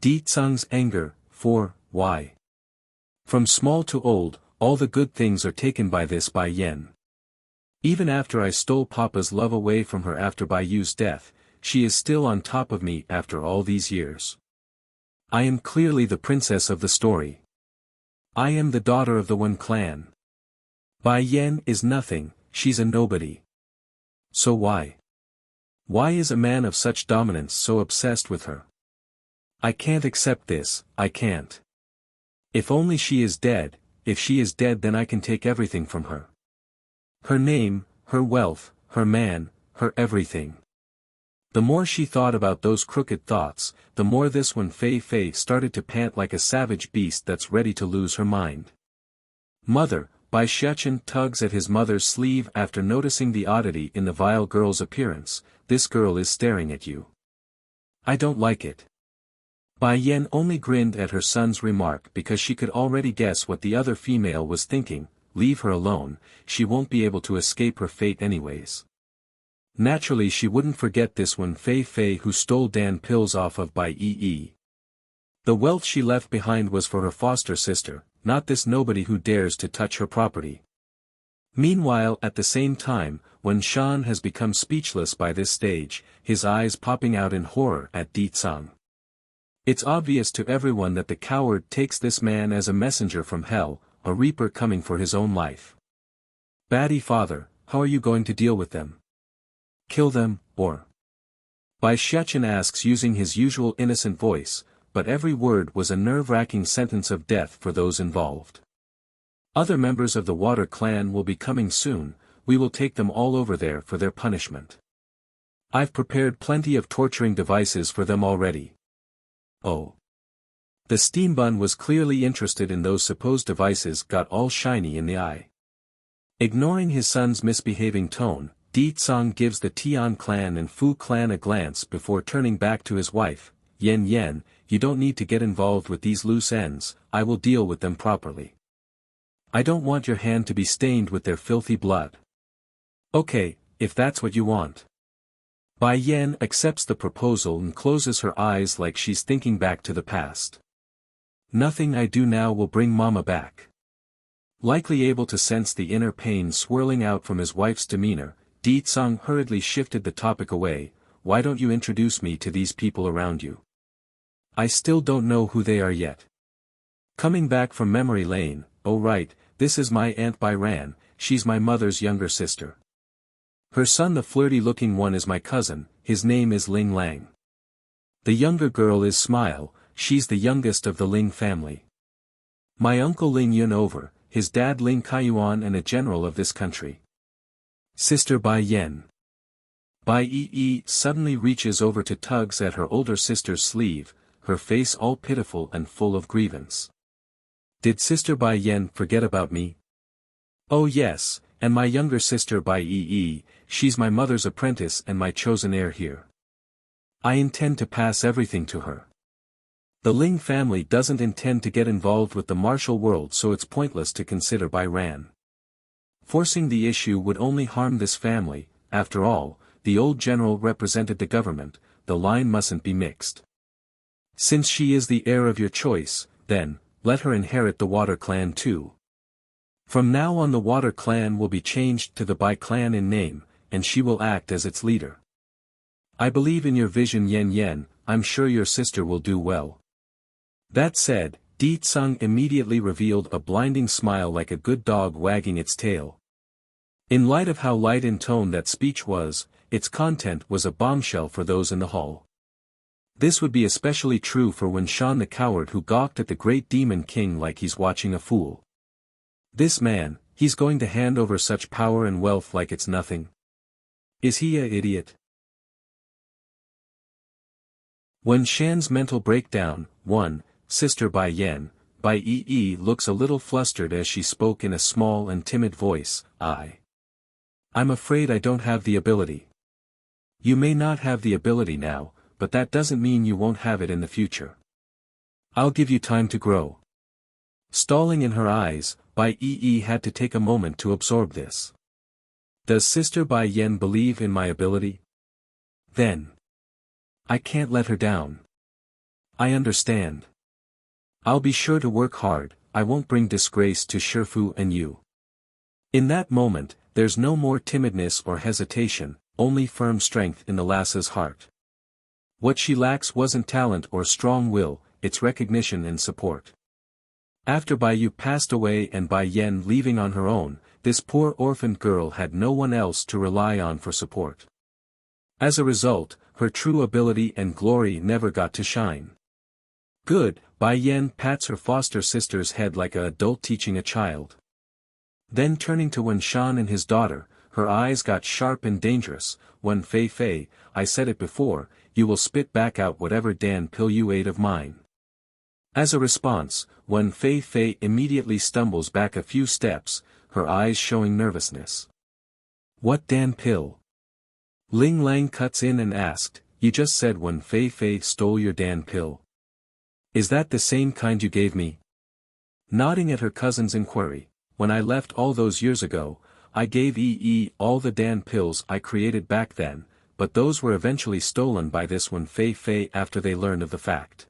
Di Tsung's anger, why? From small to old, all the good things are taken by this Bai Yen. Even after I stole Papa's love away from her after Bai Yu's death, she is still on top of me after all these years. I am clearly the princess of the story. I am the daughter of the Wen clan. Bai Yen is nothing, she's a nobody. So why? Why is a man of such dominance so obsessed with her? I can't accept this, I can't. If only she is dead, if she is dead then I can take everything from her. Her name, her wealth, her man, her everything. The more she thought about those crooked thoughts, the more this Wen Fei started to pant like a savage beast that's ready to lose her mind. Mother, Bai Shechen tugs at his mother's sleeve after noticing the oddity in the vile girl's appearance. This girl is staring at you. I don't like it. Bai Yen only grinned at her son's remark because she could already guess what the other female was thinking. Leave her alone, she won't be able to escape her fate anyways. Naturally she wouldn't forget this Wen Fei who stole Dan pills off of Bai Yi. The wealth she left behind was for her foster sister, not this nobody who dares to touch her property. Meanwhile at the same time, when Shan has become speechless by this stage, his eyes popping out in horror at Di Tsung. It's obvious to everyone that the coward takes this man as a messenger from hell, a reaper coming for his own life. Baddie father, how are you going to deal with them? Kill them, or? Bai Shechen asks using his usual innocent voice, but every word was a nerve-wracking sentence of death for those involved. Other members of the Water clan will be coming soon, we will take them all over there for their punishment. I've prepared plenty of torturing devices for them already. Oh. The steam bun was clearly interested in those supposed devices got all shiny in the eye. Ignoring his son's misbehaving tone, Di Tsung gives the Tian clan and Fu clan a glance before turning back to his wife. Yen, you don't need to get involved with these loose ends, I will deal with them properly. I don't want your hand to be stained with their filthy blood. Okay, if that's what you want. Bai Yen accepts the proposal and closes her eyes like she's thinking back to the past. Nothing I do now will bring Mama back. Likely able to sense the inner pain swirling out from his wife's demeanor, Di Tsung hurriedly shifted the topic away. Why don't you introduce me to these people around you? I still don't know who they are yet. Coming back from memory lane, oh right, this is my Aunt Bai Ran, she's my mother's younger sister. Her son the flirty-looking one is my cousin, his name is Ling Lang. The younger girl is Smile, she's the youngest of the Ling family. My uncle Ling Yun over, his dad Ling Kaiyuan and a general of this country. Sister Bai Yen. Bai Yi suddenly reaches over to tugs at her older sister's sleeve, her face all pitiful and full of grievance. Did Sister Bai Yen forget about me? Oh yes, and my younger sister Bai Yi, she's my mother's apprentice and my chosen heir here. I intend to pass everything to her. The Ling family doesn't intend to get involved with the martial world, so it's pointless to consider Bai Ran. Forcing the issue would only harm this family. After all, the old general represented the government, the line mustn't be mixed. Since she is the heir of your choice, then, let her inherit the Water clan too. From now on the Water clan will be changed to the Bai clan in name, and she will act as its leader. I believe in your vision Yen, I'm sure your sister will do well. That said, Di Tsung immediately revealed a blinding smile like a good dog wagging its tail. In light of how light in tone that speech was, its content was a bombshell for those in the hall. This would be especially true for Wen Shan the coward who gawked at the great demon king like he's watching a fool. This man, he's going to hand over such power and wealth like it's nothing. Is he a idiot? Wen Shan's mental breakdown, 1, Sister Bai Yen, Bai Yi looks a little flustered as she spoke in a small and timid voice, I'm afraid I don't have the ability. You may not have the ability now, but that doesn't mean you won't have it in the future. I'll give you time to grow. Stalling in her eyes, Bai Yi had to take a moment to absorb this. Does Sister Bai Yen believe in my ability? Then I can't let her down. I understand. I'll be sure to work hard, I won't bring disgrace to Shifu and you. In that moment, there's no more timidness or hesitation, only firm strength in the lass's heart. What she lacks wasn't talent or strong will, it's recognition and support. After Bai Yu passed away and Bai Yen leaving on her own, this poor orphaned girl had no one else to rely on for support. As a result, her true ability and glory never got to shine. Good, Bai Yen pats her foster sister's head like an adult teaching a child. Then turning to Wen Shan and his daughter, her eyes got sharp and dangerous. Wen Fei Fei, I said it before, you will spit back out whatever Dan pill you ate of mine. As a response, Wen Fei Fei immediately stumbles back a few steps, her eyes showing nervousness. What Dan pill? Ling Lang cuts in and asked, you just said Wen Fei Fei stole your Dan pill. Is that the same kind you gave me? Nodding at her cousin's inquiry, when I left all those years ago, I gave all the Dan pills I created back then, but those were eventually stolen by this Wen Fei Fei after they learned of the fact.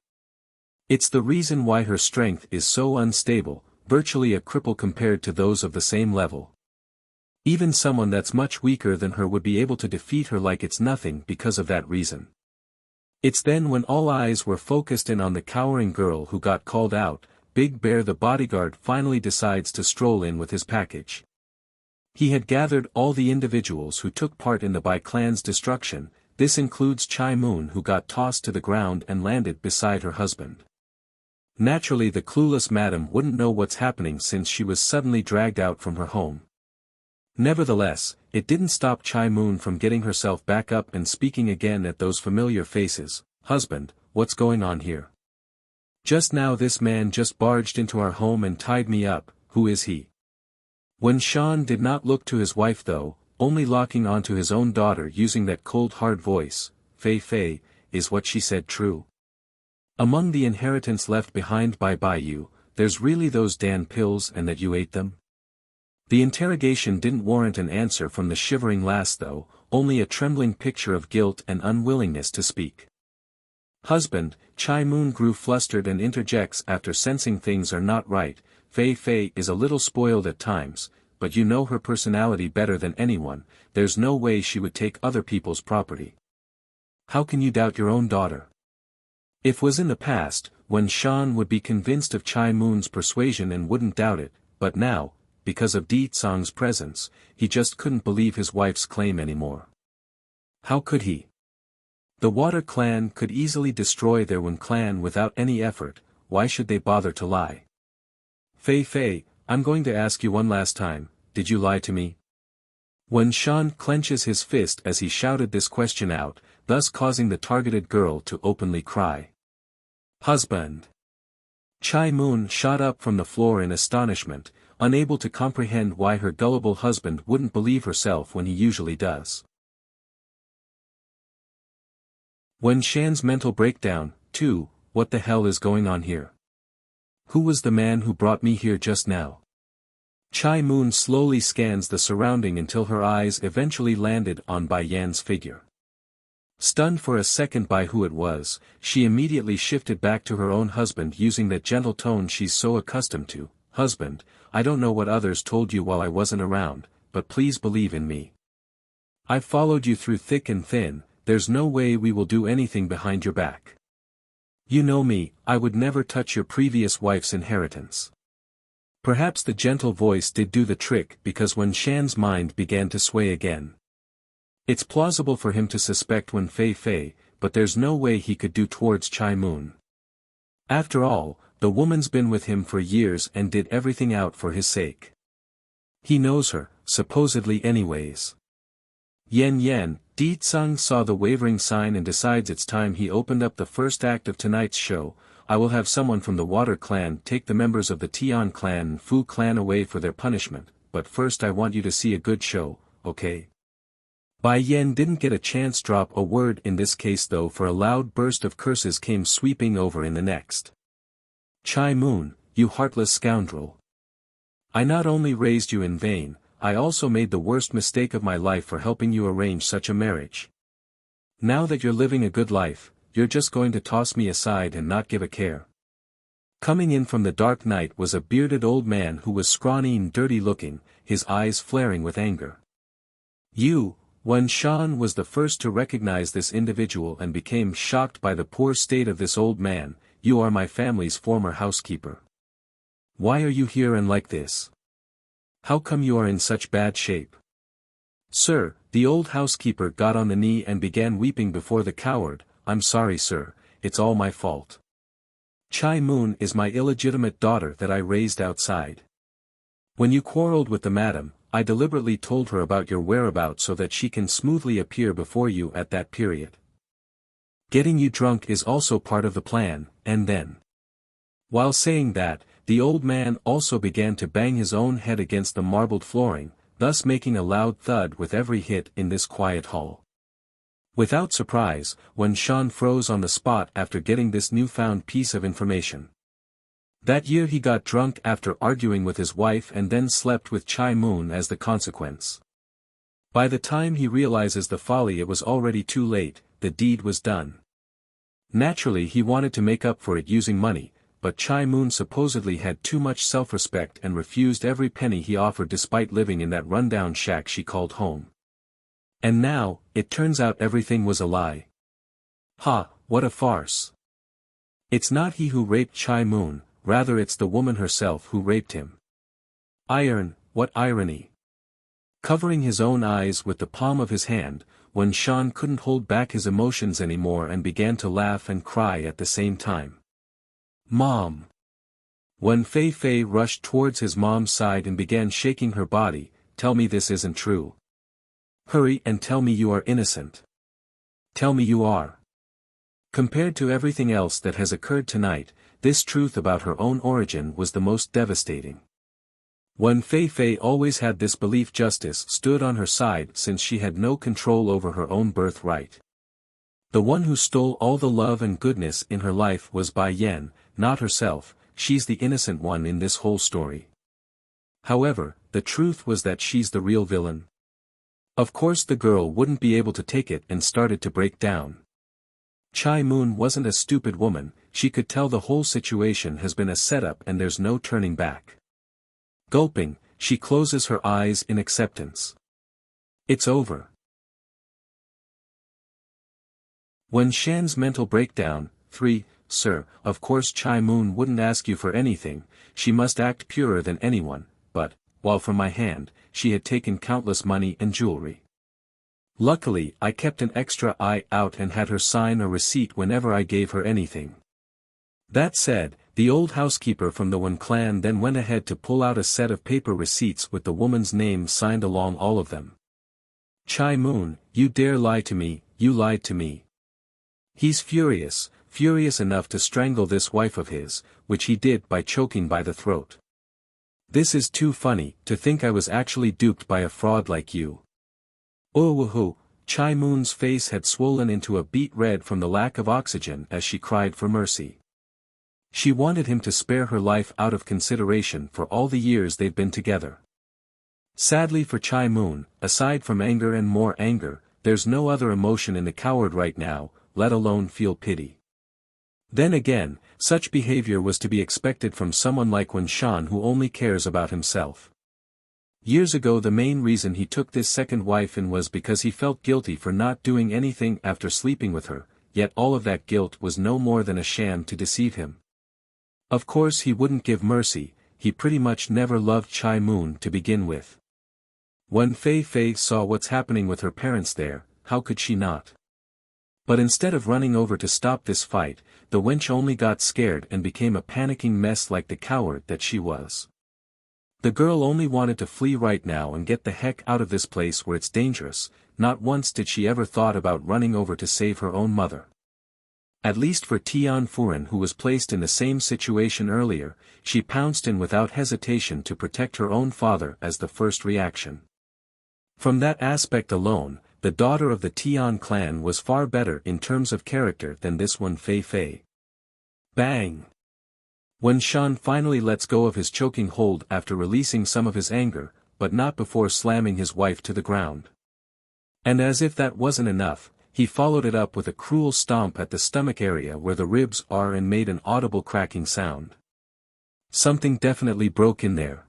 It's the reason why her strength is so unstable, virtually a cripple compared to those of the same level. Even someone that's much weaker than her would be able to defeat her like it's nothing because of that reason. It's then when all eyes were focused in on the cowering girl who got called out, Big Bear the bodyguard finally decides to stroll in with his package. He had gathered all the individuals who took part in the Bai clan's destruction, this includes Chai Moon who got tossed to the ground and landed beside her husband. Naturally the clueless madam wouldn't know what's happening since she was suddenly dragged out from her home. Nevertheless, it didn't stop Chai Moon from getting herself back up and speaking again at those familiar faces. Husband, what's going on here? Just now this man just barged into our home and tied me up, who is he? Wen Shan did not look to his wife though, only locking onto his own daughter using that cold hard voice. Fei Fei, is what she said true? Among the inheritance left behind by Bai Yu, there's really those Dan pills and that you ate them? The interrogation didn't warrant an answer from the shivering lass though, only a trembling picture of guilt and unwillingness to speak. Husband, Chai Moon grew flustered and interjects after sensing things are not right. Fei Fei is a little spoiled at times, but you know her personality better than anyone, there's no way she would take other people's property. How can you doubt your own daughter? If was in the past, when Shan would be convinced of Chai Moon's persuasion and wouldn't doubt it, but now, because of Di Tsang's presence, he just couldn't believe his wife's claim anymore. How could he? The Water clan could easily destroy their Wen clan without any effort, why should they bother to lie? Fei Fei, I'm going to ask you one last time, did you lie to me? Wen Shan clenches his fist as he shouted this question out, thus causing the targeted girl to openly cry. Husband! Chai Moon shot up from the floor in astonishment, unable to comprehend why her gullible husband wouldn't believe herself when he usually does. Wen Shan's mental breakdown, too, what the hell is going on here? Who was the man who brought me here just now? Chai Moon slowly scans the surrounding until her eyes eventually landed on Bai Yan's figure. Stunned for a second by who it was, she immediately shifted back to her own husband using that gentle tone she's so accustomed to. Husband, I don't know what others told you while I wasn't around, but please believe in me. I've followed you through thick and thin, there's no way we will do anything behind your back. You know me, I would never touch your previous wife's inheritance. Perhaps the gentle voice did do the trick because Wen Shan's mind began to sway again. It's plausible for him to suspect Wen Fei Fei, but there's no way he could do towards Chai Moon. After all, the woman's been with him for years and did everything out for his sake. He knows her, supposedly anyways. Yen, Di Tsang saw the wavering sign and decides it's time he opened up the first act of tonight's show. I will have someone from the Water clan take the members of the Tian clan and Fu clan away for their punishment, but first I want you to see a good show, okay? Bai Yen didn't get a chance drop a word in this case though, for a loud burst of curses came sweeping over in the next. Chai Moon, you heartless scoundrel. I not only raised you in vain, I also made the worst mistake of my life for helping you arrange such a marriage. Now that you're living a good life, you're just going to toss me aside and not give a care. Coming in from the dark night was a bearded old man who was scrawny and dirty looking, his eyes flaring with anger. Wen Shan was the first to recognize this individual and became shocked by the poor state of this old man. You are my family's former housekeeper. Why are you here and like this? How come you are in such bad shape? Sir, the old housekeeper got on the knee and began weeping before the coward. I'm sorry sir, it's all my fault. Chai Moon is my illegitimate daughter that I raised outside. When you quarreled with the madam, I deliberately told her about your whereabouts so that she can smoothly appear before you at that period. Getting you drunk is also part of the plan, and then. While saying that, the old man also began to bang his own head against the marbled flooring, thus making a loud thud with every hit in this quiet hall. Without surprise, Wen Shan froze on the spot after getting this newfound piece of information. That year he got drunk after arguing with his wife and then slept with Chai Moon as the consequence. By the time he realizes the folly, it was already too late, the deed was done. Naturally he wanted to make up for it using money, but Chai Moon supposedly had too much self-respect and refused every penny he offered despite living in that rundown shack she called home. And now, it turns out everything was a lie. Ha, what a farce. It's not he who raped Chai Moon, rather it's the woman herself who raped him. What irony. Covering his own eyes with the palm of his hand, Wen Shan couldn't hold back his emotions anymore and began to laugh and cry at the same time. Mom! When Fei Fei rushed towards his mom's side and began shaking her body, tell me this isn't true. Hurry and tell me you are innocent. Tell me you are. Compared to everything else that has occurred tonight, this truth about her own origin was the most devastating. When Fei Fei always had this belief justice stood on her side since she had no control over her own birthright. The one who stole all the love and goodness in her life was Bai Yan, not herself. She's the innocent one in this whole story. However, the truth was that she's the real villain. Of course the girl wouldn't be able to take it and started to break down. Chai Moon wasn't a stupid woman, she could tell the whole situation has been a setup and there's no turning back. Gulping, she closes her eyes in acceptance. It's over. When Shan's mental breakdown, 3, Sir, of course Chai Moon wouldn't ask you for anything, she must act purer than anyone, but, while from my hand, she had taken countless money and jewelry. Luckily I kept an extra eye out and had her sign a receipt whenever I gave her anything. That said, the old housekeeper from the Wen clan then went ahead to pull out a set of paper receipts with the woman's name signed along all of them. Chai Moon, you dare lie to me, you lied to me. He's furious enough to strangle this wife of his, which he did by choking by the throat. This is too funny, to think I was actually duped by a fraud like you. Oh woohoo, Chai Moon's face had swollen into a beet red from the lack of oxygen as she cried for mercy. She wanted him to spare her life out of consideration for all the years they've been together. Sadly for Chai Moon, aside from anger and more anger, there's no other emotion in the coward right now, let alone feel pity. Then again, such behavior was to be expected from someone like Wen Shan who only cares about himself. Years ago the main reason he took this second wife in was because he felt guilty for not doing anything after sleeping with her, yet all of that guilt was no more than a sham to deceive him. Of course he wouldn't give mercy, he pretty much never loved Chai Moon to begin with. When Fei Fei saw what's happening with her parents there, how could she not? But instead of running over to stop this fight, the wench only got scared and became a panicking mess like the coward that she was. The girl only wanted to flee right now and get the heck out of this place where it's dangerous, not once did she ever thought about running over to save her own mother. At least for Tian Furen who was placed in the same situation earlier, she pounced in without hesitation to protect her own father as the first reaction. From that aspect alone, the daughter of the Tian clan was far better in terms of character than this one Fei Fei. Bang! When Shan finally lets go of his choking hold after releasing some of his anger, but not before slamming his wife to the ground. And as if that wasn't enough, he followed it up with a cruel stomp at the stomach area where the ribs are and made an audible cracking sound. Something definitely broke in there.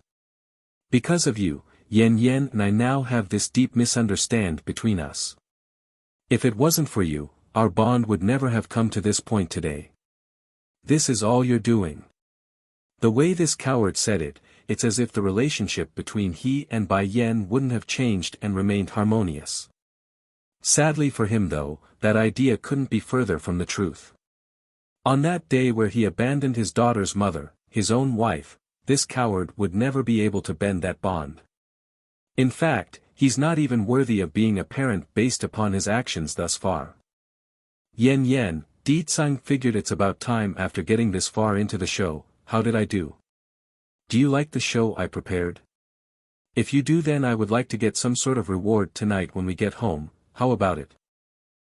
Because of you, Yan Yan and I now have this deep misunderstanding between us. If it wasn't for you, our bond would never have come to this point today. This is all you're doing. The way this coward said it, it's as if the relationship between he and Bai Yan wouldn't have changed and remained harmonious. Sadly for him though, that idea couldn't be further from the truth. On that day where he abandoned his daughter's mother, his own wife, this coward would never be able to bend that bond. In fact, he's not even worthy of being a parent based upon his actions thus far. Yan Yan, Di-tsang figured it's about time after getting this far into the show. How did I do? Do you like the show I prepared? If you do, then I would like to get some sort of reward tonight when we get home. How about it?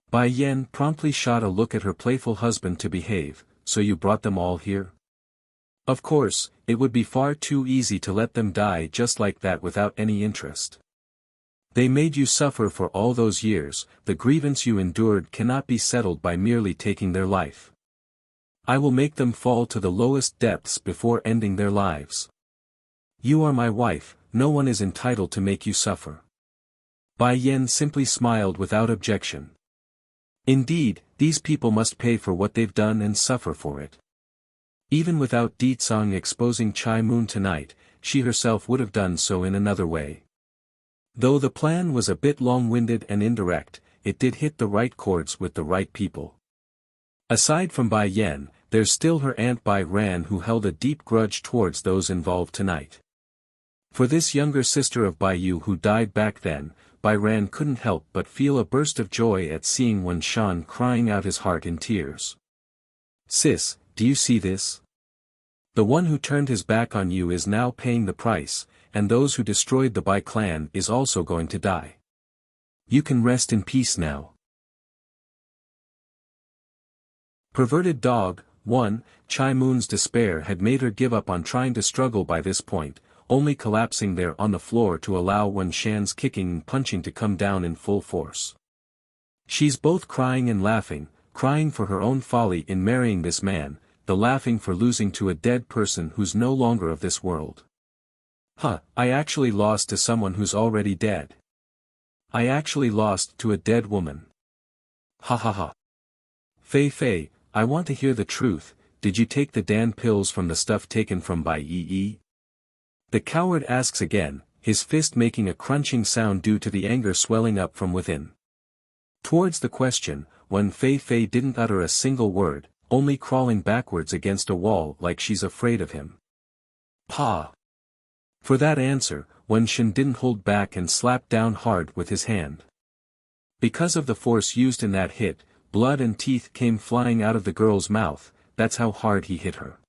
Bai Yan promptly shot a look at her playful husband to behave. So you brought them all here? Of course, it would be far too easy to let them die just like that without any interest. They made you suffer for all those years. The grievance you endured cannot be settled by merely taking their life. I will make them fall to the lowest depths before ending their lives. You are my wife, no one is entitled to make you suffer. Bai Yan simply smiled without objection. Indeed, these people must pay for what they've done and suffer for it. Even without Di-tsang exposing Chai Moon tonight, she herself would have done so in another way. Though the plan was a bit long-winded and indirect, it did hit the right chords with the right people. Aside from Bai Yan, there's still her aunt Bai Ran who held a deep grudge towards those involved tonight. For this younger sister of Bai Yu who died back then, Bai Ran couldn't help but feel a burst of joy at seeing Wen Shan crying out his heart in tears. Sis, do you see this? The one who turned his back on you is now paying the price, and those who destroyed the Bai clan is also going to die. You can rest in peace now. Perverted dog. 1. Chai Moon's despair had made her give up on trying to struggle by this point, only collapsing there on the floor to allow Wen Shan's kicking and punching to come down in full force. She's both crying and laughing, crying for her own folly in marrying this man, the laughing for losing to a dead person who's no longer of this world. I actually lost to someone who's already dead. I actually lost to a dead woman. Ha ha ha. Fei Fei, I want to hear the truth, did you take the Dan pills from the stuff taken from Bai Yi? The coward asks again, his fist making a crunching sound due to the anger swelling up from within. Towards the question, when Fei Fei didn't utter a single word, only crawling backwards against a wall like she's afraid of him. Pa! For that answer, Wen Shan didn't hold back and slapped down hard with his hand. Because of the force used in that hit, blood and teeth came flying out of the girl's mouth, that's how hard he hit her.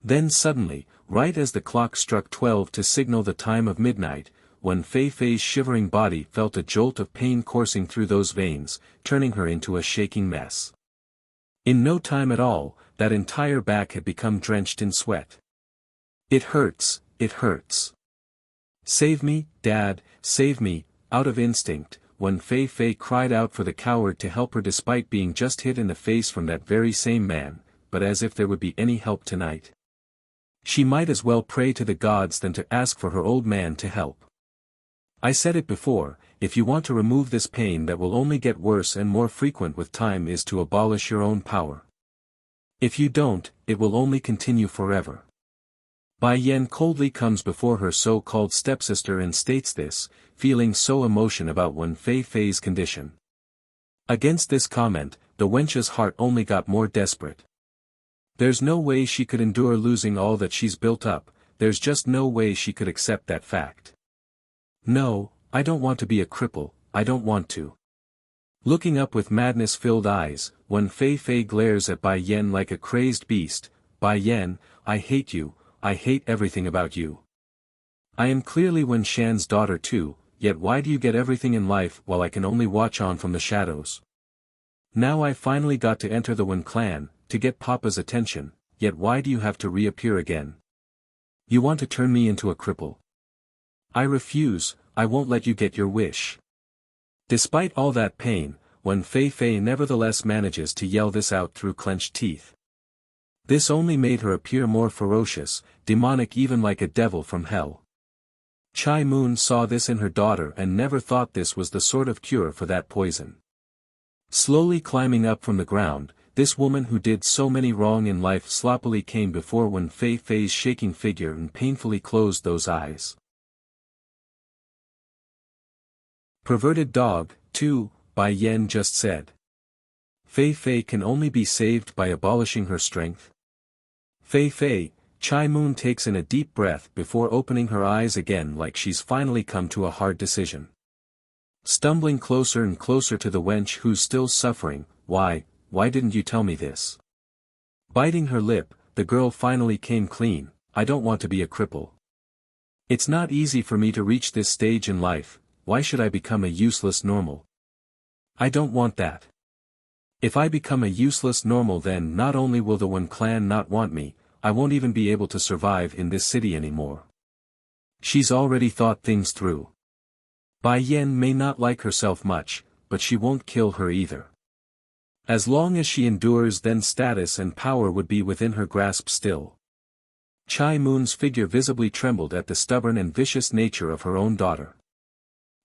Then suddenly, right as the clock struck 12 to signal the time of midnight, when Fei Fei's shivering body felt a jolt of pain coursing through those veins, turning her into a shaking mess. In no time at all, that entire back had become drenched in sweat. It hurts, it hurts. Save me, Dad, save me. Out of instinct, when Fei Fei cried out for the coward to help her despite being just hit in the face from that very same man, but as if there would be any help tonight. She might as well pray to the gods than to ask for her old man to help. I said it before, if you want to remove this pain that will only get worse and more frequent with time is to abolish your own power. If you don't, it will only continue forever. Bai Yan coldly comes before her so-called stepsister and states this, feeling so emotion about Wen Fei Fei's condition. Against this comment, the wench's heart only got more desperate. There's no way she could endure losing all that she's built up, there's just no way she could accept that fact. No, I don't want to be a cripple, I don't want to. Looking up with madness-filled eyes, Wen Fei Fei glares at Bai Yan like a crazed beast. Bai Yan, I hate you, I hate everything about you. I am clearly Wen Shan's daughter too, yet why do you get everything in life while I can only watch on from the shadows? Now I finally got to enter the Wen clan, to get Papa's attention, yet why do you have to reappear again? You want to turn me into a cripple? I refuse, I won't let you get your wish. Despite all that pain, when Fei Fei nevertheless manages to yell this out through clenched teeth. This only made her appear more ferocious, demonic, even like a devil from hell. Chai Moon saw this in her daughter and never thought this was the sort of cure for that poison. Slowly climbing up from the ground, this woman who did so many wrong in life sloppily came before Wen Fei Fei's shaking figure and painfully closed those eyes. Perverted Dog, 2, Bai Yan just said. Fei Fei can only be saved by abolishing her strength. Fei Fei, Chai Moon takes in a deep breath before opening her eyes again like she's finally come to a hard decision. Stumbling closer and closer to the wench who's still suffering, why didn't you tell me this? Biting her lip, the girl finally came clean, I don't want to be a cripple. It's not easy for me to reach this stage in life, why should I become a useless normal? I don't want that. If I become a useless normal, then not only will the Wen clan not want me, I won't even be able to survive in this city anymore. She's already thought things through. Bai Yan may not like herself much, but she won't kill her either. As long as she endures, then status and power would be within her grasp still. Chai Moon's figure visibly trembled at the stubborn and vicious nature of her own daughter.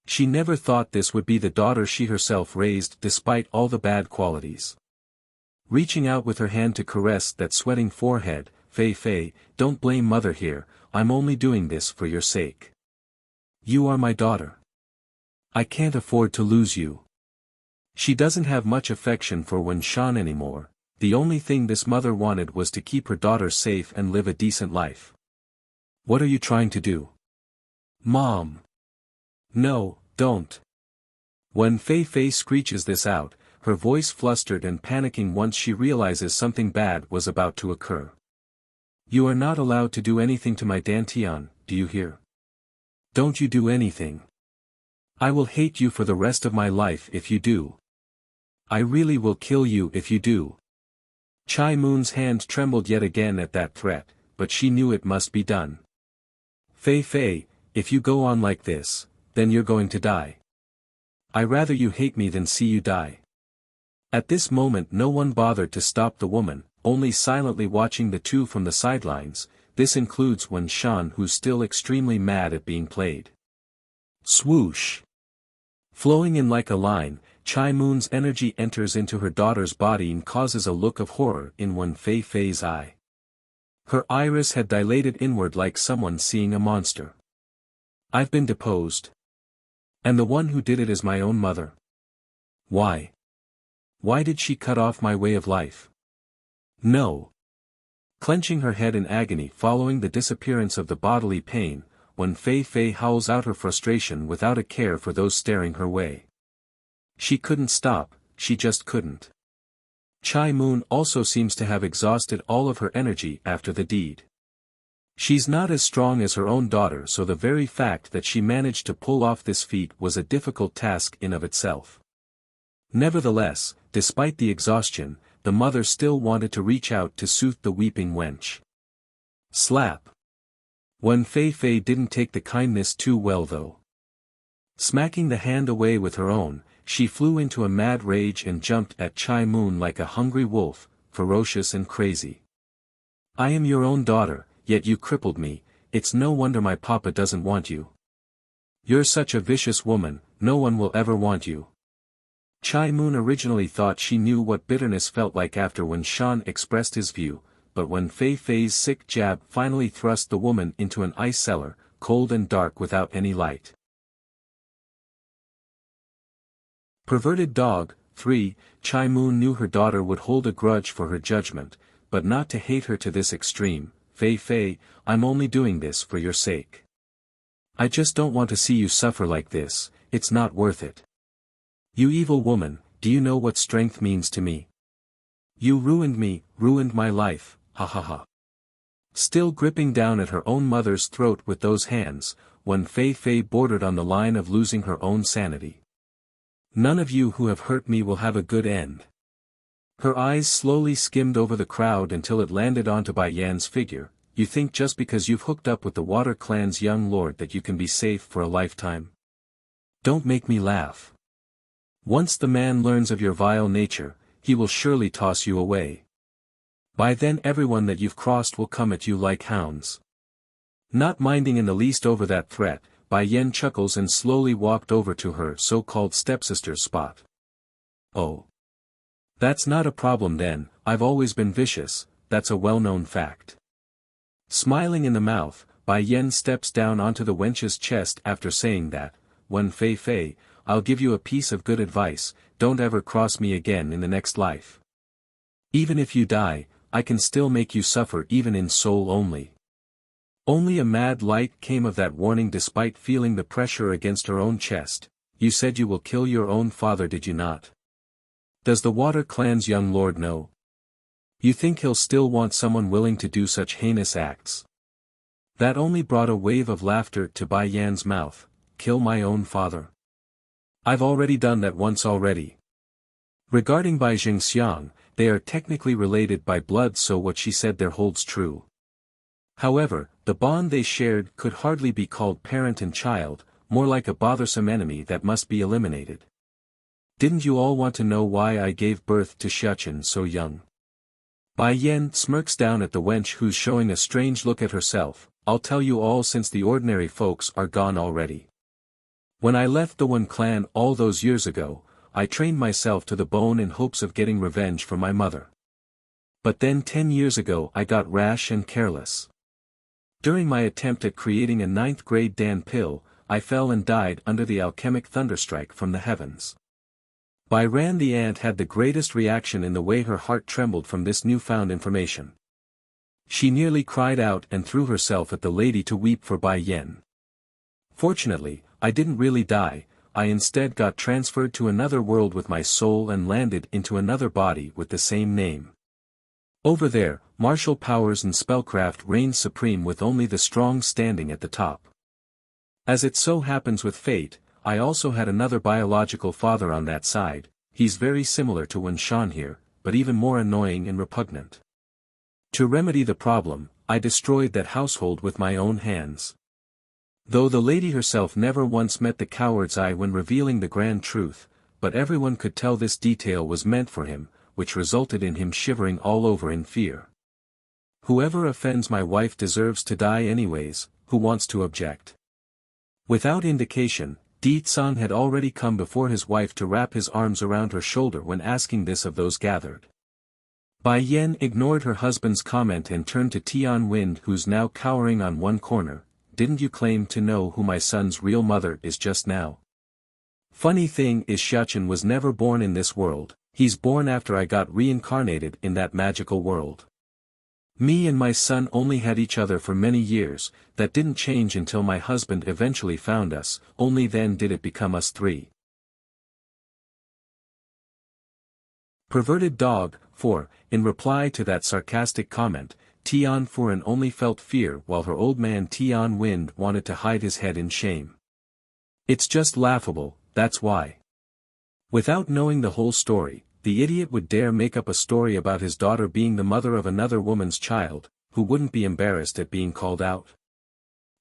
She never thought this would be the daughter she herself raised despite all the bad qualities. Reaching out with her hand to caress that sweating forehead, Fei Fei, don't blame mother here, I'm only doing this for your sake. You are my daughter. I can't afford to lose you. She doesn't have much affection for Wen Shan anymore, the only thing this mother wanted was to keep her daughter safe and live a decent life. What are you trying to do? Mom! No, don't. When Fei Fei screeches this out, her voice flustered and panicking once she realizes something bad was about to occur. You are not allowed to do anything to my Dantian, do you hear? Don't you do anything. I will hate you for the rest of my life if you do. I really will kill you if you do. Chai Moon's hand trembled yet again at that threat, but she knew it must be done. Fei Fei, if you go on like this, then you're going to die. I rather you hate me than see you die. At this moment no one bothered to stop the woman, only silently watching the two from the sidelines. This includes Wen Shan, who's still extremely mad at being played. Swoosh! Flowing in like a line, Chai Moon's energy enters into her daughter's body and causes a look of horror in Wen Fei Fei's eye. Her iris had dilated inward like someone seeing a monster. I've been deposed. And the one who did it is my own mother. Why? Why did she cut off my way of life? No. Clenching her head in agony following the disappearance of the bodily pain, Wen Fei Fei howls out her frustration without a care for those staring her way. She couldn't stop, she just couldn't. Chai Moon also seems to have exhausted all of her energy after the deed. She's not as strong as her own daughter, so the very fact that she managed to pull off this feat was a difficult task in of itself. Nevertheless, despite the exhaustion, the mother still wanted to reach out to soothe the weeping wench. Slap. Wen Fei Fei didn't take the kindness too well though. Smacking the hand away with her own, she flew into a mad rage and jumped at Chai Moon like a hungry wolf, ferocious and crazy. I am your own daughter, yet you crippled me, it's no wonder my papa doesn't want you. You're such a vicious woman, no one will ever want you. Chai Moon originally thought she knew what bitterness felt like after Wen Shan expressed his view, but when Fei Fei's sick jab finally thrust the woman into an ice cellar, cold and dark without any light. Perverted Dog, 3, Chai Moon knew her daughter would hold a grudge for her judgment, but not to hate her to this extreme. Fei Fei, I'm only doing this for your sake. I just don't want to see you suffer like this, it's not worth it. You evil woman, do you know what strength means to me? You ruined me, ruined my life, ha ha ha. Still gripping down at her own mother's throat with those hands, when Fei Fei bordered on the line of losing her own sanity. None of you who have hurt me will have a good end. Her eyes slowly skimmed over the crowd until it landed onto Bai Yan's figure. You think just because you've hooked up with the Water Clan's young lord that you can be safe for a lifetime? Don't make me laugh. Once the man learns of your vile nature, he will surely toss you away. By then everyone that you've crossed will come at you like hounds. Not minding in the least over that threat, Bai Yen chuckles and slowly walked over to her so-called stepsister's spot. Oh. That's not a problem then, I've always been vicious, that's a well-known fact. Smiling in the mouth, Bai Yen steps down onto the wench's chest after saying that, Wen Fei Fei, I'll give you a piece of good advice, don't ever cross me again in the next life. Even if you die, I can still make you suffer even in soul only. Only a mad light came of that warning despite feeling the pressure against her own chest. You said you will kill your own father, did you not? Does the Water Clan's young lord know? You think he'll still want someone willing to do such heinous acts? That only brought a wave of laughter to Bai Yan's mouth. Kill my own father? I've already done that once already. Regarding Bai Jingxiang, they are technically related by blood, so what she said there holds true. However, the bond they shared could hardly be called parent and child, more like a bothersome enemy that must be eliminated. Didn't you all want to know why I gave birth to Xiachen so young? Bai Yen smirks down at the wench who's showing a strange look at herself. I'll tell you all since the ordinary folks are gone already. When I left the Wen clan all those years ago, I trained myself to the bone in hopes of getting revenge for my mother. But then 10 years ago I got rash and careless. During my attempt at creating a 9th grade Dan pill, I fell and died under the alchemic thunderstrike from the heavens. Bai Ran the ant had the greatest reaction in the way her heart trembled from this newfound information. She nearly cried out and threw herself at the lady to weep for Bai Yen. Fortunately, I didn't really die, I instead got transferred to another world with my soul and landed into another body with the same name. Over there, martial powers and spellcraft reigned supreme with only the strong standing at the top. As it so happens with fate, I also had another biological father on that side. He's very similar to Wen Shan here, but even more annoying and repugnant. To remedy the problem, I destroyed that household with my own hands. Though the lady herself never once met the coward's eye when revealing the grand truth, but everyone could tell this detail was meant for him, which resulted in him shivering all over in fear. Whoever offends my wife deserves to die anyways, who wants to object? Without indication, Di Tsang had already come before his wife to wrap his arms around her shoulder when asking this of those gathered. Bai Yen ignored her husband's comment and turned to Tian Wind, who's now cowering on one corner. Didn't you claim to know who my son's real mother is just now? Funny thing is Xiachen was never born in this world, he's born after I got reincarnated in that magical world. Me and my son only had each other for many years, that didn't change until my husband eventually found us, only then did it become us three. Perverted dog. 4. In reply to that sarcastic comment, Tian Furen only felt fear while her old man Tian Wind wanted to hide his head in shame. It's just laughable, that's why. Without knowing the whole story, the idiot would dare make up a story about his daughter being the mother of another woman's child, who wouldn't be embarrassed at being called out.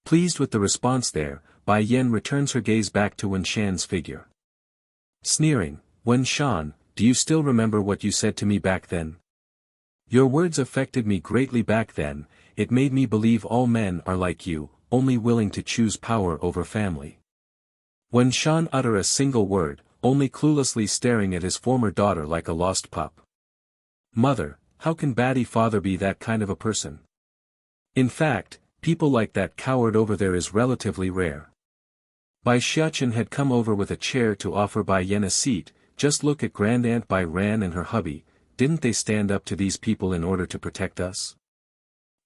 Pleased with the response there, Bai Yen returns her gaze back to Wen Shan's figure. Sneering, Wen Shan, do you still remember what you said to me back then? Your words affected me greatly back then, it made me believe all men are like you, only willing to choose power over family. Wen Shan utter a single word, only cluelessly staring at his former daughter like a lost pup. Mother, how can Batty father be that kind of a person? In fact, people like that coward over there is relatively rare. Bai Xiachen had come over with a chair to offer Bai Yen a seat. Just look at Grand Aunt Bai Ran and her hubby, didn't they stand up to these people in order to protect us?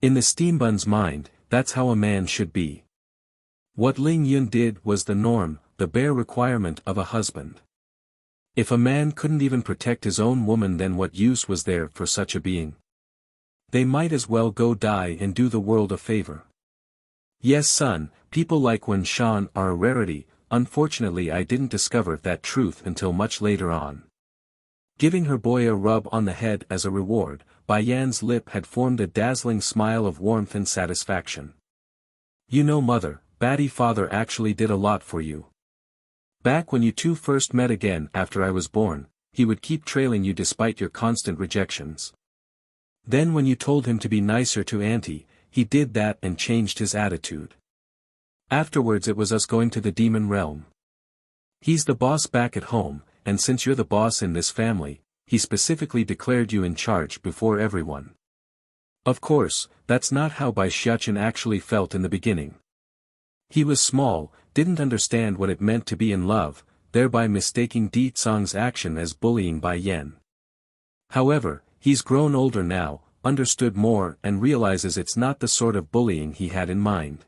In the steambun's mind, that's how a man should be. What Ling Yun did was the norm, the bare requirement of a husband. If a man couldn't even protect his own woman, then what use was there for such a being? They might as well go die and do the world a favor. Yes son, people like Wen Shan are a rarity. Unfortunately I didn't discover that truth until much later on. Giving her boy a rub on the head as a reward, Bai Yan's lip had formed a dazzling smile of warmth and satisfaction. You know mother, Batty father actually did a lot for you. Back when you two first met again after I was born, he would keep trailing you despite your constant rejections. Then when you told him to be nicer to Auntie, he did that and changed his attitude. Afterwards it was us going to the demon realm. He's the boss back at home, and since you're the boss in this family, he specifically declared you in charge before everyone. Of course, that's not how Bai Xiachen actually felt in the beginning. He was small, didn't understand what it meant to be in love, thereby mistaking Di Tsang's action as bullying Bai Yan. However, he's grown older now, understood more and realizes it's not the sort of bullying he had in mind.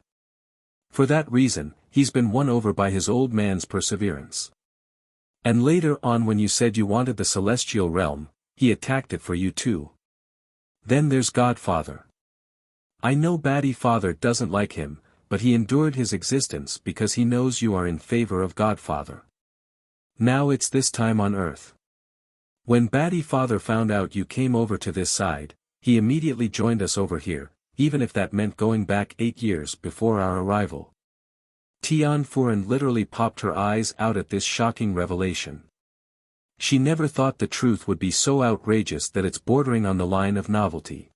For that reason, he's been won over by his old man's perseverance. And later on when you said you wanted the celestial realm, he attacked it for you too. Then there's Godfather. I know Baddie Father doesn't like him, but he endured his existence because he knows you are in favor of Godfather. Now it's this time on Earth. When Baddie Father found out you came over to this side, he immediately joined us over here, even if that meant going back 8 years before our arrival. Tian Furen literally popped her eyes out at this shocking revelation. She never thought the truth would be so outrageous that it's bordering on the line of novelty.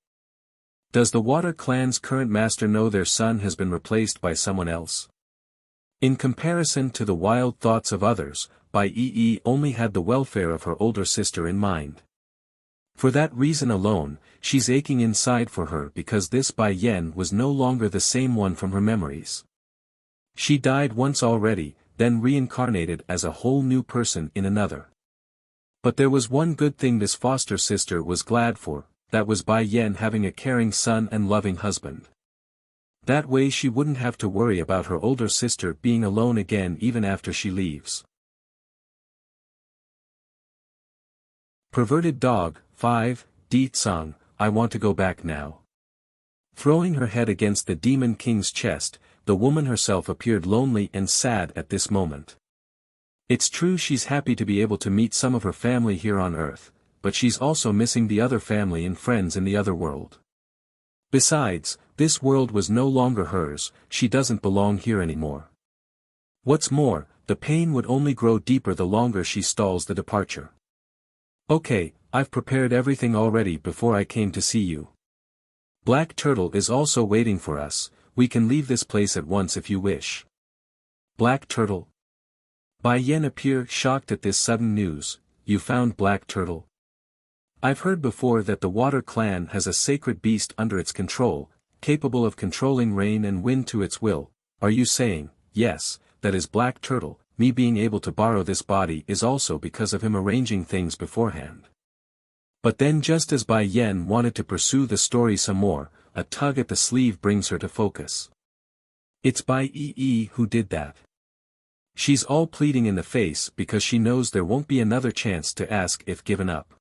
Does the Water Clan's current master know their son has been replaced by someone else? In comparison to the wild thoughts of others, Bai Yi only had the welfare of her older sister in mind. For that reason alone, she's aching inside for her because this Bai Yan was no longer the same one from her memories. She died once already, then reincarnated as a whole new person in another. But there was one good thing this foster sister was glad for, that was Bai Yan having a caring son and loving husband. That way she wouldn't have to worry about her older sister being alone again even after she leaves. Perverted Dog, 5, Di Tsang, I want to go back now. Throwing her head against the Demon King's chest, the woman herself appeared lonely and sad at this moment. It's true she's happy to be able to meet some of her family here on Earth, but she's also missing the other family and friends in the other world. Besides, this world was no longer hers, she doesn't belong here anymore. What's more, the pain would only grow deeper the longer she stalls the departure. Okay, I've prepared everything already before I came to see you. Black Turtle is also waiting for us, we can leave this place at once if you wish. Black Turtle? Bai Yan appeared shocked at this sudden news. You found Black Turtle? I've heard before that the Water Clan has a sacred beast under its control, capable of controlling rain and wind to its will. Are you saying, yes, that is Black Turtle? Me being able to borrow this body is also because of him arranging things beforehand. But then just as Bai Yan wanted to pursue the story some more, a tug at the sleeve brings her to focus. It's Bai Yi who did that. She's all pleading in the face because she knows there won't be another chance to ask if given up.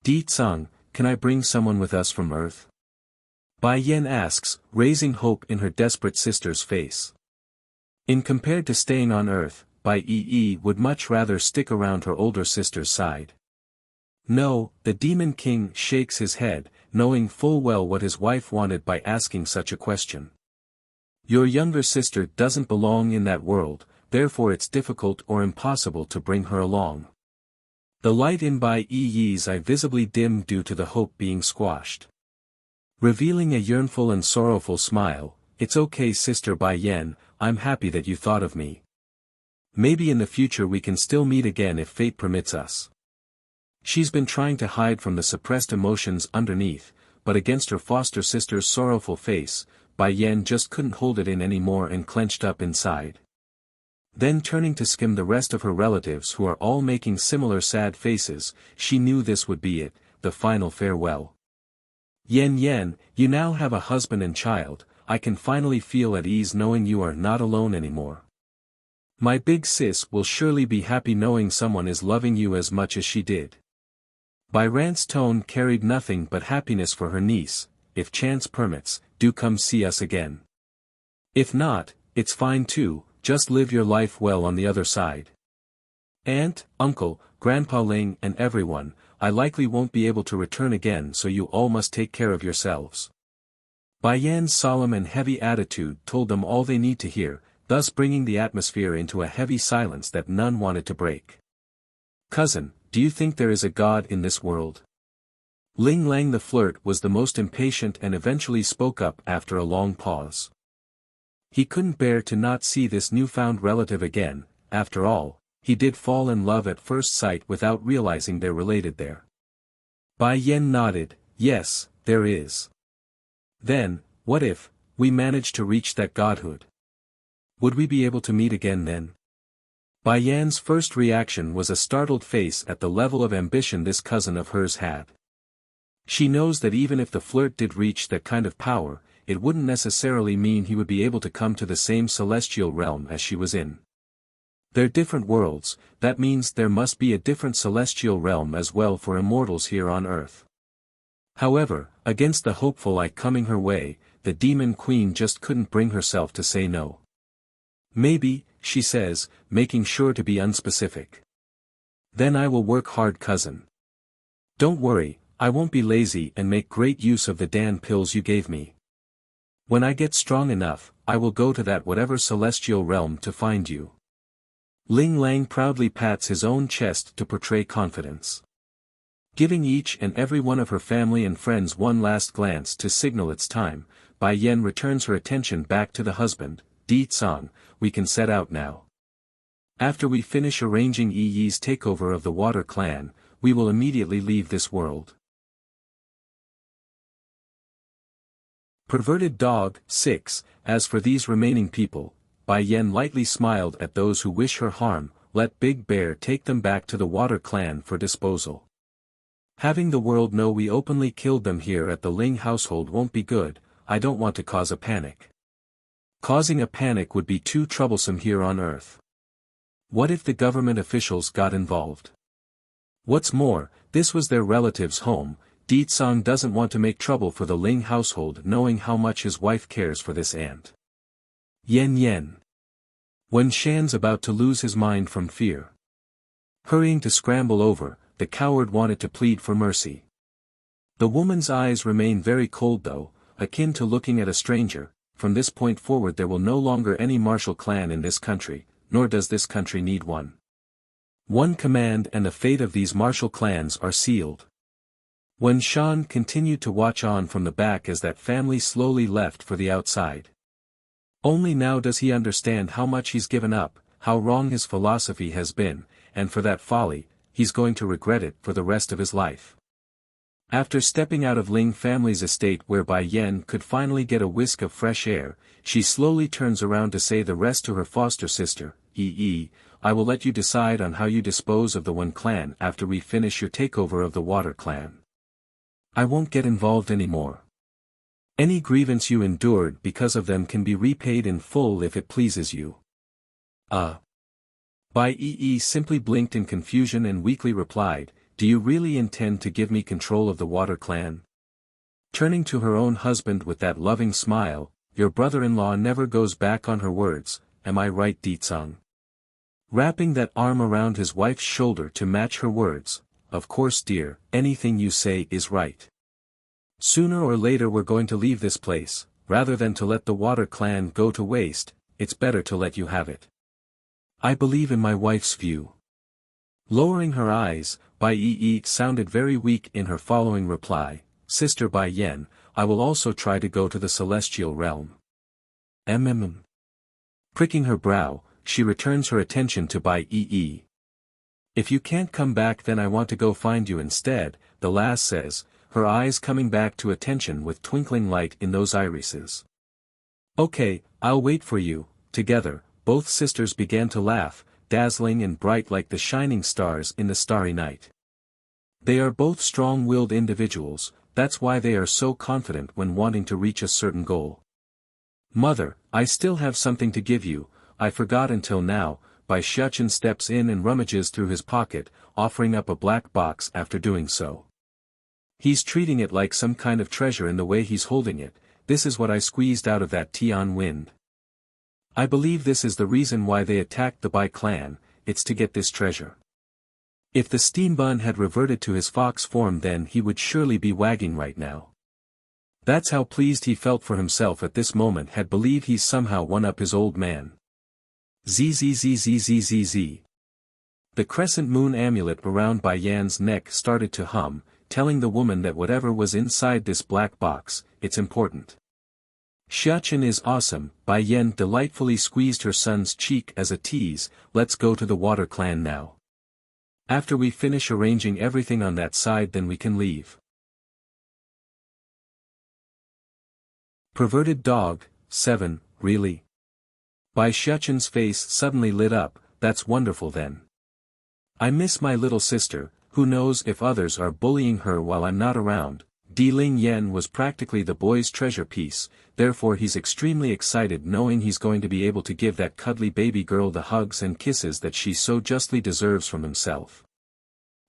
Di Tsang, can I bring someone with us from Earth? Bai Yan asks, raising hope in her desperate sister's face. In compared to staying on Earth, Bai Yi would much rather stick around her older sister's side. No, the Demon King shakes his head, knowing full well what his wife wanted by asking such a question. Your younger sister doesn't belong in that world, therefore it's difficult or impossible to bring her along. The light in Bai Yi's eye visibly dimmed due to the hope being squashed. Revealing a yearnful and sorrowful smile, it's okay Sister Bai Yan, I'm happy that you thought of me. Maybe in the future we can still meet again if fate permits us. She's been trying to hide from the suppressed emotions underneath, but against her foster sister's sorrowful face, Bai Yan just couldn't hold it in anymore and clenched up inside. Then turning to skim the rest of her relatives who are all making similar sad faces, she knew this would be it, the final farewell. Yan, you now have a husband and child, I can finally feel at ease knowing you are not alone anymore. My big sis will surely be happy knowing someone is loving you as much as she did. Bai Rant's tone carried nothing but happiness for her niece. If chance permits, do come see us again. If not, it's fine too, just live your life well on the other side. Aunt, uncle, Grandpa Ling and everyone, I likely won't be able to return again so you all must take care of yourselves. Bai Yan's solemn and heavy attitude told them all they need to hear, thus bringing the atmosphere into a heavy silence that none wanted to break. "Cousin, do you think there is a God in this world?" Ling Lang the flirt was the most impatient and eventually spoke up after a long pause. He couldn't bear to not see this newfound relative again. After all, he did fall in love at first sight without realizing they're related there. Bai Yen nodded, "Yes, there is." "Then, what if we manage to reach that godhood? Would we be able to meet again then?" Bai Yan's first reaction was a startled face at the level of ambition this cousin of hers had. She knows that even if the flirt did reach that kind of power, it wouldn't necessarily mean he would be able to come to the same celestial realm as she was in. They're different worlds, that means there must be a different celestial realm as well for immortals here on Earth. However, against the hopeful light coming her way, the demon queen just couldn't bring herself to say no. "Maybe," she says, making sure to be unspecific. "Then I will work hard, cousin. Don't worry, I won't be lazy and make great use of the Dan pills you gave me. When I get strong enough, I will go to that whatever celestial realm to find you." Ling Lang proudly pats his own chest to portray confidence. Giving each and every one of her family and friends one last glance to signal it's time, Bai Yen returns her attention back to the husband, "Di Tsang, we can set out now. After we finish arranging Yi Yi's takeover of the Water Clan, we will immediately leave this world." Perverted Dog 6. As for these remaining people, Bai Yen lightly smiled at those who wish her harm. "Let Big Bear take them back to the Water Clan for disposal. Having the world know we openly killed them here at the Ling household won't be good. I don't want to cause a panic. Causing a panic would be too troublesome here on Earth. What if the government officials got involved? What's more, this was their relative's home. Di Tsang doesn't want to make trouble for the Ling household knowing how much his wife cares for this aunt." Yen. When Shan's about to lose his mind from fear. Hurrying to scramble over, the coward wanted to plead for mercy. The woman's eyes remain very cold though, akin to looking at a stranger. From this point forward there will no longer any martial clan in this country, nor does this country need one. One command and the fate of these martial clans are sealed. When Shan continued to watch on from the back as that family slowly left for the outside. Only now does he understand how much he's given up, how wrong his philosophy has been, and for that folly, he's going to regret it for the rest of his life. After stepping out of Ling family's estate where Bai Yen could finally get a whisk of fresh air, she slowly turns around to say the rest to her foster sister, "Yi, I will let you decide on how you dispose of the One clan after we finish your takeover of the Water Clan. I won't get involved anymore. Any grievance you endured because of them can be repaid in full if it pleases you." Bai Yi simply blinked in confusion and weakly replied, "Do you really intend to give me control of the Water Clan?" Turning to her own husband with that loving smile, "Your brother-in-law never goes back on her words, am I right, Di Tsang?" Wrapping that arm around his wife's shoulder to match her words, "Of course dear, anything you say is right. Sooner or later we're going to leave this place, rather than to let the Water Clan go to waste, it's better to let you have it. I believe in my wife's view." Lowering her eyes, Bai Yi sounded very weak in her following reply, "Sister Bai Yen, I will also try to go to the celestial realm." Pricking her brow, she returns her attention to Bai Yi. "If you can't come back then I want to go find you instead," the lass says, her eyes coming back to attention with twinkling light in those irises. "Okay, I'll wait for you." Together, both sisters began to laugh, dazzling and bright like the shining stars in the starry night. They are both strong-willed individuals, that's why they are so confident when wanting to reach a certain goal. "Mother, I still have something to give you, I forgot until now." Bai Xiachen steps in and rummages through his pocket, offering up a black box after doing so. He's treating it like some kind of treasure in the way he's holding it. "This is what I squeezed out of that Tian wind. I believe this is the reason why they attacked the Bai clan, it's to get this treasure." If the steam bun had reverted to his fox form then he would surely be wagging right now. That's how pleased he felt for himself at this moment, had believed he's somehow won up his old man. Zzzzzzzzz. The crescent moon amulet around Bai Yan's neck started to hum, telling the woman that whatever was inside this black box, it's important. Xiachen is awesome. Bai Yan delightfully squeezed her son's cheek as a tease. Let's go to the Water Clan now. After we finish arranging everything on that side, then we can leave. Perverted dog. 7, really? Bai Xiachen's face suddenly lit up. That's wonderful then. I miss my little sister. Who knows if others are bullying her while I'm not around. Di Ling Yan was practically the boy's treasure piece, therefore he's extremely excited knowing he's going to be able to give that cuddly baby girl the hugs and kisses that she so justly deserves from himself.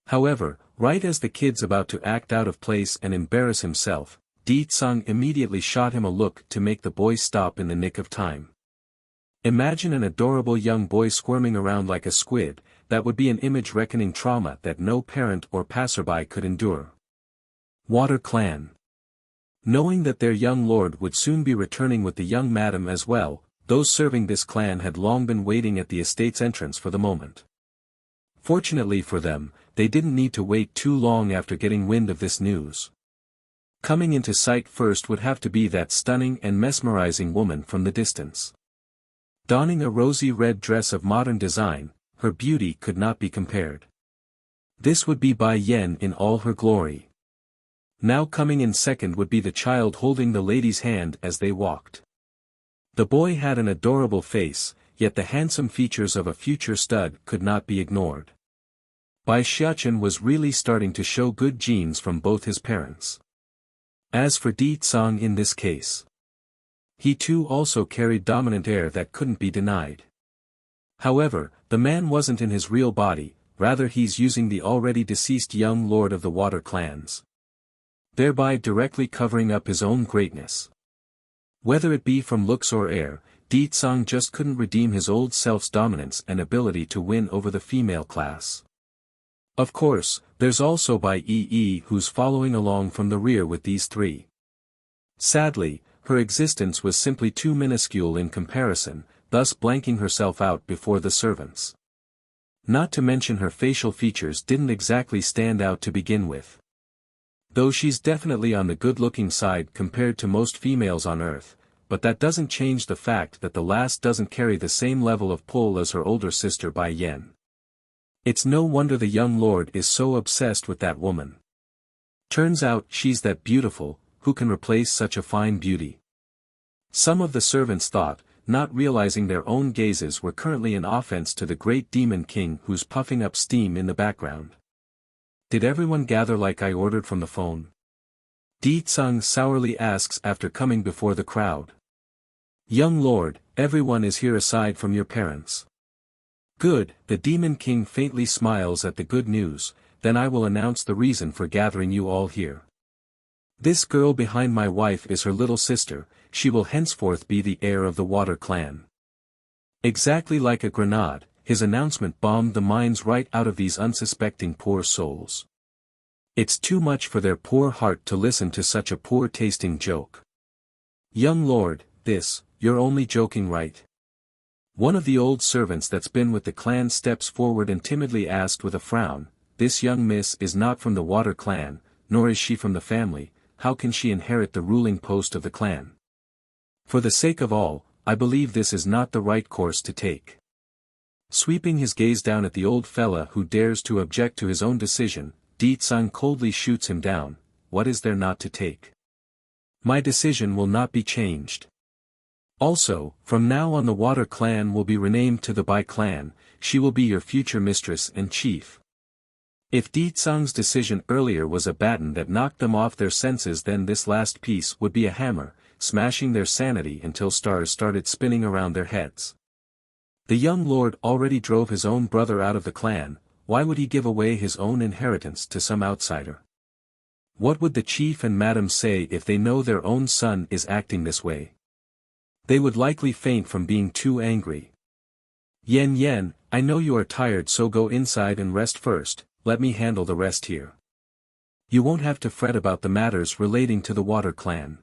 However, right as the kid's about to act out of place and embarrass himself, Di Tsang immediately shot him a look to make the boy stop in the nick of time. Imagine an adorable young boy squirming around like a squid. That would be an image-reckoning trauma that no parent or passerby could endure. Water Clan. Knowing that their young lord would soon be returning with the young madam as well, those serving this clan had long been waiting at the estate's entrance for the moment. Fortunately for them, they didn't need to wait too long after getting wind of this news. Coming into sight first would have to be that stunning and mesmerizing woman from the distance. Donning a rosy red dress of modern design, her beauty could not be compared. This would be Bai Yan in all her glory. Now coming in second would be the child holding the lady's hand as they walked. The boy had an adorable face, yet the handsome features of a future stud could not be ignored. Bai Xiachen was really starting to show good genes from both his parents. As for Di Tsang in this case, he too also carried dominant air that couldn't be denied. However, the man wasn't in his real body, rather he's using the already deceased young lord of the Water Clans, thereby directly covering up his own greatness. Whether it be from looks or air, Di Tsang just couldn't redeem his old self's dominance and ability to win over the female class. Of course, there's also Bai Yi who's following along from the rear with these three. Sadly, her existence was simply too minuscule in comparison, thus blanking herself out before the servants. Not to mention her facial features didn't exactly stand out to begin with. Though she's definitely on the good-looking side compared to most females on Earth, but that doesn't change the fact that the last doesn't carry the same level of pull as her older sister Bai Yan. It's no wonder the young lord is so obsessed with that woman. Turns out she's that beautiful, who can replace such a fine beauty? Some of the servants thought, not realizing their own gazes were currently an offense to the great demon king who's puffing up steam in the background. Did everyone gather like I ordered from the phone? Di Tsang sourly asks after coming before the crowd. Young lord, everyone is here aside from your parents. Good, the demon king faintly smiles at the good news, then I will announce the reason for gathering you all here. This girl behind my wife is her little sister, she will henceforth be the heir of the Water Clan. Exactly like a grenade, his announcement bombed the minds right out of these unsuspecting poor souls. It's too much for their poor heart to listen to such a poor-tasting joke. Young lord, you're only joking, right? One of the old servants that's been with the clan steps forward and timidly asked with a frown, this young miss is not from the Water Clan, nor is she from the family, how can she inherit the ruling post of the clan? For the sake of all, I believe this is not the right course to take. Sweeping his gaze down at the old fella who dares to object to his own decision, Di Tsang coldly shoots him down. What is there not to take? My decision will not be changed. Also, from now on the Water Clan will be renamed to the Bai Clan, she will be your future mistress and chief. If Di Tsang's decision earlier was a baton that knocked them off their senses, then this last piece would be a hammer, smashing their sanity until stars started spinning around their heads. The young lord already drove his own brother out of the clan, why would he give away his own inheritance to some outsider? What would the chief and madam say if they know their own son is acting this way? They would likely faint from being too angry. Yen, I know you are tired, so go inside and rest first, let me handle the rest here. You won't have to fret about the matters relating to the Water Clan.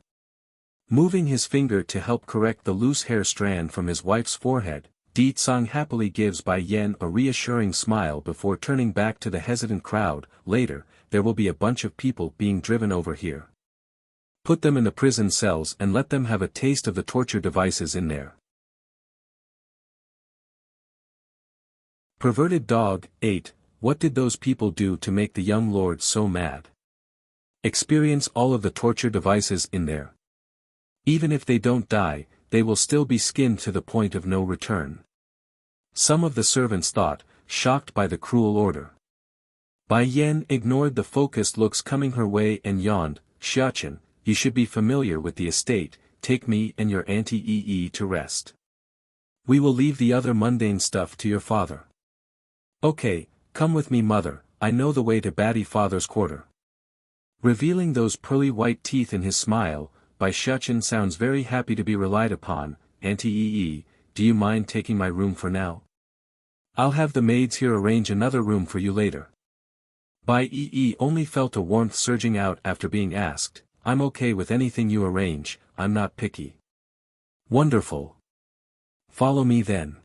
Moving his finger to help correct the loose hair strand from his wife's forehead, Di Tsang happily gives Bai Yan a reassuring smile before turning back to the hesitant crowd. Later, there will be a bunch of people being driven over here. Put them in the prison cells and let them have a taste of the torture devices in there. Perverted dog. 8. What did those people do to make the young lord so mad? Experience all of the torture devices in there. Even if they don't die, they will still be skinned to the point of no return. Some of the servants thought, shocked by the cruel order. Bai Yan ignored the focused looks coming her way and yawned. Xiachen, you should be familiar with the estate. Take me and your Auntie Yi to rest. We will leave the other mundane stuff to your father. Okay, come with me mother, I know the way to Batty father's quarter. Revealing those pearly white teeth in his smile, Bai Xiachen sounds very happy to be relied upon. Auntie Yi, do you mind taking my room for now? I'll have the maids here arrange another room for you later. Bai Yi only felt a warmth surging out after being asked. I'm okay with anything you arrange, I'm not picky. Wonderful. Follow me then.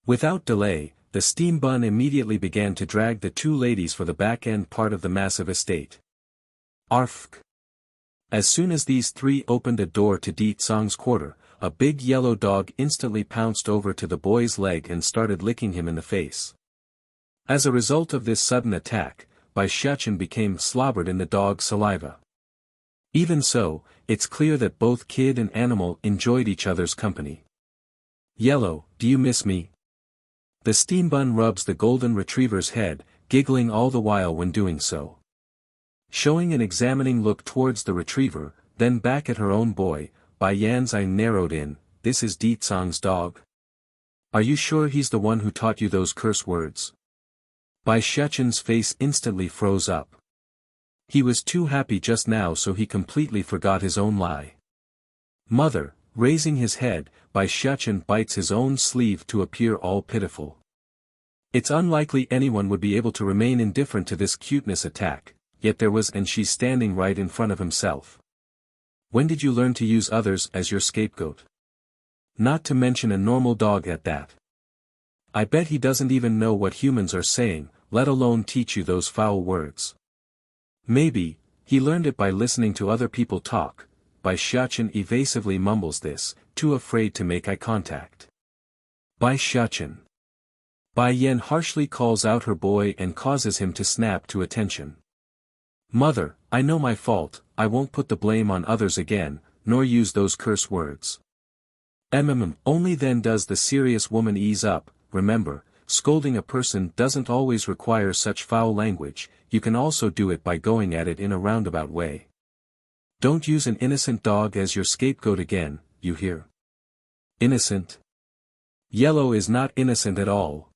Without delay, the steam bun immediately began to drag the two ladies for the back-end part of the massive estate. Arfk. As soon as these three opened a door to Di Tsang's quarter, a big yellow dog instantly pounced over to the boy's leg and started licking him in the face. As a result of this sudden attack, Bai Xiachen became slobbered in the dog's saliva. Even so, it's clear that both kid and animal enjoyed each other's company. Yellow, do you miss me? The steam bun rubs the golden retriever's head, giggling all the while when doing so. Showing an examining look towards the retriever, then back at her own boy, Bai Yan's eye narrowed in. This is Di Tsang's dog? Are you sure he's the one who taught you those curse words? Bai Xiachen's face instantly froze up. He was too happy just now so he completely forgot his own lie. Mother, raising his head, Bai Xiachen bites his own sleeve to appear all pitiful. It's unlikely anyone would be able to remain indifferent to this cuteness attack, yet there was and she's standing right in front of himself. When did you learn to use others as your scapegoat? Not to mention a normal dog at that. I bet he doesn't even know what humans are saying, let alone teach you those foul words. Maybe, he learned it by listening to other people talk. Bai Xiachen evasively mumbles this, too afraid to make eye contact. Bai Xiachen. Bai Yan harshly calls out her boy and causes him to snap to attention. Mother, I know my fault, I won't put the blame on others again, nor use those curse words. Only then does the serious woman ease up. Remember, scolding a person doesn't always require such foul language, you can also do it by going at it in a roundabout way. Don't use an innocent dog as your scapegoat again, you hear? Innocent? Yellow is not innocent at all.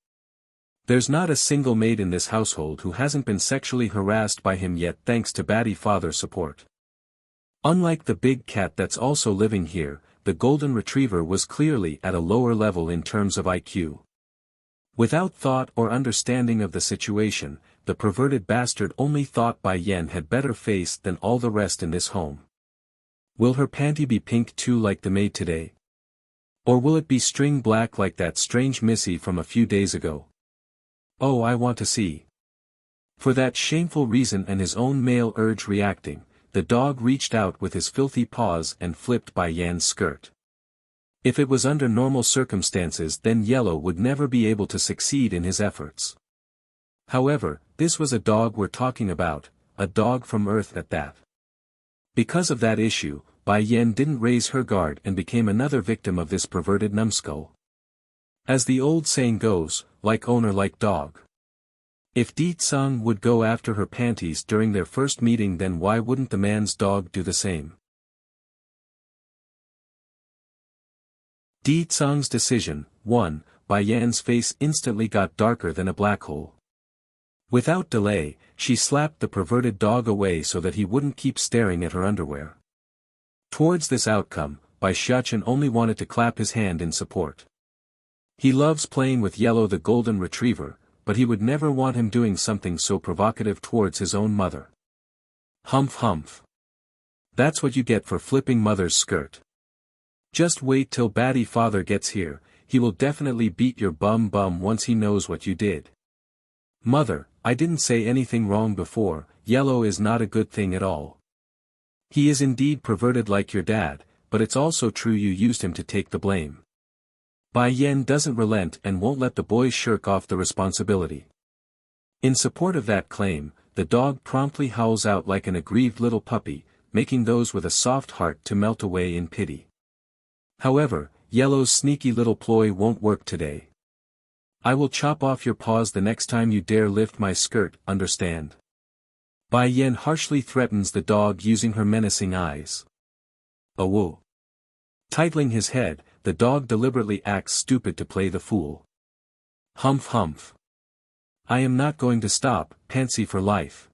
There's not a single maid in this household who hasn't been sexually harassed by him yet thanks to Batty father's support. Unlike the big cat that's also living here, the golden retriever was clearly at a lower level in terms of IQ. Without thought or understanding of the situation, the perverted bastard only thought Bai Yan had better face than all the rest in this home. Will her panty be pink too like the maid today? Or will it be string black like that strange missy from a few days ago? Oh, I want to see. For that shameful reason and his own male urge reacting, the dog reached out with his filthy paws and flipped Bai Yan's skirt. If it was under normal circumstances then Yellow would never be able to succeed in his efforts. However, this was a dog we're talking about, a dog from Earth at that. Because of that issue, Bai Yan didn't raise her guard and became another victim of this perverted numbskull. As the old saying goes, like owner like dog. If Di Tsang would go after her panties during their first meeting then why wouldn't the man's dog do the same? Di Tsang's decision. 1. Bai Yan's face instantly got darker than a black hole. Without delay, she slapped the perverted dog away so that he wouldn't keep staring at her underwear. Towards this outcome, Bai Xiachen only wanted to clap his hand in support. He loves playing with Yellow the golden retriever, but he would never want him doing something so provocative towards his own mother. Humph humph. That's what you get for flipping mother's skirt. Just wait till Batty father gets here, he will definitely beat your bum once he knows what you did. Mother, I didn't say anything wrong before. Yellow is not a good thing at all. He is indeed perverted like your dad, but it's also true you used him to take the blame. Bai Yan doesn't relent and won't let the boy shirk off the responsibility. In support of that claim, the dog promptly howls out like an aggrieved little puppy, making those with a soft heart to melt away in pity. However, Yellow's sneaky little ploy won't work today. I will chop off your paws the next time you dare lift my skirt, understand? Bai Yan harshly threatens the dog using her menacing eyes. Awoo. Titling his head, the dog deliberately acts stupid to play the fool. Humph humph. I am not going to stop, Pansy for life.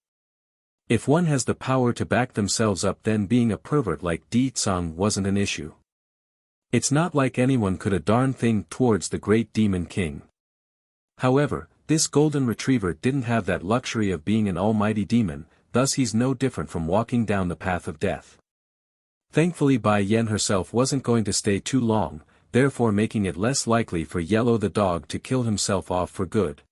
If one has the power to back themselves up, then being a pervert like Di Tsang wasn't an issue. It's not like anyone could a darn thing towards the great demon king. However, this golden retriever didn't have that luxury of being an almighty demon, thus he's no different from walking down the path of death. Thankfully Bai Yan herself wasn't going to stay too long, therefore making it less likely for Yellow the dog to kill himself off for good.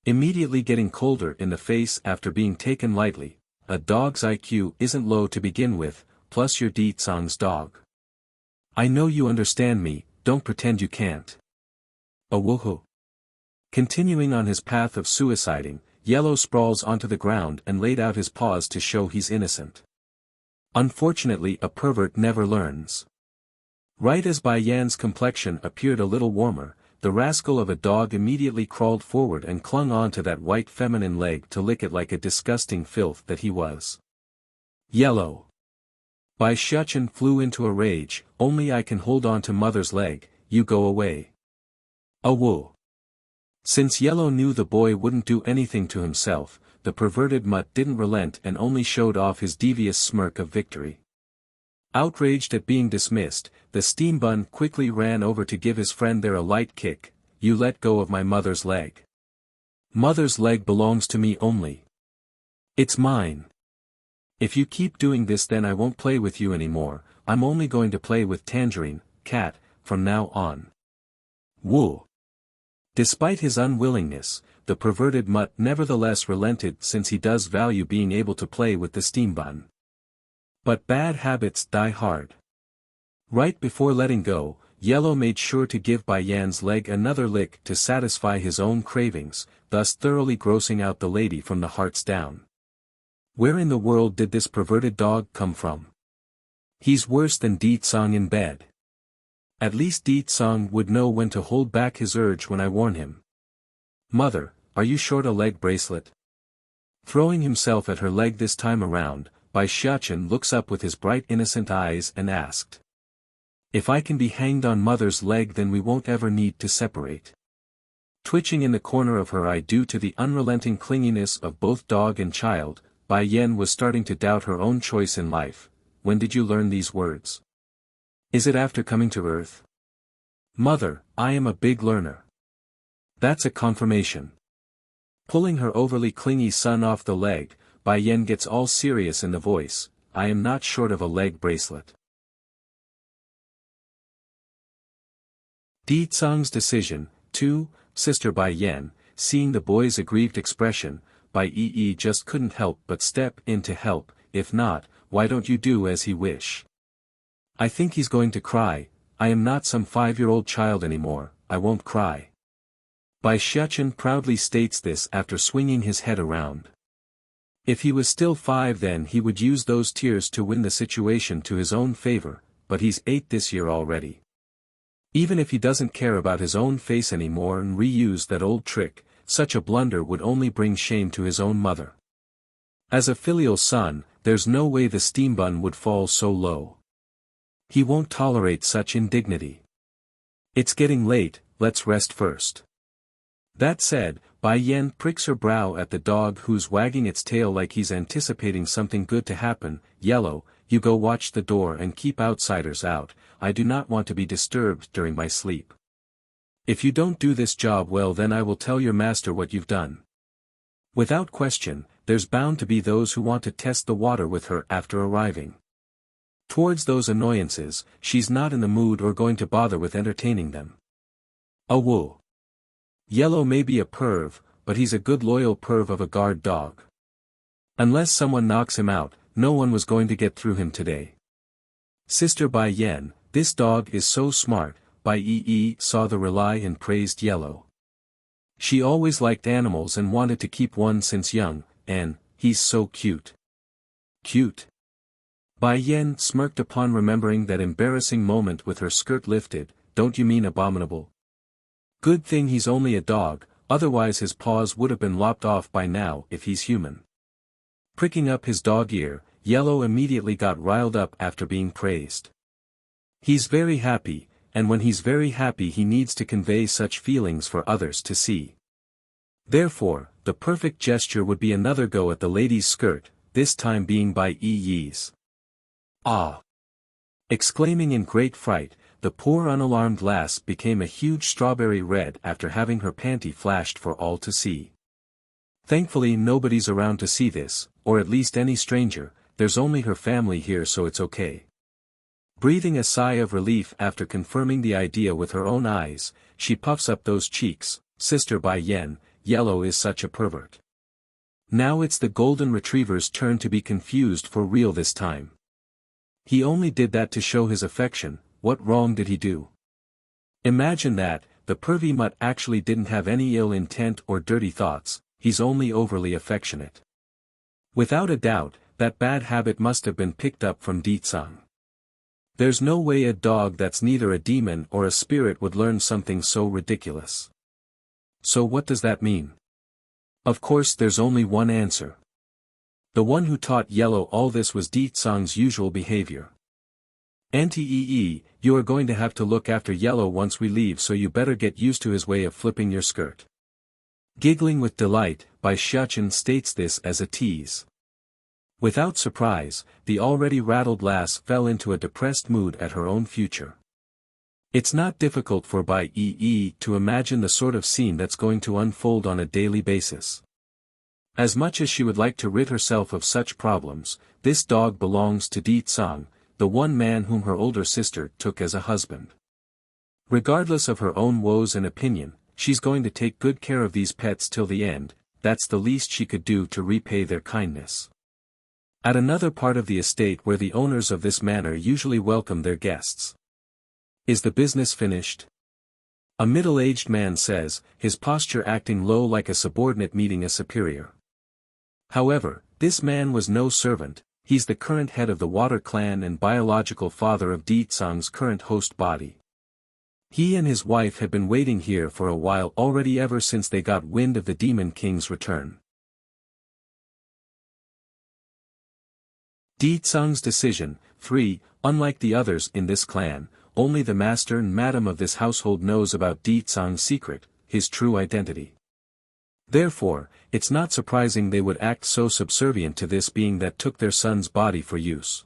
Immediately getting colder in the face after being taken lightly, a dog's IQ isn't low to begin with, plus you're Di Tsang's dog. I know you understand me, don't pretend you can't. Awoohoo. Continuing on his path of suiciding, Yellow sprawls onto the ground and laid out his paws to show he's innocent. Unfortunately a pervert never learns. Right as Bai Yan's complexion appeared a little warmer, the rascal of a dog immediately crawled forward and clung on to that white feminine leg to lick it like a disgusting filth that he was. Yellow. Bai Shichen flew into a rage, only I can hold on to mother's leg, you go away. Awoo. Since Yellow knew the boy wouldn't do anything to himself, the perverted mutt didn't relent and only showed off his devious smirk of victory. Outraged at being dismissed, the steam bun quickly ran over to give his friend there a light kick. You let go of my mother's leg. Mother's leg belongs to me only. It's mine. If you keep doing this then I won't play with you anymore, I'm only going to play with Tangerine, cat, from now on. Woo. Despite his unwillingness, the perverted mutt nevertheless relented since he does value being able to play with the steam bun. But bad habits die hard. Right before letting go, Yellow made sure to give Bai Yan's leg another lick to satisfy his own cravings, thus thoroughly grossing out the lady from the hearts down. Where in the world did this perverted dog come from? He's worse than Di Tsang in bed. At least Di Tsang would know when to hold back his urge when I warn him. Mother, are you short a leg bracelet? Throwing himself at her leg this time around, Bai Shichen looks up with his bright innocent eyes and asked. If I can be hanged on mother's leg then we won't ever need to separate. Twitching in the corner of her eye due to the unrelenting clinginess of both dog and child, Bai Yan was starting to doubt her own choice in life. When did you learn these words? Is it after coming to Earth? Mother, I am a big learner. That's a confirmation. Pulling her overly clingy son off the leg, Bai Yan gets all serious in the voice, I am not short of a leg bracelet. Di Tsang's decision, too, Sister Bai Yan, seeing the boy's aggrieved expression, Bai Yi just couldn't help but step in to help, if not, why don't you do as he wish? I think he's going to cry, I am not some 5-year-old child anymore, I won't cry. Bai Shichen proudly states this after swinging his head around. If he was still 5 then he would use those tears to win the situation to his own favor, but he's 8 this year already. Even if he doesn't care about his own face anymore and reuse that old trick, such a blunder would only bring shame to his own mother. As a filial son, there's no way the steam bun would fall so low. He won't tolerate such indignity. It's getting late, let's rest first. That said, Bai Yan pricks her brow at the dog who's wagging its tail like he's anticipating something good to happen. Yellow, you go watch the door and keep outsiders out, I do not want to be disturbed during my sleep. If you don't do this job well then I will tell your master what you've done. Without question, there's bound to be those who want to test the water with her after arriving. Towards those annoyances, she's not in the mood or going to bother with entertaining them. A wool. Yellow may be a perv, but he's a good loyal perv of a guard dog. Unless someone knocks him out, no one was going to get through him today. Sister Bai Yen, this dog is so smart. Bai Yi saw the rely and praised Yellow. She always liked animals and wanted to keep one since young, and, he's so cute. Cute? Bai Yen smirked upon remembering that embarrassing moment with her skirt lifted. Don't you mean abominable? Good thing he's only a dog, otherwise his paws would have been lopped off by now if he's human. Pricking up his dog ear, Yellow immediately got riled up after being praised. He's very happy, and when he's very happy he needs to convey such feelings for others to see. Therefore, the perfect gesture would be another go at the lady's skirt, this time being Bai Yi's. Ah! Exclaiming in great fright, the poor unalarmed lass became a huge strawberry red after having her panty flashed for all to see. Thankfully nobody's around to see this, or at least any stranger, there's only her family here so it's okay. Breathing a sigh of relief after confirming the idea with her own eyes, she puffs up those cheeks. Sister Bai Yen, Yellow is such a pervert. Now it's the golden retriever's turn to be confused for real this time. He only did that to show his affection. What wrong did he do? Imagine that, the pervy mutt actually didn't have any ill intent or dirty thoughts, he's only overly affectionate. Without a doubt, that bad habit must have been picked up from Ditsang. There's no way a dog that's neither a demon or a spirit would learn something so ridiculous. So what does that mean? Of course there's only one answer. The one who taught Yellow all this was Ditsang's usual behavior. Auntie Yi, you are going to have to look after Yellow once we leave so you better get used to his way of flipping your skirt. Giggling with delight, Bai Xiachen states this as a tease. Without surprise, the already rattled lass fell into a depressed mood at her own future. It's not difficult for Bai Yi to imagine the sort of scene that's going to unfold on a daily basis. As much as she would like to rid herself of such problems, this dog belongs to Ditsang, the one man whom her older sister took as a husband. Regardless of her own woes and opinion, she's going to take good care of these pets till the end. That's the least she could do to repay their kindness. At another part of the estate where the owners of this manor usually welcome their guests. Is the business finished? A middle-aged man says, his posture acting low like a subordinate meeting a superior. However, this man was no servant. He's the current head of the Water Clan and biological father of Ditsang's current host body. He and his wife had been waiting here for a while already ever since they got wind of the Demon King's return. Ditsang's decision. 3. Unlike the others in this clan, only the master and madam of this household knows about Ditsang's secret, his true identity. Therefore, it's not surprising they would act so subservient to this being that took their son's body for use.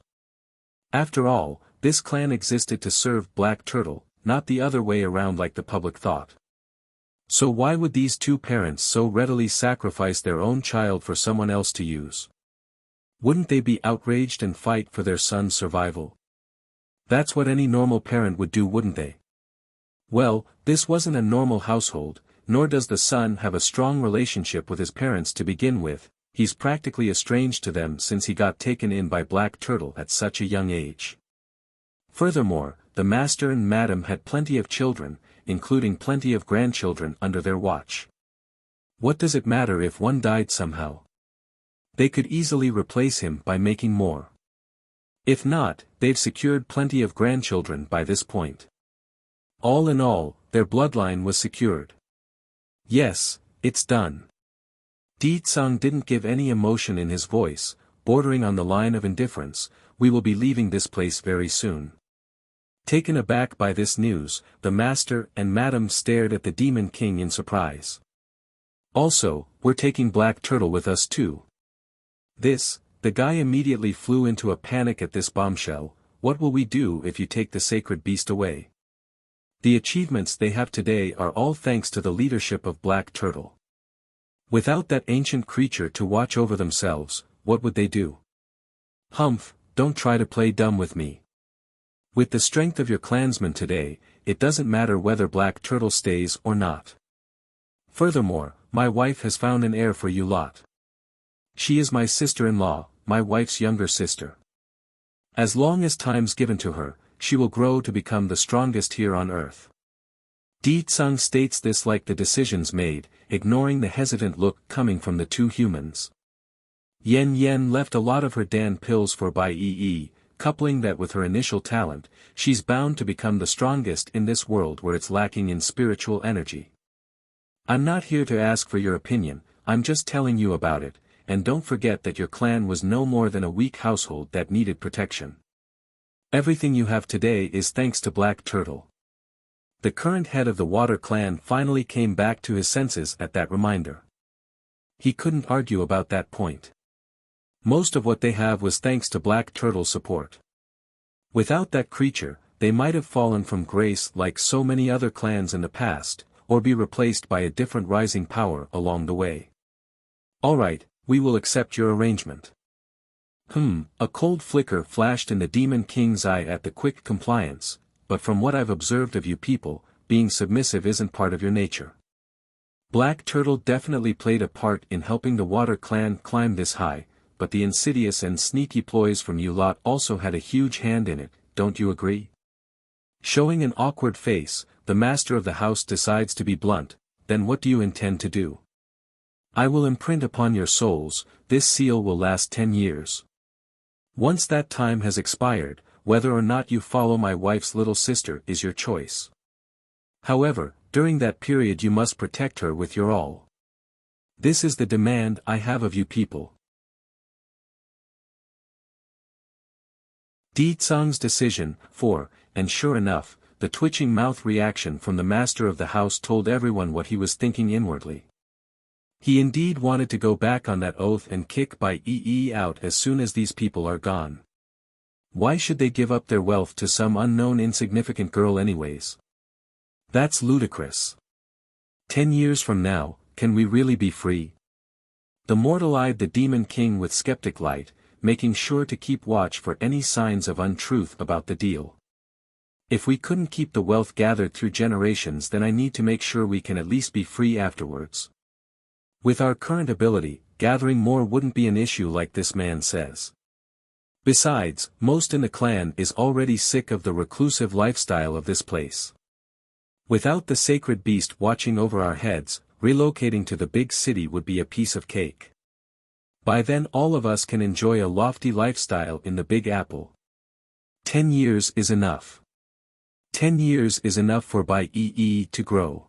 After all, this clan existed to serve Black Turtle, not the other way around like the public thought. So why would these two parents so readily sacrifice their own child for someone else to use? Wouldn't they be outraged and fight for their son's survival? That's what any normal parent would do, wouldn't they? Well, this wasn't a normal household, nor does the son have a strong relationship with his parents to begin with. He's practically estranged to them since he got taken in by Black Turtle at such a young age. Furthermore, the master and madam had plenty of children, including plenty of grandchildren under their watch. What does it matter if one died somehow? They could easily replace him by making more. If not, they've secured plenty of grandchildren by this point. All in all, their bloodline was secured. Yes, it's done. Ditsang didn't give any emotion in his voice, bordering on the line of indifference. We will be leaving this place very soon. Taken aback by this news, the master and madam stared at the Demon King in surprise. Also, we're taking Black Turtle with us too. The guy immediately flew into a panic at this bombshell. What will we do if you take the sacred beast away? The achievements they have today are all thanks to the leadership of Black Turtle. Without that ancient creature to watch over themselves, what would they do? Humph, don't try to play dumb with me. With the strength of your clansmen today, it doesn't matter whether Black Turtle stays or not. Furthermore, my wife has found an heir for you lot. She is my sister-in-law, my wife's younger sister. As long as time's given to her, she will grow to become the strongest here on earth. Di Tsung states this like the decision's made, ignoring the hesitant look coming from the two humans. Yen Yen left a lot of her Dan pills for Bai Yi, coupling that with her initial talent, she's bound to become the strongest in this world where it's lacking in spiritual energy. I'm not here to ask for your opinion, I'm just telling you about it, and don't forget that your clan was no more than a weak household that needed protection. Everything you have today is thanks to Black Turtle. The current head of the Water Clan finally came back to his senses at that reminder. He couldn't argue about that point. Most of what they have was thanks to Black Turtle's support. Without that creature, they might have fallen from grace like so many other clans in the past, or be replaced by a different rising power along the way. Alright, we will accept your arrangement. A cold flicker flashed in the Demon King's eye at the quick compliance, but from what I've observed of you people, being submissive isn't part of your nature. Black Turtle definitely played a part in helping the Water Clan climb this high, but the insidious and sneaky ploys from you lot also had a huge hand in it, don't you agree? Showing an awkward face, the master of the house decides to be blunt, then what do you intend to do? I will imprint upon your souls, this seal will last 10 years. Once that time has expired, whether or not you follow my wife's little sister is your choice. However, during that period you must protect her with your all. This is the demand I have of you people. Di Tsung's decision, and sure enough, the twitching mouth reaction from the master of the house told everyone what he was thinking inwardly. He indeed wanted to go back on that oath and kick Bai Yi out as soon as these people are gone. Why should they give up their wealth to some unknown insignificant girl anyways? That's ludicrous. 10 years from now, can we really be free? The mortal eyed the Demon King with skeptic light, making sure to keep watch for any signs of untruth about the deal. If we couldn't keep the wealth gathered through generations, then I need to make sure we can at least be free afterwards. With our current ability, gathering more wouldn't be an issue like this man says. Besides, most in the clan is already sick of the reclusive lifestyle of this place. Without the sacred beast watching over our heads, relocating to the big city would be a piece of cake. By then all of us can enjoy a lofty lifestyle in the Big Apple. 10 years is enough. 10 years is enough for Bai Yi to grow.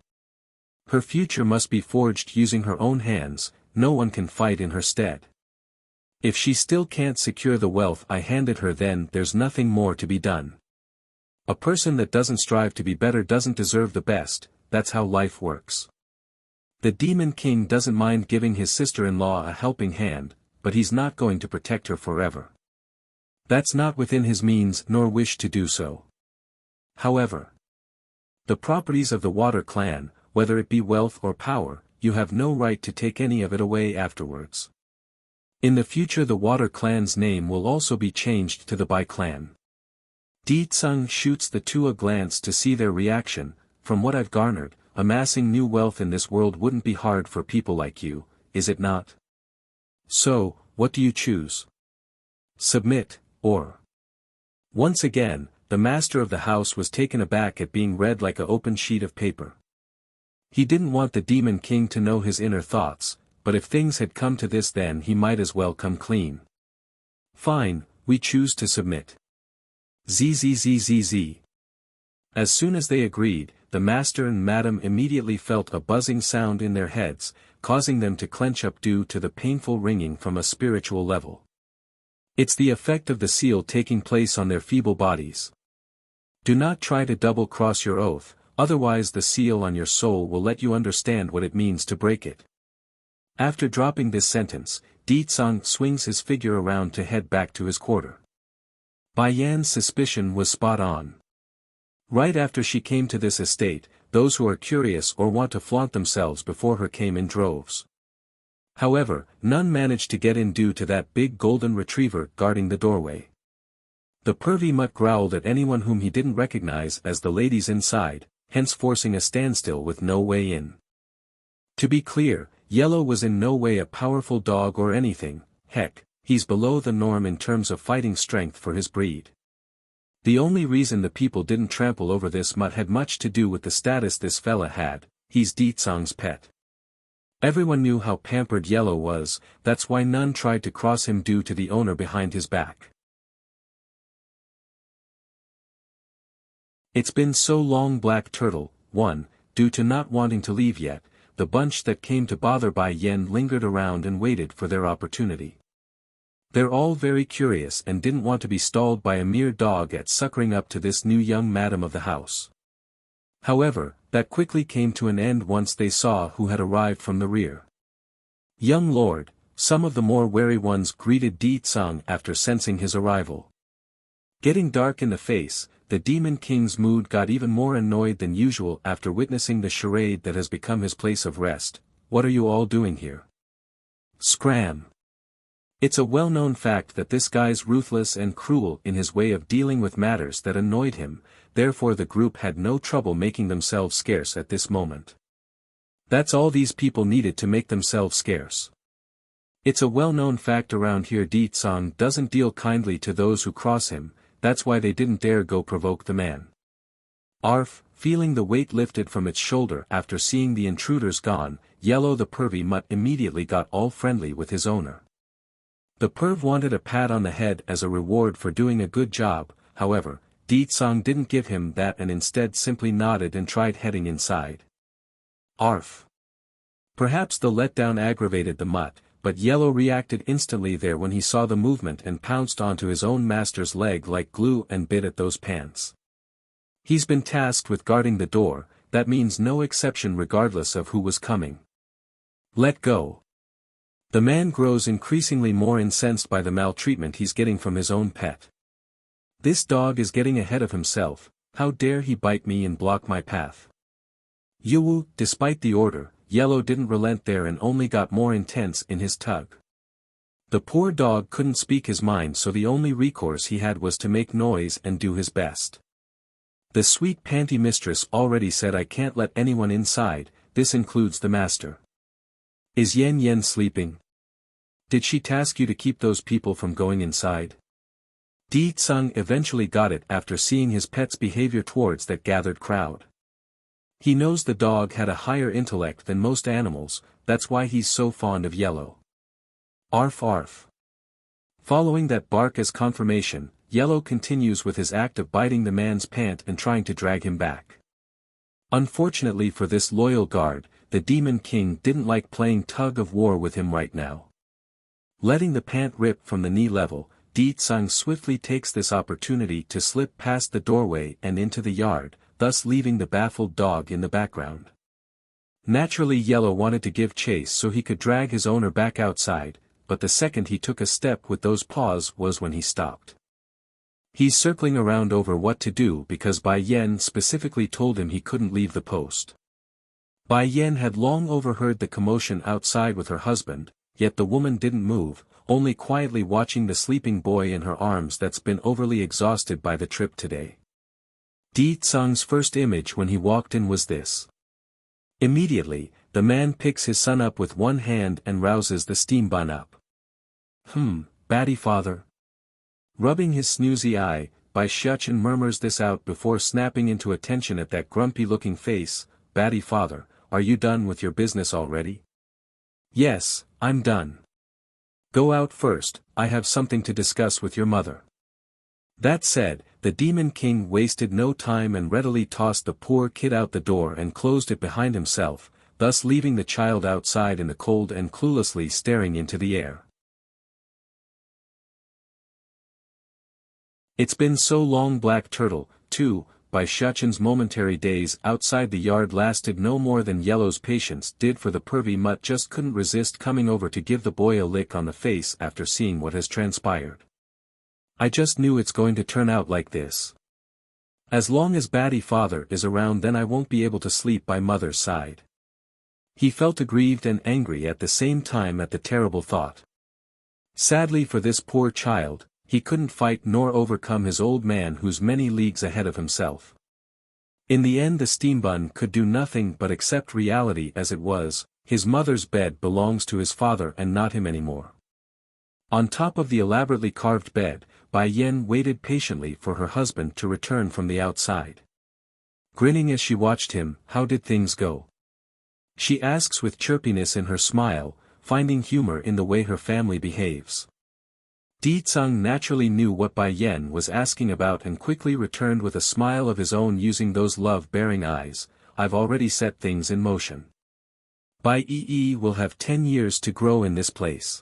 Her future must be forged using her own hands, no one can fight in her stead. If she still can't secure the wealth I handed her, then there's nothing more to be done. A person that doesn't strive to be better doesn't deserve the best, that's how life works. The Demon King doesn't mind giving his sister-in-law a helping hand, but he's not going to protect her forever. That's not within his means nor wish to do so. However, the properties of the Water Clan, whether it be wealth or power, you have no right to take any of it away afterwards. In the future the Water Clan's name will also be changed to the Bai Clan. Di Tsung shoots the two a glance to see their reaction. From what I've garnered, amassing new wealth in this world wouldn't be hard for people like you, is it not? So, what do you choose? Submit, or? Once again, the master of the house was taken aback at being read like an open sheet of paper. He didn't want the Demon King to know his inner thoughts, but if things had come to this, then he might as well come clean. Fine, we choose to submit. Zzzzz. As soon as they agreed, the master and madam immediately felt a buzzing sound in their heads, causing them to clench up due to the painful ringing from a spiritual level. It's the effect of the seal taking place on their feeble bodies. Do not try to double-cross your oath, otherwise the seal on your soul will let you understand what it means to break it. After dropping this sentence, Di Tsung swings his figure around to head back to his quarter. Bai Yan's suspicion was spot on. Right after she came to this estate, those who are curious or want to flaunt themselves before her came in droves. However, none managed to get in due to that big golden retriever guarding the doorway. The pervy mutt growled at anyone whom he didn't recognize as the ladies inside, hence forcing a standstill with no way in. To be clear, Yellow was in no way a powerful dog or anything, heck, he's below the norm in terms of fighting strength for his breed. The only reason the people didn't trample over this mutt had much to do with the status this fella had, he's Deetsong's pet. Everyone knew how pampered Yellow was, that's why none tried to cross him due to the owner behind his back. It's been so long, Black Turtle. 1, due to not wanting to leave yet, the bunch that came to bother Bai Yen lingered around and waited for their opportunity. They're all very curious and didn't want to be stalled by a mere dog at suckering up to this new young madam of the house. However, that quickly came to an end once they saw who had arrived from the rear. Young lord, some of the more wary ones greeted Deetsong after sensing his arrival. Getting dark in the face, the Demon King's mood got even more annoyed than usual after witnessing the charade that has become his place of rest. What are you all doing here? Scram! It's a well-known fact that this guy's ruthless and cruel in his way of dealing with matters that annoyed him, therefore the group had no trouble making themselves scarce at this moment. That's all these people needed to make themselves scarce. It's a well-known fact around here Deetsong doesn't deal kindly to those who cross him, that's why they didn't dare go provoke the man. Arf, feeling the weight lifted from its shoulder after seeing the intruders gone, Yellow the pervy mutt immediately got all friendly with his owner. The perv wanted a pat on the head as a reward for doing a good job, however, Deetsong didn't give him that and instead simply nodded and tried heading inside. Arf. Perhaps the letdown aggravated the mutt, but Yellow reacted instantly there when he saw the movement and pounced onto his own master's leg like glue and bit at those pants. He's been tasked with guarding the door, that means no exception regardless of who was coming. Let go. The man grows increasingly more incensed by the maltreatment he's getting from his own pet. This dog is getting ahead of himself, how dare he bite me and block my path. Yuwu, despite the order, Yellow didn't relent there and only got more intense in his tug. The poor dog couldn't speak his mind, so the only recourse he had was to make noise and do his best. The sweet panty mistress already said I can't let anyone inside, this includes the master. Is Yen Yen sleeping? Did she task you to keep those people from going inside? Deetsong eventually got it after seeing his pet's behavior towards that gathered crowd. He knows the dog had a higher intellect than most animals, that's why he's so fond of Yellow. Arf arf. Following that bark as confirmation, Yellow continues with his act of biting the man's pant and trying to drag him back. Unfortunately for this loyal guard, the Demon King didn't like playing tug-of-war with him right now. Letting the pant rip from the knee level, Deetsong swiftly takes this opportunity to slip past the doorway and into the yard, thus leaving the baffled dog in the background. Naturally Yellow wanted to give chase so he could drag his owner back outside, but the second he took a step with those paws was when he stopped. He's circling around over what to do because Bai Yen specifically told him he couldn't leave the post. Bai Yen had long overheard the commotion outside with her husband, yet the woman didn't move, only quietly watching the sleeping boy in her arms that's been overly exhausted by the trip today. Deetsong's first image when he walked in was this. Immediately, the man picks his son up with one hand and rouses the steam bun up. Batty father. Rubbing his snoozy eye, Bai Shuchen murmurs this out before snapping into attention at that grumpy-looking face. Batty father, are you done with your business already? Yes, I'm done. Go out first, I have something to discuss with your mother. That said, the Demon King wasted no time and readily tossed the poor kid out the door and closed it behind himself, thus leaving the child outside in the cold and cluelessly staring into the air. It's been so long, Black Turtle, too. Bai Shuchen's momentary daze outside the yard lasted no more than Yellow's patience did, for the pervy mutt just couldn't resist coming over to give the boy a lick on the face after seeing what has transpired. I just knew it's going to turn out like this. As long as Batty father is around, then I won't be able to sleep by mother's side. He felt aggrieved and angry at the same time at the terrible thought. Sadly for this poor child, he couldn't fight nor overcome his old man who's many leagues ahead of himself. In the end the steam bun could do nothing but accept reality as it was, his mother's bed belongs to his father and not him anymore. On top of the elaborately carved bed, Bai Yen waited patiently for her husband to return from the outside. Grinning as she watched him, "How did things go?" she asks with chirpiness in her smile, finding humor in the way her family behaves. Di Tsung naturally knew what Bai Yen was asking about and quickly returned with a smile of his own using those love-bearing eyes, "I've already set things in motion. Bai Yi will have 10 years to grow in this place.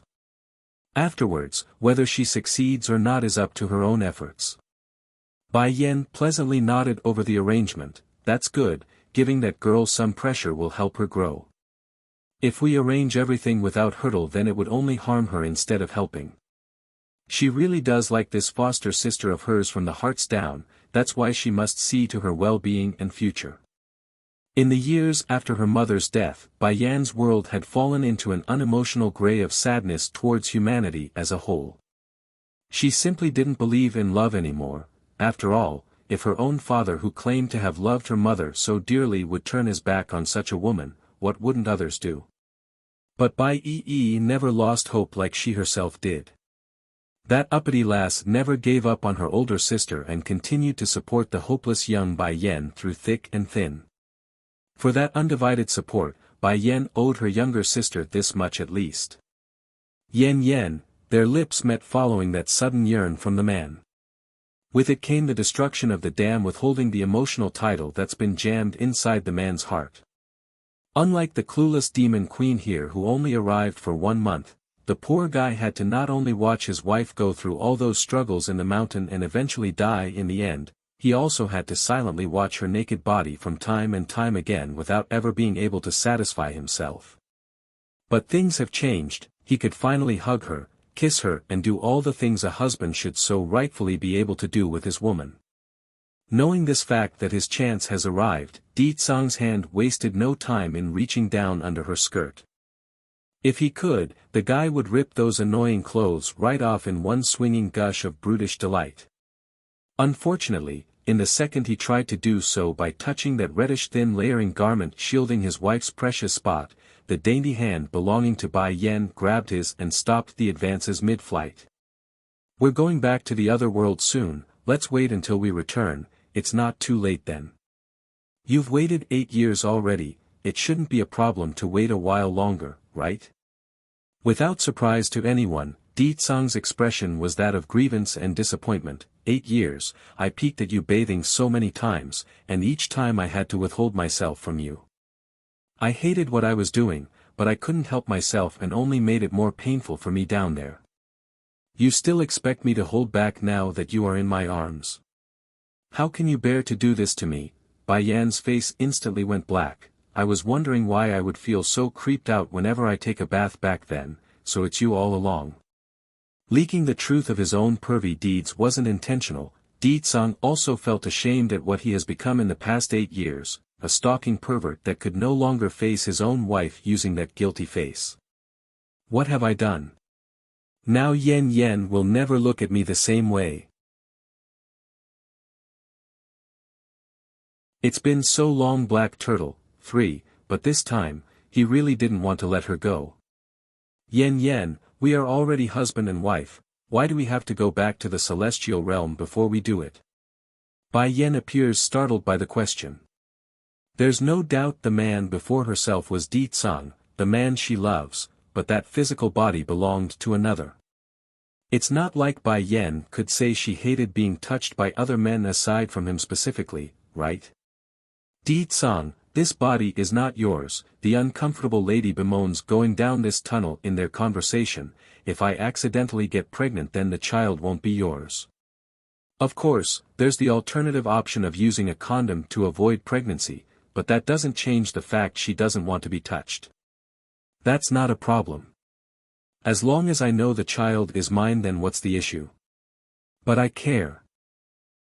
Afterwards, whether she succeeds or not is up to her own efforts." Bai Yen pleasantly nodded over the arrangement. "That's good, giving that girl some pressure will help her grow. If we arrange everything without hurdle then it would only harm her instead of helping. She really does like this foster sister of hers from the hearts down, that's why she must see to her well-being and future." In the years after her mother's death, Bai Yan's world had fallen into an unemotional gray of sadness towards humanity as a whole. She simply didn't believe in love anymore. After all, if her own father who claimed to have loved her mother so dearly would turn his back on such a woman, what wouldn't others do? But Bai Yi never lost hope like she herself did. That uppity lass never gave up on her older sister and continued to support the hopeless young Bai Yen through thick and thin. For that undivided support, Bai Yen owed her younger sister this much at least. Yen, their lips met following that sudden yearn from the man. With it came the destruction of the dam withholding the emotional tidal that's been jammed inside the man's heart. Unlike the clueless demon queen here who only arrived for 1 month, the poor guy had to not only watch his wife go through all those struggles in the mountain and eventually die in the end, he also had to silently watch her naked body from time and time again without ever being able to satisfy himself. But things have changed. He could finally hug her, kiss her and do all the things a husband should so rightfully be able to do with his woman. Knowing this fact that his chance has arrived, Di Tsung's hand wasted no time in reaching down under her skirt. If he could, the guy would rip those annoying clothes right off in one swinging gush of brutish delight. Unfortunately, in the second he tried to do so by touching that reddish thin layering garment shielding his wife's precious spot, the dainty hand belonging to Bai Yen grabbed his and stopped the advances mid-flight. "We're going back to the other world soon, let's wait until we return, it's not too late then. You've waited 8 years already, it shouldn't be a problem to wait a while longer, right?" Without surprise to anyone, Di Tsung's expression was that of grievance and disappointment. 8 years, I peeked at you bathing so many times, and each time I had to withhold myself from you. I hated what I was doing, but I couldn't help myself and only made it more painful for me down there. You still expect me to hold back now that you are in my arms? How can you bear to do this to me? Bai Yan's face instantly went black. I was wondering why I would feel so creeped out whenever I take a bath back then, so it's you all along. Leaking the truth of his own pervy deeds wasn't intentional. Di Tsung also felt ashamed at what he has become in the past 8 years, a stalking pervert that could no longer face his own wife using that guilty face. What have I done? Now Yen will never look at me the same way. It's been so long. Black Turtle, 3, but this time, he really didn't want to let her go. Yen, we are already husband and wife, why do we have to go back to the celestial realm before we do it? Bai Yen appears startled by the question. There's no doubt the man before herself was Di Tsung, the man she loves, but that physical body belonged to another. It's not like Bai Yen could say she hated being touched by other men aside from him specifically, right? Di Tsung, this body is not yours, the uncomfortable lady bemoans going down this tunnel in their conversation. If I accidentally get pregnant then the child won't be yours. Of course, there's the alternative option of using a condom to avoid pregnancy, but that doesn't change the fact she doesn't want to be touched. That's not a problem. As long as I know the child is mine, then what's the issue? But I care.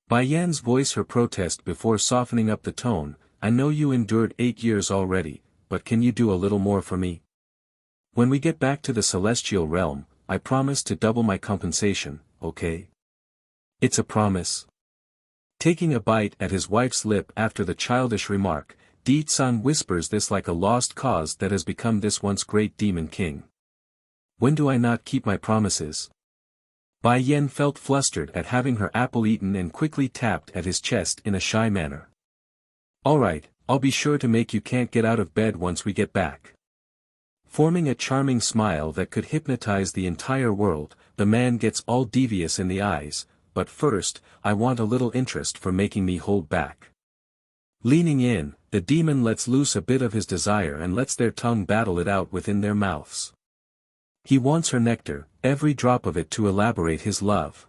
Bai Yan's voice her protest before softening up the tone. I know you endured 8 years already, but can you do a little more for me? When we get back to the celestial realm, I promise to double my compensation, okay? It's a promise. Taking a bite at his wife's lip after the childish remark, Di-san whispers this like a lost cause that has become this once great demon king. When do I not keep my promises? Bai Yen felt flustered at having her apple eaten and quickly tapped at his chest in a shy manner. Alright, I'll be sure to make you can't get out of bed once we get back. Forming a charming smile that could hypnotize the entire world, the man gets all devious in the eyes, but first, I want a little interest for making me hold back. Leaning in, the demon lets loose a bit of his desire and lets their tongue battle it out within their mouths. He wants her nectar, every drop of it to elaborate his love.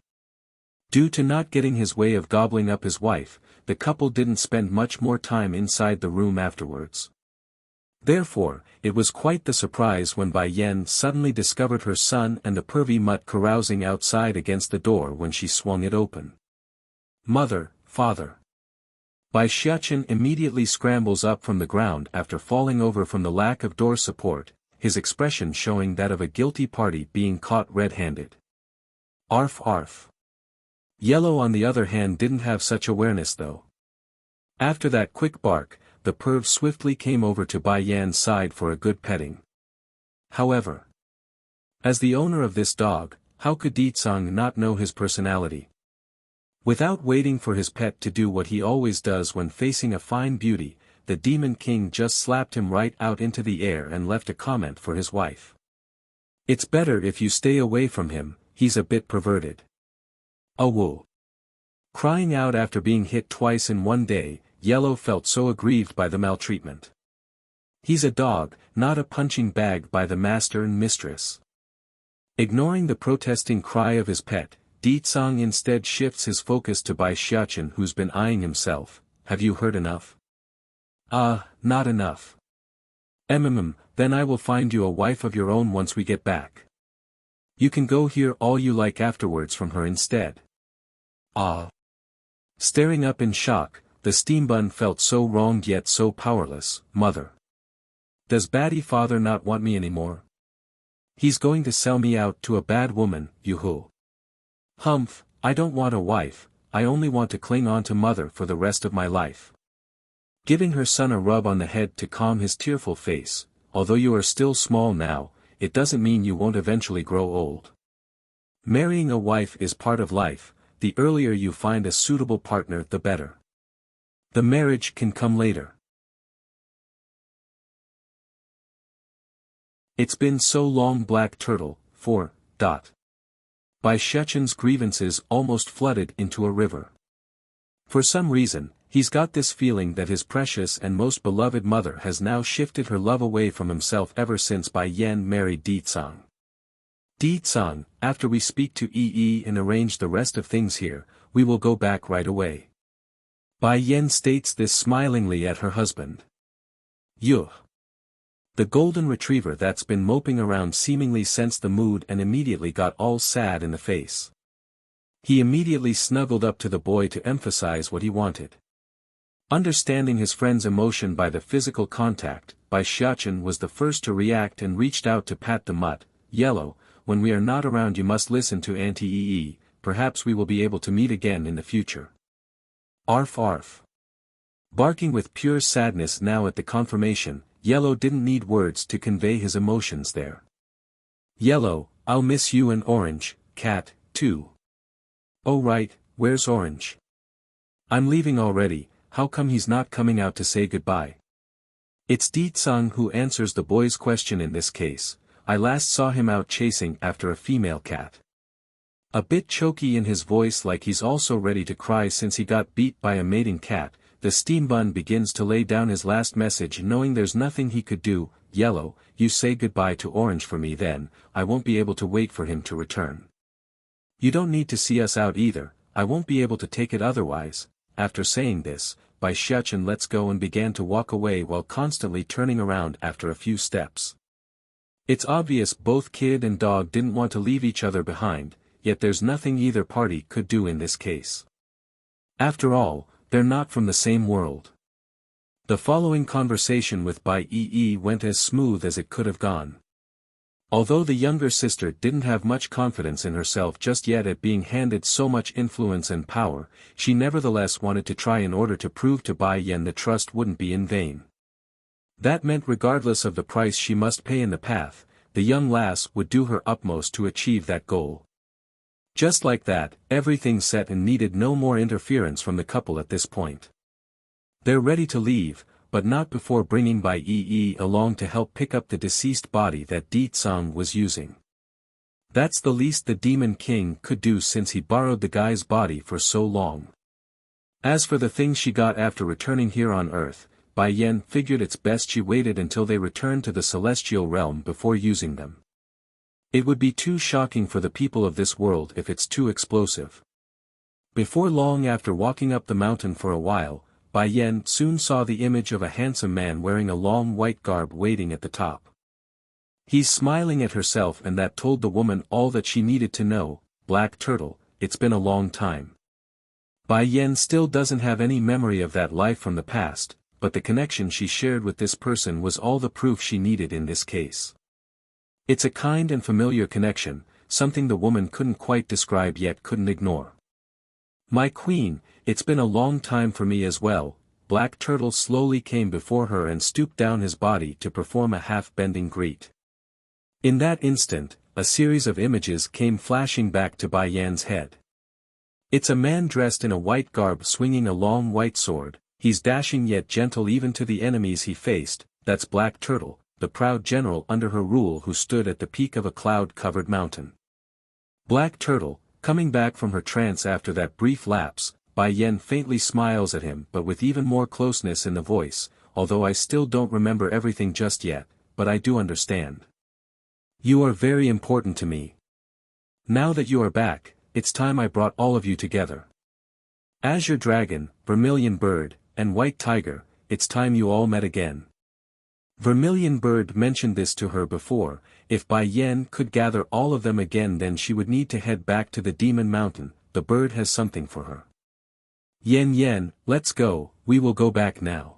Due to not getting his way of gobbling up his wife, the couple didn't spend much more time inside the room afterwards. Therefore, it was quite the surprise when Bai Yen suddenly discovered her son and the pervy mutt carousing outside against the door when she swung it open. Mother, father. Bai Xiachen immediately scrambles up from the ground after falling over from the lack of door support, his expression showing that of a guilty party being caught red-handed. Arf arf. Yellow on the other hand didn't have such awareness though. After that quick bark, the perv swiftly came over to Bai Yan's side for a good petting. However, as the owner of this dog, how could Di-san not know his personality? Without waiting for his pet to do what he always does when facing a fine beauty, the Demon King just slapped him right out into the air and left a comment for his wife. It's better if you stay away from him, he's a bit perverted. Oh whoa. Crying out after being hit twice in one day, Yellow felt so aggrieved by the maltreatment. He's a dog, not a punching bag by the master and mistress. Ignoring the protesting cry of his pet, Di-san instead shifts his focus to Bai Xiachen who's been eyeing himself. Have you heard enough? Not enough. Then I will find you a wife of your own once we get back. You can go hear all you like afterwards from her instead. Staring up in shock, the steam bun felt so wronged yet so powerless. Mother. Does baddie father not want me anymore? He's going to sell me out to a bad woman, yoo-hoo. Humph, I don't want a wife, I only want to cling on to mother for the rest of my life. Giving her son a rub on the head to calm his tearful face, although you are still small now, it doesn't mean you won't eventually grow old. Marrying a wife is part of life, the earlier you find a suitable partner the better. The marriage can come later. It's been so long Black Turtle, 4. Bai Xiachen's grievances almost flooded into a river. For some reason, he's got this feeling that his precious and most beloved mother has now shifted her love away from himself ever since Bai Yan married Di-san. Di-san, after we speak to Yi and arrange the rest of things here, we will go back right away. Bai Yan states this smilingly at her husband. Yuh. The golden retriever that's been moping around seemingly sensed the mood and immediately got all sad in the face. He immediately snuggled up to the boy to emphasize what he wanted. Understanding his friend's emotion by the physical contact, Bai Xiachen was the first to react and reached out to pat the mutt. Yellow, when we are not around you must listen to Auntie Yi, perhaps we will be able to meet again in the future. Arf arf. Barking with pure sadness now at the confirmation, Yellow didn't need words to convey his emotions there. Yellow, I'll miss you and Orange, cat, too. Oh right, where's Orange? I'm leaving already, how come he's not coming out to say goodbye? It's Di-san who answers the boy's question in this case. I last saw him out chasing after a female cat. A bit choky in his voice like he's also ready to cry since he got beat by a mating cat, the steam bun begins to lay down his last message knowing there's nothing he could do. Yellow, you say goodbye to Orange for me then, I won't be able to wait for him to return. You don't need to see us out either, I won't be able to take it otherwise. After saying this, Bai Xiachen lets go and began to walk away while constantly turning around after a few steps. It's obvious both kid and dog didn't want to leave each other behind, yet there's nothing either party could do in this case. After all, they're not from the same world. The following conversation with Bai Yi went as smooth as it could have gone. Although the younger sister didn't have much confidence in herself just yet at being handed so much influence and power, she nevertheless wanted to try in order to prove to Bai Yan the trust wouldn't be in vain. That meant regardless of the price she must pay in the path, the young lass would do her utmost to achieve that goal. Just like that, everything set and needed no more interference from the couple at this point. They're ready to leave, but not before bringing Bai Yi along to help pick up the deceased body that Di Tsang was using. That's the least the Demon King could do since he borrowed the guy's body for so long. As for the things she got after returning here on Earth, Bai Yan figured it's best she waited until they returned to the celestial realm before using them. It would be too shocking for the people of this world if it's too explosive. Before long, after walking up the mountain for a while, Bai Yan soon saw the image of a handsome man wearing a long white garb waiting at the top. He's smiling at herself, and that told the woman all that she needed to know. Black Turtle, it's been a long time. Bai Yan still doesn't have any memory of that life from the past, but the connection she shared with this person was all the proof she needed in this case. It's a kind and familiar connection, something the woman couldn't quite describe yet couldn't ignore. My queen, it's been a long time for me as well. Black Turtle slowly came before her and stooped down his body to perform a half-bending greet. In that instant, a series of images came flashing back to Bai Yan's head. It's a man dressed in a white garb swinging a long white sword. He's dashing yet gentle even to the enemies he faced. That's Black Turtle, the proud general under her rule who stood at the peak of a cloud-covered mountain. Black Turtle, coming back from her trance after that brief lapse, Bai Yan faintly smiles at him but with even more closeness in the voice, although I still don't remember everything just yet, but I do understand. You are very important to me. Now that you are back, it's time I brought all of you together. Azure Dragon, Vermilion Bird, and White Tiger, it's time you all met again. Vermilion Bird mentioned this to her before. If Bai Yan could gather all of them again, then she would need to head back to the Demon Mountain. The bird has something for her. Yen, let's go, we will go back now.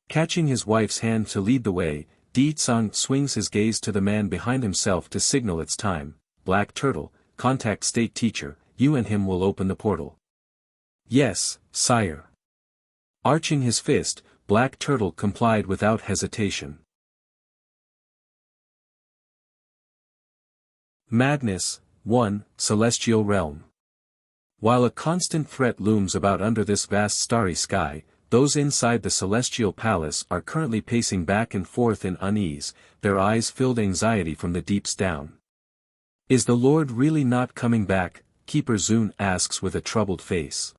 Catching his wife's hand to lead the way, Di Tsang swings his gaze to the man behind himself to signal it's time. Black Turtle, contact State Teacher, you and him will open the portal. Yes, sire. Arching his fist, Black Turtle complied without hesitation. Madness, 1, Celestial Realm. While a constant threat looms about under this vast starry sky, those inside the Celestial Palace are currently pacing back and forth in unease, their eyes filled anxiety from the deeps down. Is the Lord really not coming back? Keeper Zun asks with a troubled face.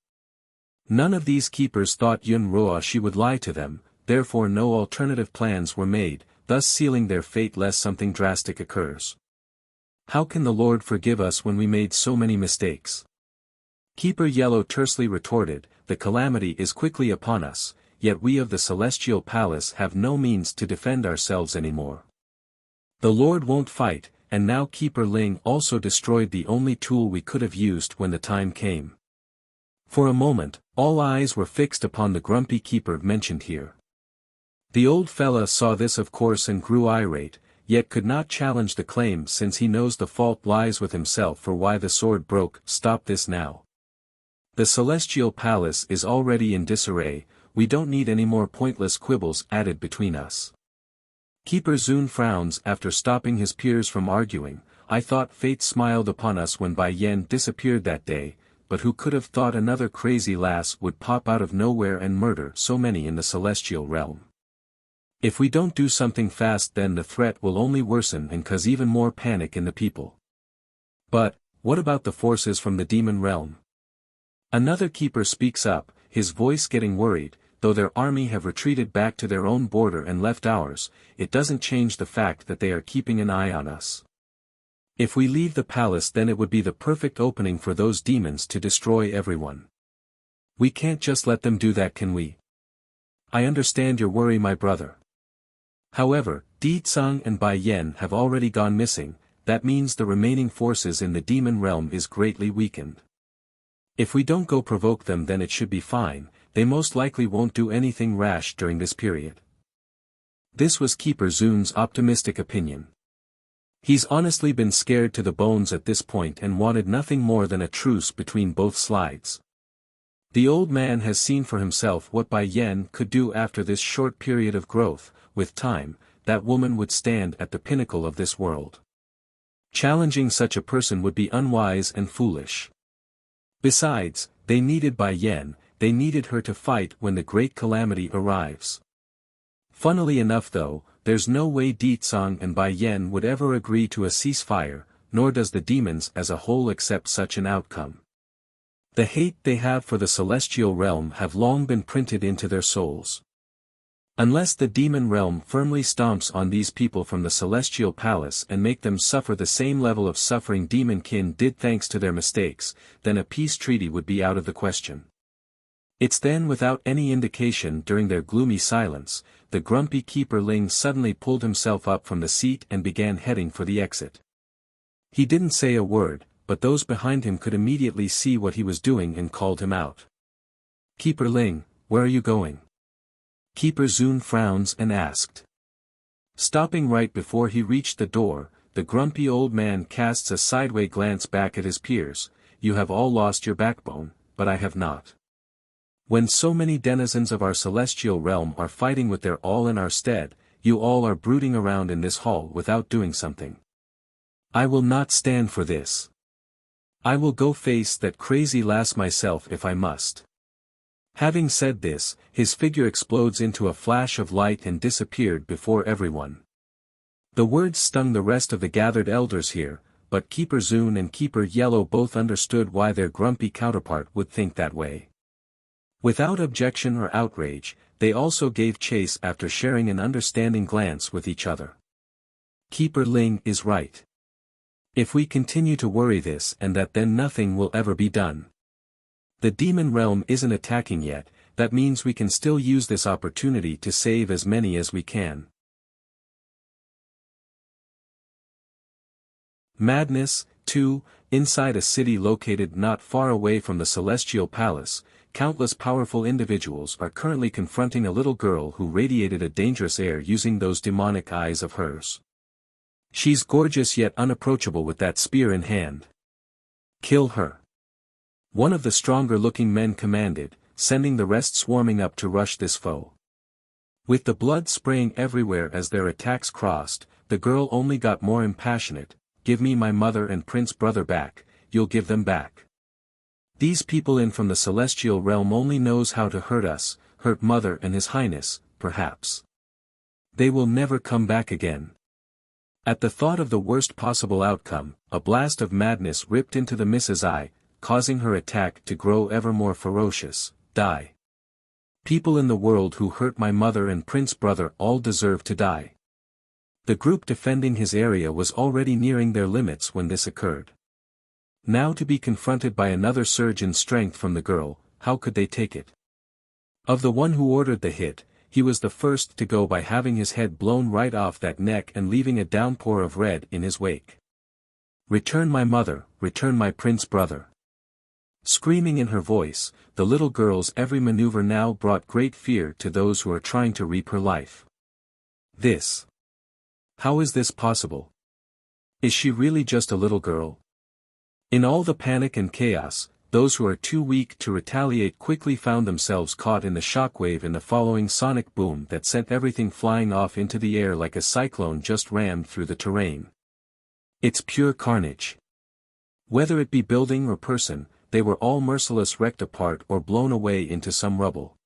None of these keepers thought Yun Ruoshi would lie to them, therefore no alternative plans were made, thus sealing their fate lest something drastic occurs. How can the Lord forgive us when we made so many mistakes? Keeper Yellow tersely retorted, the calamity is quickly upon us, yet we of the Celestial Palace have no means to defend ourselves anymore. The Lord won't fight, and now Keeper Ling also destroyed the only tool we could have used when the time came. For a moment, all eyes were fixed upon the grumpy keeper mentioned here. The old fella saw this of course and grew irate, yet could not challenge the claim since he knows the fault lies with himself for why the sword broke. Stop this now. The Celestial Palace is already in disarray, we don't need any more pointless quibbles added between us. Keeper Zun frowns after stopping his peers from arguing. I thought fate smiled upon us when Bai Yan disappeared that day, but who could have thought another crazy lass would pop out of nowhere and murder so many in the Celestial Realm. If we don't do something fast, then the threat will only worsen and cause even more panic in the people. But, what about the forces from the Demon Realm? Another keeper speaks up, his voice getting worried. Though their army have retreated back to their own border and left ours, it doesn't change the fact that they are keeping an eye on us. If we leave the palace, then it would be the perfect opening for those demons to destroy everyone. We can't just let them do that, can we? I understand your worry, my brother. However, Di Tsang and Bai Yan have already gone missing. That means the remaining forces in the Demon Realm is greatly weakened. If we don't go provoke them, then it should be fine. They most likely won't do anything rash during this period. This was Keeper Zun's optimistic opinion. He's honestly been scared to the bones at this point and wanted nothing more than a truce between both sides. The old man has seen for himself what Bai Yan could do after this short period of growth. With time, that woman would stand at the pinnacle of this world. Challenging such a person would be unwise and foolish. Besides, they needed Bai Yan, they needed her to fight when the great calamity arrives. Funnily enough though, there's no way Di Tsang and Bai Yan would ever agree to a ceasefire, nor does the demons as a whole accept such an outcome. The hate they have for the celestial realm have long been printed into their souls. Unless the demon realm firmly stomps on these people from the celestial palace and make them suffer the same level of suffering demonkin did thanks to their mistakes, then a peace treaty would be out of the question. It's then without any indication during their gloomy silence, the grumpy Keeper Ling suddenly pulled himself up from the seat and began heading for the exit. He didn't say a word, but those behind him could immediately see what he was doing and called him out. "Keeper Ling, where are you going?" Keeper Zun frowns and asked. Stopping right before he reached the door, the grumpy old man casts a sideway glance back at his peers. "You have all lost your backbone, but I have not. When so many denizens of our celestial realm are fighting with their all in our stead, you all are brooding around in this hall without doing something. I will not stand for this. I will go face that crazy lass myself if I must." Having said this, his figure explodes into a flash of light and disappeared before everyone. The words stung the rest of the gathered elders here, but Keeper Zun and Keeper Yellow both understood why their grumpy counterpart would think that way. Without objection or outrage, they also gave chase after sharing an understanding glance with each other. Keeper Ling is right. If we continue to worry this and that, then nothing will ever be done. The demon realm isn't attacking yet, that means we can still use this opportunity to save as many as we can. Madness, 2, inside a city located not far away from the Celestial Palace, countless powerful individuals are currently confronting a little girl who radiated a dangerous air using those demonic eyes of hers. She's gorgeous yet unapproachable with that spear in hand. "Kill her," one of the stronger-looking men commanded, sending the rest swarming up to rush this foe. With the blood spraying everywhere as their attacks crossed, the girl only got more impassionate. "Give me my mother and prince brother back, you'll give them back. These people in from the celestial realm only knows how to hurt us, hurt mother and his highness, perhaps. They will never come back again." At the thought of the worst possible outcome, a blast of madness ripped into the Mrs. Eye, causing her attack to grow ever more ferocious. "Die. People in the world who hurt my mother and prince brother all deserve to die." The group defending his area was already nearing their limits when this occurred. Now to be confronted by another surge in strength from the girl, how could they take it? Of the one who ordered the hit, he was the first to go by having his head blown right off that neck and leaving a downpour of red in his wake. "Return my mother, return my prince brother." Screaming in her voice, the little girl's every maneuver now brought great fear to those who are trying to reap her life. This. How is this possible? Is she really just a little girl? In all the panic and chaos, those who are too weak to retaliate quickly found themselves caught in the shockwave in the following sonic boom that sent everything flying off into the air like a cyclone just rammed through the terrain. It's pure carnage. Whether it be building or person, they were all merciless wrecked apart or blown away into some rubble.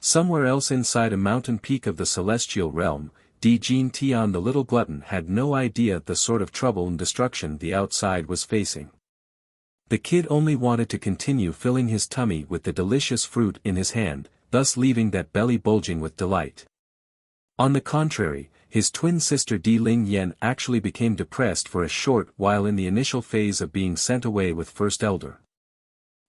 Somewhere else inside a mountain peak of the celestial realm, Di Jin Tian the little glutton had no idea the sort of trouble and destruction the outside was facing. The kid only wanted to continue filling his tummy with the delicious fruit in his hand, thus leaving that belly bulging with delight. On the contrary, his twin sister Di Ling Yen actually became depressed for a short while in the initial phase of being sent away with First Elder.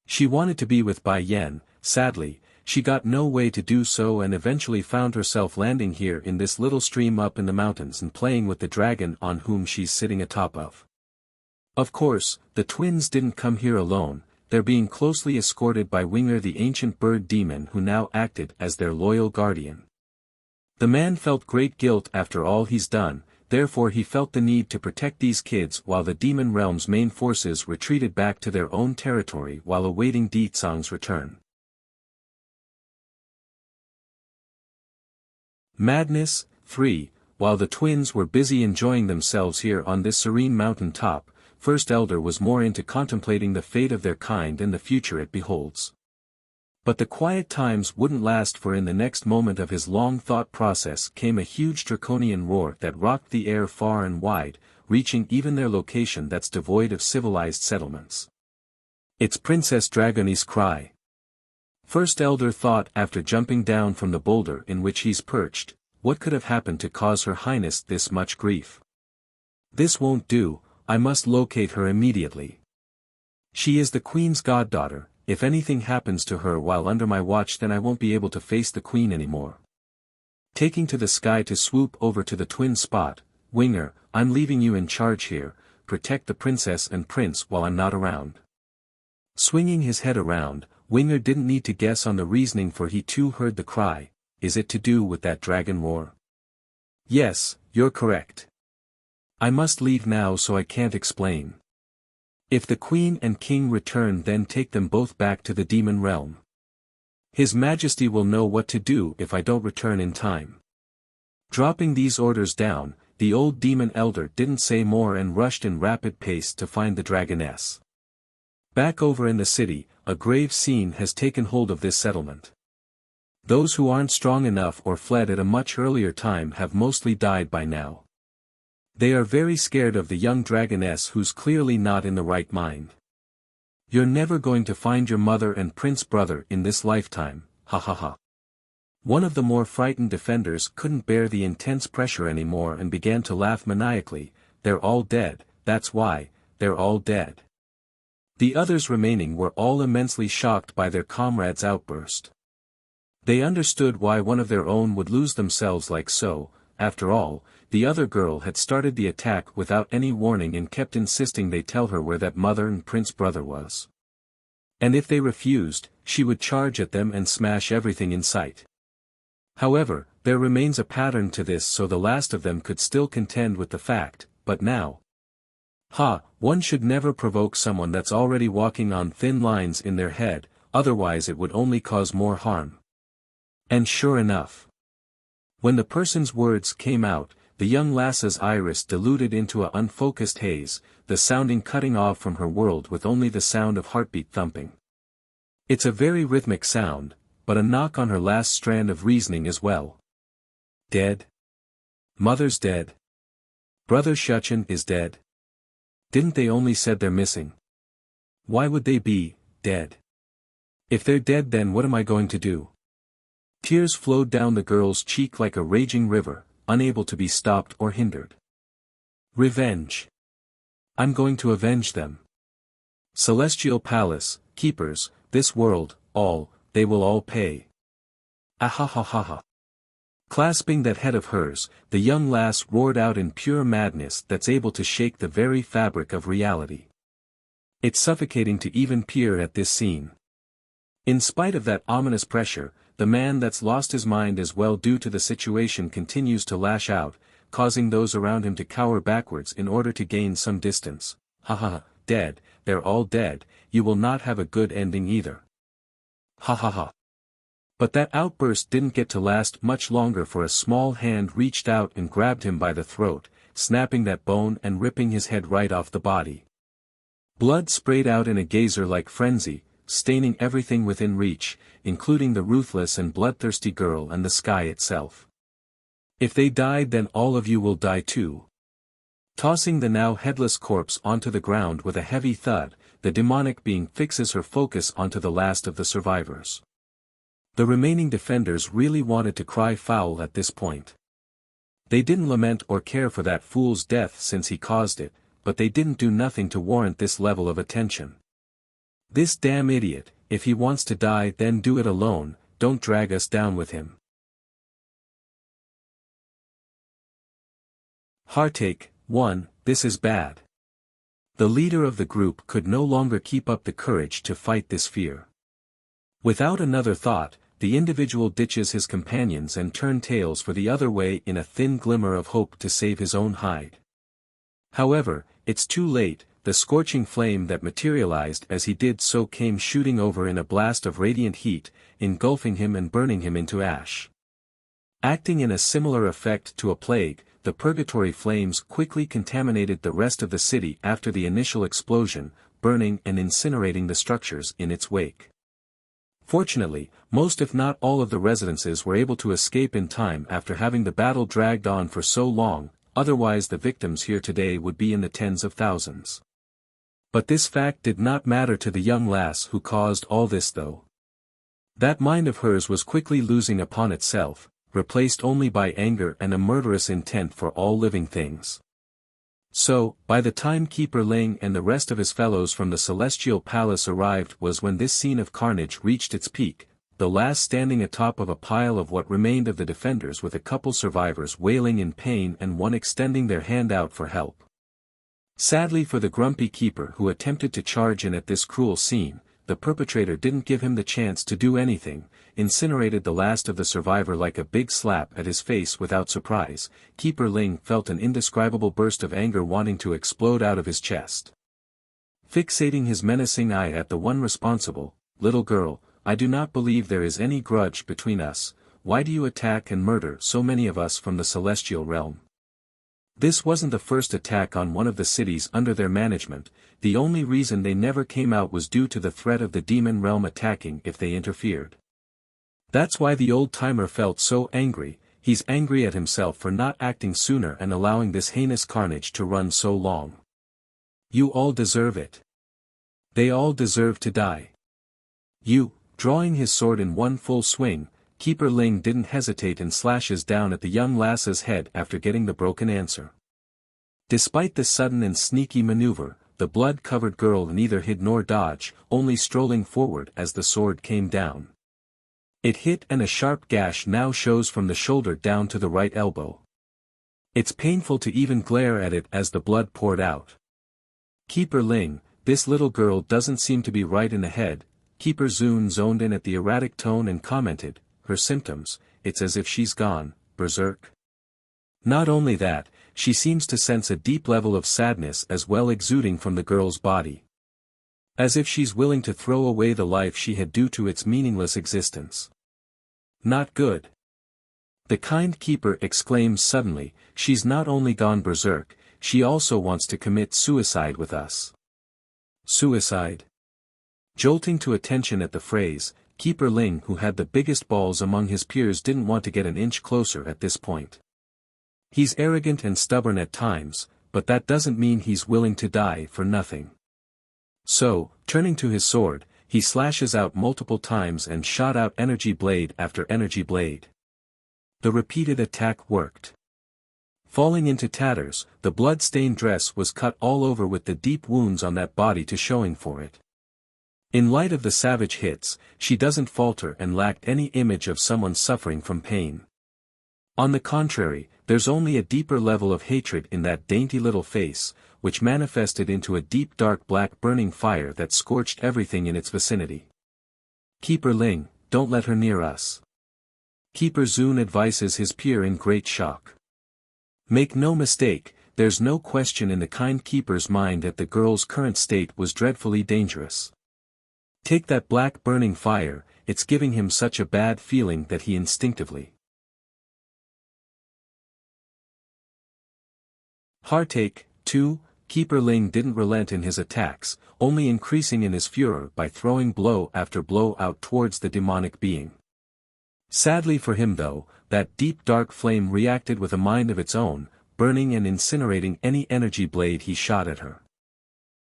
She wanted to be with Bai Yan. Sadly, she got no way to do so and eventually found herself landing here in this little stream up in the mountains and playing with the dragon on whom she's sitting atop of. Of course, the twins didn't come here alone, they're being closely escorted by Winger the ancient bird demon who now acted as their loyal guardian. The man felt great guilt after all he's done, therefore he felt the need to protect these kids while the demon realm's main forces retreated back to their own territory while awaiting Ditsang's return. Madness 3. While the twins were busy enjoying themselves here on this serene mountain top, First Elder was more into contemplating the fate of their kind and the future it beholds. But the quiet times wouldn't last, for in the next moment of his long thought process came a huge draconian roar that rocked the air far and wide, reaching even their location that's devoid of civilized settlements. It's Princess Dragonie's cry. First Elder thought after jumping down from the boulder in which he's perched, what could have happened to cause Her Highness this much grief? This won't do, I must locate her immediately. She is the Queen's goddaughter. If anything happens to her while under my watch, then I won't be able to face the Queen anymore. Taking to the sky to swoop over to the twin spot, Winger, I'm leaving you in charge here, protect the princess and prince while I'm not around. Swinging his head around, Winger didn't need to guess on the reasoning, for he too heard the cry. Is it to do with that dragon roar? Yes, you're correct. I must leave now, so I can't explain. If the Queen and King return, then take them both back to the demon realm. His Majesty will know what to do if I don't return in time. Dropping these orders down, the old demon elder didn't say more and rushed in rapid pace to find the dragoness. Back over in the city, a grave scene has taken hold of this settlement. Those who aren't strong enough or fled at a much earlier time have mostly died by now. They are very scared of the young dragoness who's clearly not in the right mind. You're never going to find your mother and prince brother in this lifetime, ha ha ha. One of the more frightened defenders couldn't bear the intense pressure anymore and began to laugh maniacally. They're all dead, that's why, they're all dead. The others remaining were all immensely shocked by their comrade's outburst. They understood why one of their own would lose themselves like so. After all, the other girl had started the attack without any warning and kept insisting they tell her where that mother and prince brother was. And if they refused, she would charge at them and smash everything in sight. However, there remains a pattern to this, so the last of them could still contend with the fact, but now. One should never provoke someone that's already walking on thin lines in their head, otherwise it would only cause more harm. And sure enough. When the person's words came out, the young lass's iris diluted into an unfocused haze, the sounding cutting off from her world with only the sound of heartbeat thumping. It's a very rhythmic sound, but a knock on her last strand of reasoning as well. Dead? Mother's dead. Brother Shuchen is dead. Didn't they only said they're missing? Why would they be dead? If they're dead, then what am I going to do? Tears flowed down the girl's cheek like a raging river, unable to be stopped or hindered. Revenge. I'm going to avenge them. Celestial Palace, keepers, this world, all, they will all pay. Ahahaha. Clasping that head of hers, the young lass roared out in pure madness that's able to shake the very fabric of reality. It's suffocating to even peer at this scene. In spite of that ominous pressure, the man that's lost his mind as well due to the situation continues to lash out, causing those around him to cower backwards in order to gain some distance. Dead, they're all dead, you will not have a good ending either. But that outburst didn't get to last much longer, for a small hand reached out and grabbed him by the throat, snapping that bone and ripping his head right off the body. Blood sprayed out in a geyser-like frenzy, staining everything within reach, including the ruthless and bloodthirsty girl and the sky itself. If they died, then all of you will die too. Tossing the now headless corpse onto the ground with a heavy thud, the demonic being fixes her focus onto the last of the survivors. The remaining defenders really wanted to cry foul at this point. They didn't lament or care for that fool's death since he caused it, but they didn't do nothing to warrant this level of attention. This damn idiot, if he wants to die, then do it alone, don't drag us down with him. Heartache 1, this is bad. The leader of the group could no longer keep up the courage to fight this fear. Without another thought, the individual ditches his companions and turns tails for the other way in a thin glimmer of hope to save his own hide. However, it's too late. The scorching flame that materialized as he did so came shooting over in a blast of radiant heat, engulfing him and burning him into ash. Acting in a similar effect to a plague, the purgatory flames quickly contaminated the rest of the city after the initial explosion, burning and incinerating the structures in its wake. Fortunately, most if not all of the residences were able to escape in time after having the battle dragged on for so long, otherwise the victims here today would be in the tens of thousands. But this fact did not matter to the young lass who caused all this though. That mind of hers was quickly losing upon itself, replaced only by anger and a murderous intent for all living things. So, by the time Keeper Ling and the rest of his fellows from the Celestial Palace arrived was when this scene of carnage reached its peak, the lass standing atop of a pile of what remained of the defenders with a couple survivors wailing in pain and one extending their hand out for help. Sadly for the grumpy keeper who attempted to charge in at this cruel scene, the perpetrator didn't give him the chance to do anything, incinerated the last of the survivor like a big slap at his face without surprise. Keeper Ling felt an indescribable burst of anger wanting to explode out of his chest. Fixating his menacing eye at the one responsible, "Little girl, I do not believe there is any grudge between us. Why do you attack and murder so many of us from the celestial realm?" This wasn't the first attack on one of the cities under their management. The only reason they never came out was due to the threat of the demon realm attacking if they interfered. That's why the old-timer felt so angry. He's angry at himself for not acting sooner and allowing this heinous carnage to run so long. You all deserve it. They all deserve to die. You, drawing his sword in one full swing, Keeper Ling didn't hesitate and slashes down at the young lass's head after getting the broken answer. Despite this sudden and sneaky maneuver, the blood-covered girl neither hid nor dodged, only strolling forward as the sword came down. It hit and a sharp gash now shows from the shoulder down to the right elbow. It's painful to even glare at it as the blood poured out. Keeper Ling, this little girl doesn't seem to be right in the head. Keeper Zun zoned in at the erratic tone and commented, "Her symptoms, it's as if she's gone berserk." Not only that, she seems to sense a deep level of sadness as well exuding from the girl's body. As if she's willing to throw away the life she had due to its meaningless existence. Not good. The kind keeper exclaims suddenly, "She's not only gone berserk, she also wants to commit suicide with us." Suicide? Jolting to attention at the phrase, Keeper Ling, who had the biggest balls among his peers, didn't want to get an inch closer at this point. He's arrogant and stubborn at times, but that doesn't mean he's willing to die for nothing. So, turning to his sword, he slashes out multiple times and shot out energy blade after energy blade. The repeated attack worked. Falling into tatters, the blood-stained dress was cut all over with the deep wounds on that body to showing for it. In light of the savage hits, she doesn't falter and lacked any image of someone suffering from pain. On the contrary, there's only a deeper level of hatred in that dainty little face, which manifested into a deep dark black burning fire that scorched everything in its vicinity. "Keeper Ling, don't let her near us." Keeper Zun advises his peer in great shock. Make no mistake, there's no question in the kind keeper's mind that the girl's current state was dreadfully dangerous. Take that black burning fire, it's giving him such a bad feeling that he instinctively. Heartache, too. Keeper Ling didn't relent in his attacks, only increasing in his furor by throwing blow after blow out towards the demonic being. Sadly for him though, that deep dark flame reacted with a mind of its own, burning and incinerating any energy blade he shot at her.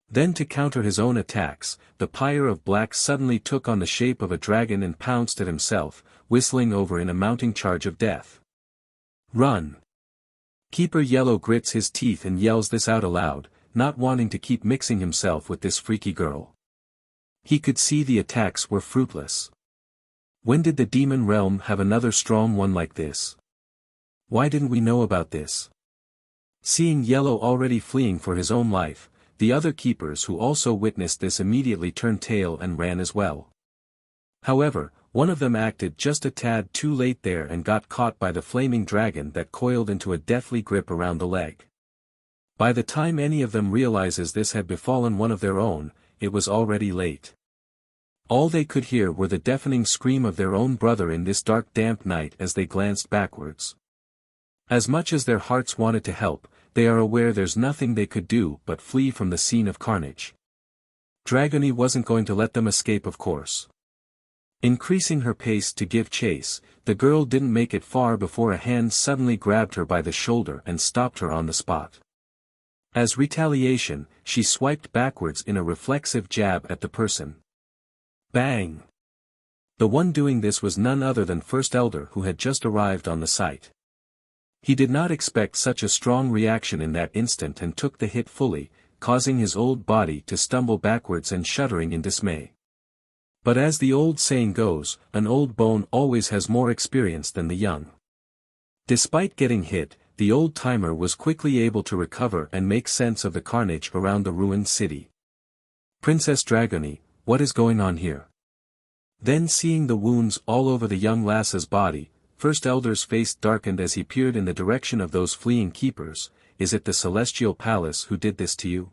Then to counter his own attacks, the pyre of black suddenly took on the shape of a dragon and pounced at himself, whistling over in a mounting charge of death. "Run!" Keeper Yellow grits his teeth and yells this out aloud, not wanting to keep mixing himself with this freaky girl. He could see the attacks were fruitless. When did the demon realm have another strong one like this? Why didn't we know about this? Seeing Yellow already fleeing for his own life, the other keepers who also witnessed this immediately turned tail and ran as well. However, one of them acted just a tad too late there and got caught by the flaming dragon that coiled into a deathly grip around the leg. By the time any of them realizes this had befallen one of their own, it was already late. All they could hear were the deafening scream of their own brother in this dark damp night as they glanced backwards. As much as their hearts wanted to help, they are aware there's nothing they could do but flee from the scene of carnage. Dragony wasn't going to let them escape, of course. Increasing her pace to give chase, the girl didn't make it far before a hand suddenly grabbed her by the shoulder and stopped her on the spot. As retaliation, she swiped backwards in a reflexive jab at the person. Bang! The one doing this was none other than First Elder, who had just arrived on the site. He did not expect such a strong reaction in that instant and took the hit fully, causing his old body to stumble backwards and shuddering in dismay. But as the old saying goes, an old bone always has more experience than the young. Despite getting hit, the old-timer was quickly able to recover and make sense of the carnage around the ruined city. "Princess Dragony, what is going on here?" Then, seeing the wounds all over the young lass's body, First Elder's face darkened as he peered in the direction of those fleeing keepers. "Is it the Celestial Palace who did this to you?"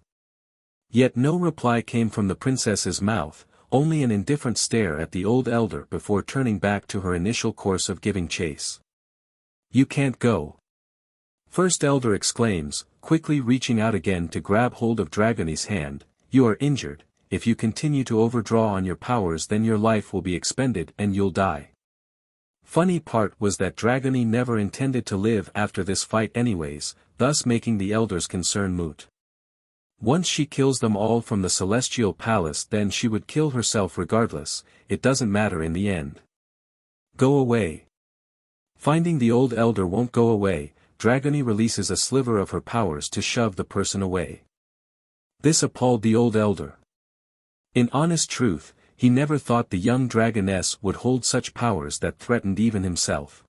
Yet no reply came from the princess's mouth, only an indifferent stare at the old elder before turning back to her initial course of giving chase. "You can't go!" First Elder exclaims, quickly reaching out again to grab hold of Dragony's hand. "You are injured. If you continue to overdraw on your powers, then your life will be expended and you'll die." Funny part was that Dragony never intended to live after this fight anyways, thus making the elder's concern moot. Once she kills them all from the Celestial Palace, then she would kill herself regardless. It doesn't matter in the end. "Go away." Finding the old elder won't go away, Dragony releases a sliver of her powers to shove the person away. This appalled the old elder. In honest truth, he never thought the young dragoness would hold such powers that threatened even himself.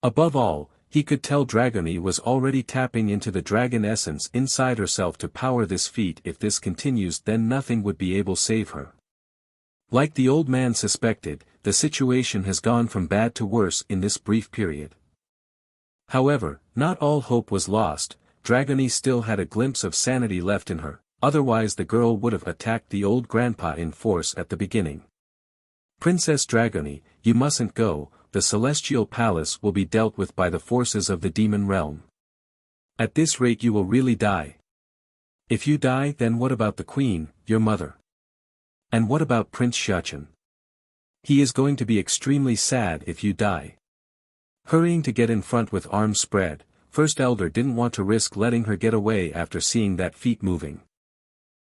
Above all, he could tell Dragony was already tapping into the dragon essence inside herself to power this feat. If this continues, then nothing would be able to save her. Like the old man suspected, the situation has gone from bad to worse in this brief period. However, not all hope was lost. Dragony still had a glimpse of sanity left in her. Otherwise the girl would have attacked the old grandpa in force at the beginning. "Princess Dragony, you mustn't go. The Celestial Palace will be dealt with by the forces of the demon realm. At this rate you will really die. If you die, then what about the queen, your mother? And what about Prince Xiachen? He is going to be extremely sad if you die." Hurrying to get in front with arms spread, First Elder didn't want to risk letting her get away after seeing that feet moving.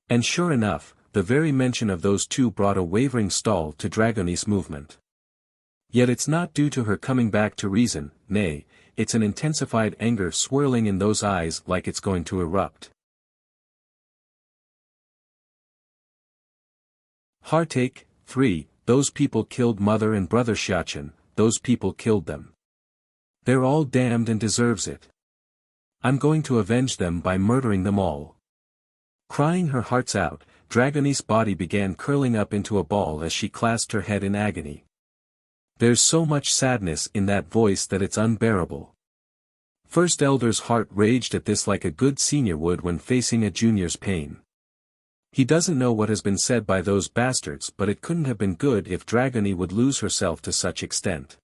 And sure enough, the very mention of those two brought a wavering stall to Dragony's movement. Yet it's not due to her coming back to reason, nay, it's an intensified anger swirling in those eyes like it's going to erupt. Heartache. 3. Those people killed mother and brother Xiachen, those people killed them. They're all damned and deserves it. I'm going to avenge them by murdering them all. Crying her hearts out, Dragony's body began curling up into a ball as she clasped her head in agony. There's so much sadness in that voice that it's unbearable. First Elder's heart raged at this like a good senior would when facing a junior's pain. He doesn't know what has been said by those bastards, but it couldn't have been good if Dragony would lose herself to such extent.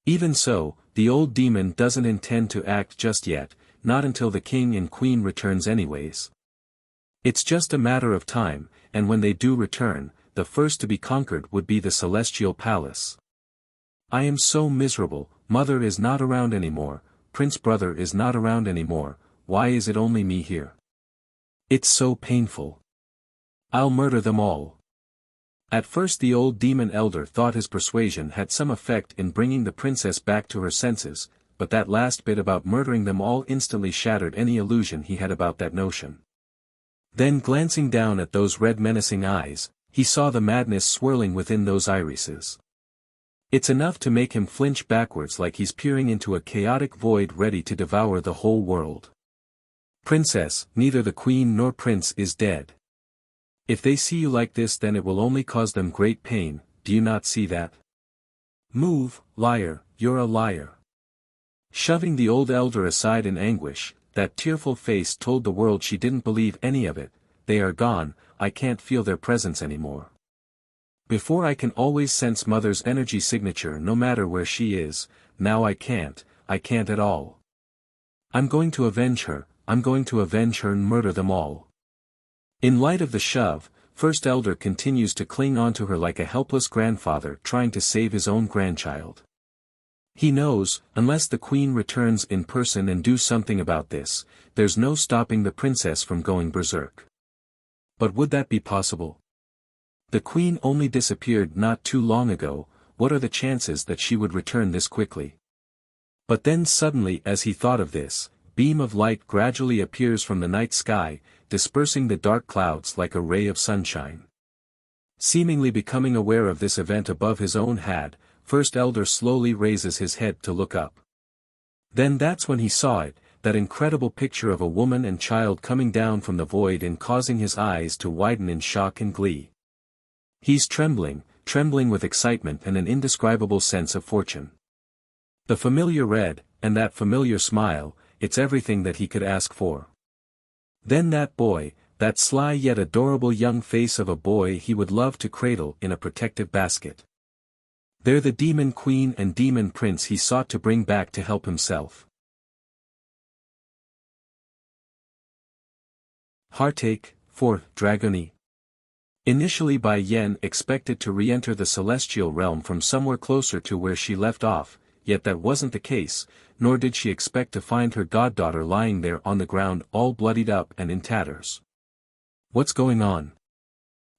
Even so, the old demon doesn't intend to act just yet, not until the king and queen returns anyways. It's just a matter of time, and when they do return, the first to be conquered would be the Celestial Palace. I am so miserable. Mother is not around anymore, Prince Brother is not around anymore. Why is it only me here? It's so painful. I'll murder them all. At first the old demon elder thought his persuasion had some effect in bringing the princess back to her senses, but that last bit about murdering them all instantly shattered any illusion he had about that notion. Then glancing down at those red menacing eyes, he saw the madness swirling within those irises. It's enough to make him flinch backwards like he's peering into a chaotic void ready to devour the whole world. Princess, neither the queen nor prince is dead. If they see you like this, then it will only cause them great pain. Do you not see that? Move, liar, you're a liar. Shoving the old elder aside in anguish, that tearful face told the world she didn't believe any of it. They are gone, I can't feel their presence anymore. Before I can always sense mother's energy signature no matter where she is, now I can't at all. I'm going to avenge her and murder them all. In light of the shove, First Elder continues to cling onto her like a helpless grandfather trying to save his own grandchild. He knows, unless the Queen returns in person and do something about this, there's no stopping the princess from going berserk. But would that be possible? The Queen only disappeared not too long ago, what are the chances that she would return this quickly? But then suddenly as he thought of this, beam of light gradually appears from the night sky, dispersing the dark clouds like a ray of sunshine. Seemingly becoming aware of this event above his own head, First Elder slowly raises his head to look up. Then that's when he saw it, that incredible picture of a woman and child coming down from the void and causing his eyes to widen in shock and glee. He's trembling with excitement and an indescribable sense of fortune. The familiar red, and that familiar smile, it's everything that he could ask for. Then that boy, that sly yet adorable young face of a boy he would love to cradle in a protective basket. They're the Demon Queen and Demon Prince he sought to bring back to help himself. Heartache, 4, Dragony. Initially Bai Yen expected to re-enter the celestial realm from somewhere closer to where she left off, yet that wasn't the case, nor did she expect to find her goddaughter lying there on the ground all bloodied up and in tatters. What's going on?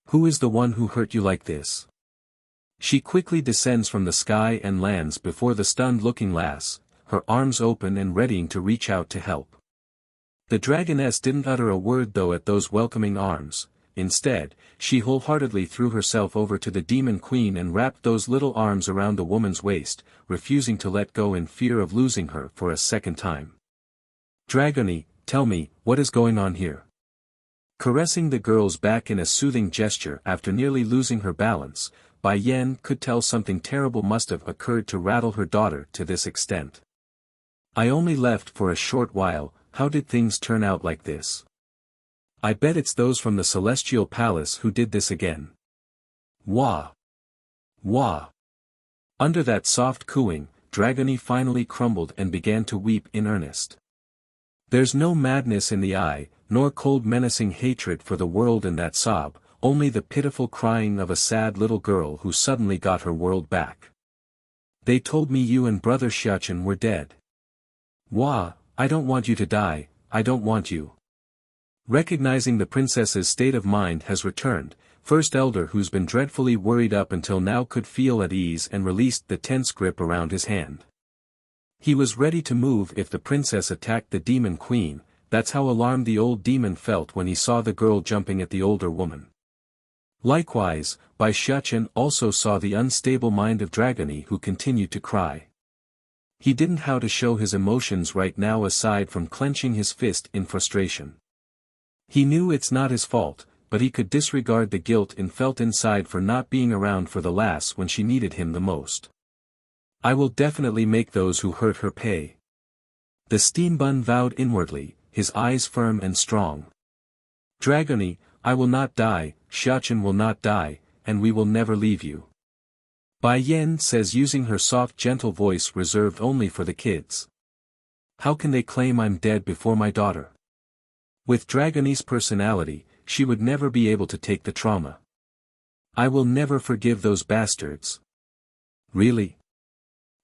Who is the one who hurt you like this? She quickly descends from the sky and lands before the stunned-looking lass, her arms open and readying to reach out to help. The dragoness didn't utter a word though at those welcoming arms. Instead, she wholeheartedly threw herself over to the Demon Queen and wrapped those little arms around the woman's waist, refusing to let go in fear of losing her for a second time. Dragony, tell me, what is going on here? Caressing the girl's back in a soothing gesture after nearly losing her balance, Bai Yen could tell something terrible must have occurred to rattle her daughter to this extent. I only left for a short while, how did things turn out like this? I bet it's those from the Celestial Palace who did this again. Wah! Wah! Under that soft cooing, Dragony finally crumbled and began to weep in earnest. There's no madness in the eye, nor cold menacing hatred for the world in that sob, only the pitiful crying of a sad little girl who suddenly got her world back. They told me you and Brother Xiachen were dead. Wah, I don't want you to die, I don't want you. Recognizing the princess's state of mind has returned, First Elder who's been dreadfully worried up until now could feel at ease and released the tense grip around his hand. He was ready to move if the princess attacked the Demon Queen, that's how alarmed the old demon felt when he saw the girl jumping at the older woman. Likewise, Bai Xiachen also saw the unstable mind of Dragony who continued to cry. He didn't know how to show his emotions right now aside from clenching his fist in frustration. He knew it's not his fault, but he could disregard the guilt and felt inside for not being around for the lass when she needed him the most. I will definitely make those who hurt her pay. The steambun vowed inwardly, his eyes firm and strong. Dragony, I will not die, Xiachen will not die, and we will never leave you. Bai Yen says using her soft gentle voice reserved only for the kids. How can they claim I'm dead before my daughter? With Dragony's personality, she would never be able to take the trauma. I will never forgive those bastards. Really?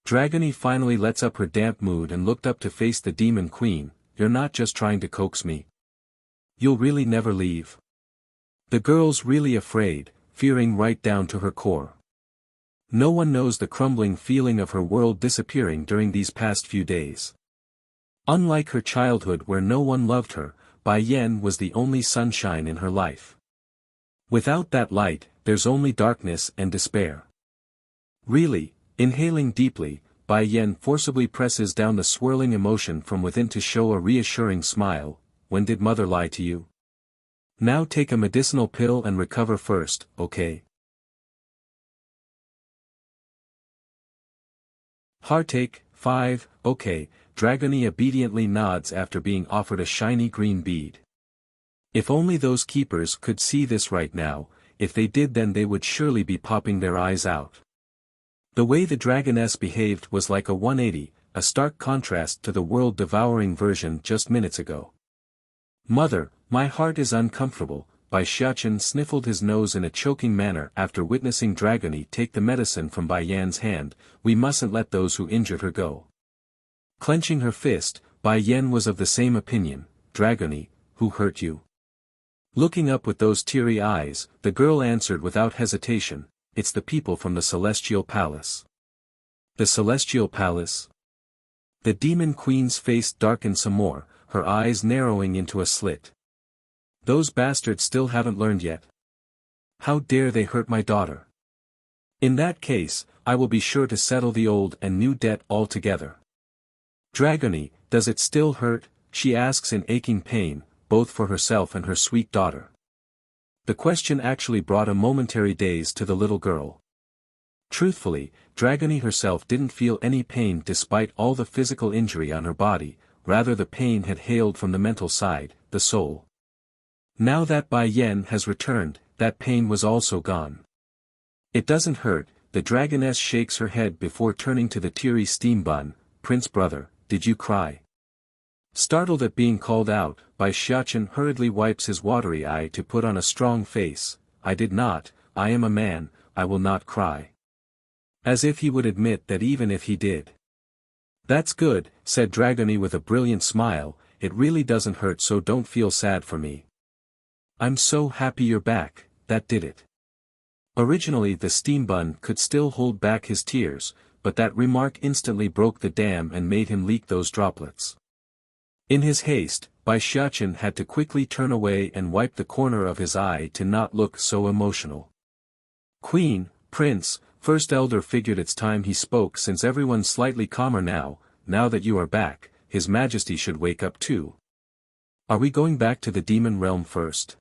Dragony finally lets up her damp mood and looked up to face the Demon Queen. You're not just trying to coax me. You'll really never leave. The girl's really afraid, fearing right down to her core. No one knows the crumbling feeling of her world disappearing during these past few days. Unlike her childhood where no one loved her, Bai Yen was the only sunshine in her life. Without that light, there's only darkness and despair. Really, inhaling deeply, Bai Yen forcibly presses down the swirling emotion from within to show a reassuring smile. When did mother lie to you? Now take a medicinal pill and recover first, okay? Heartache, 5, okay, Dragony obediently nods after being offered a shiny green bead. If only those keepers could see this right now, if they did then they would surely be popping their eyes out. The way the dragoness behaved was like a 180, a stark contrast to the world-devouring version just minutes ago. Mother, my heart is uncomfortable, Bai Xiaochen sniffled his nose in a choking manner after witnessing Dragony take the medicine from Bai Yan's hand. We mustn't let those who injured her go. Clenching her fist, Bai Yan was of the same opinion. Dragony, who hurt you? Looking up with those teary eyes, the girl answered without hesitation, it's the people from the Celestial Palace. The Celestial Palace? The demon queen's face darkened some more, her eyes narrowing into a slit. Those bastards still haven't learned yet. How dare they hurt my daughter? In that case, I will be sure to settle the old and new debt altogether. Dragony, does it still hurt? She asks in aching pain, both for herself and her sweet daughter. The question actually brought a momentary daze to the little girl. Truthfully, Dragony herself didn't feel any pain despite all the physical injury on her body, rather the pain had hailed from the mental side, the soul. Now that Bai Yan has returned, that pain was also gone. It doesn't hurt, the dragoness shakes her head before turning to the teary steam bun. Prince brother, did you cry? Startled at being called out, Bai Xiaochen hurriedly wipes his watery eye to put on a strong face. I did not, I am a man, I will not cry. As if he would admit that even if he did. That's good, said Dragony with a brilliant smile, it really doesn't hurt so don't feel sad for me. I'm so happy you're back, that did it. Originally the steam bun could still hold back his tears, but that remark instantly broke the dam and made him leak those droplets. In his haste, Bai Xiaochen had to quickly turn away and wipe the corner of his eye to not look so emotional. Queen, Prince, First Elder figured it's time he spoke since everyone's slightly calmer now that you are back, His Majesty should wake up too. Are we going back to the demon realm first?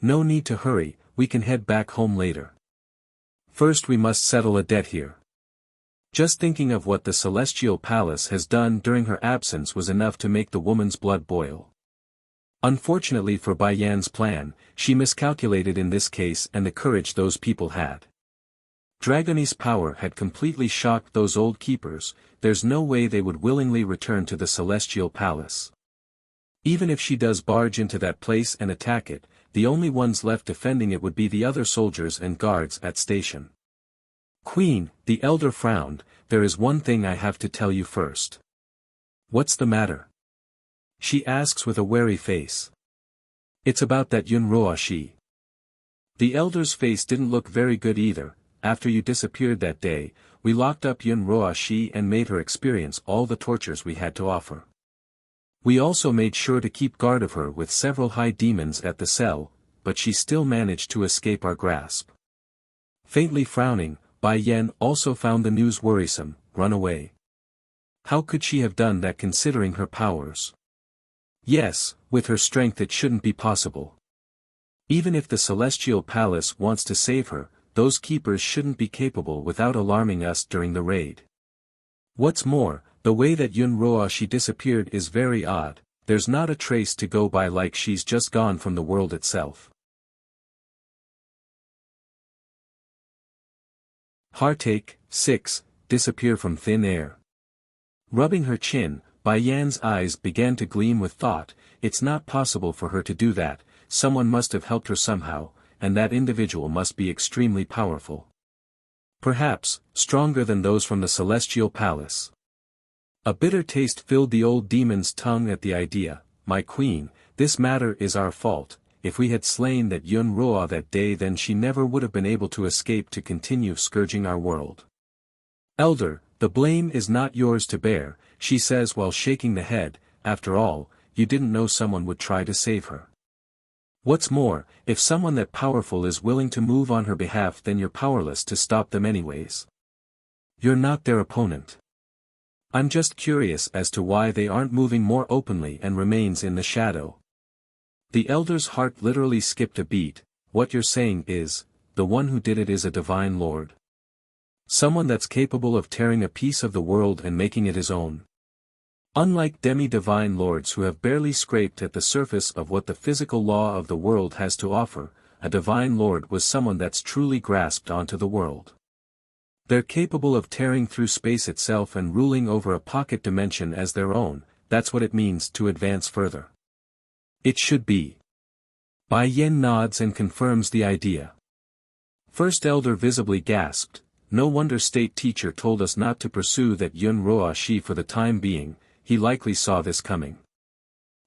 No need to hurry, we can head back home later. First we must settle a debt here. Just thinking of what the Celestial Palace has done during her absence was enough to make the woman's blood boil. Unfortunately for Bai Yan's plan, she miscalculated in this case and the courage those people had. Dragony's power had completely shocked those old keepers, there's no way they would willingly return to the Celestial Palace. Even if she does barge into that place and attack it, the only ones left defending it would be the other soldiers and guards at station. Queen, the elder frowned, there is one thing I have to tell you first. What's the matter? She asks with a wary face. It's about that Yunroa Shi. The elder's face didn't look very good either. After you disappeared that day, we locked up Yunroa Shi and made her experience all the tortures we had to offer. We also made sure to keep guard of her with several high demons at the cell, but she still managed to escape our grasp. Faintly frowning, Bai Yan also found the news worrisome. Run away. How could she have done that considering her powers? Yes, with her strength it shouldn't be possible. Even if the Celestial Palace wants to save her, those keepers shouldn't be capable without alarming us during the raid. What's more, the way that Yunroa Shi disappeared is very odd, there's not a trace to go by like she's just gone from the world itself. Heartache, 6, disappear from thin air. Rubbing her chin, Bai Yan's eyes began to gleam with thought, it's not possible for her to do that, someone must have helped her somehow, and that individual must be extremely powerful. Perhaps, stronger than those from the Celestial Palace. A bitter taste filled the old demon's tongue at the idea, my queen, this matter is our fault, if we had slain that Yunroa that day then she never would have been able to escape to continue scourging our world. Elder, the blame is not yours to bear, she says while shaking the head, after all, you didn't know someone would try to save her. What's more, if someone that powerful is willing to move on her behalf then you're powerless to stop them anyways. You're not their opponent. I'm just curious as to why they aren't moving more openly and remains in the shadow. The elder's heart literally skipped a beat, what you're saying is, the one who did it is a divine lord. Someone that's capable of tearing a piece of the world and making it his own. Unlike demi-divine lords who have barely scraped at the surface of what the physical law of the world has to offer, a divine lord was someone that's truly grasped onto the world. They're capable of tearing through space itself and ruling over a pocket dimension as their own. That's what it means to advance further. It should be. Bai Yen nods and confirms the idea. First Elder visibly gasped. No wonder state teacher told us not to pursue that Yun Roa Shi for the time being, he likely saw this coming.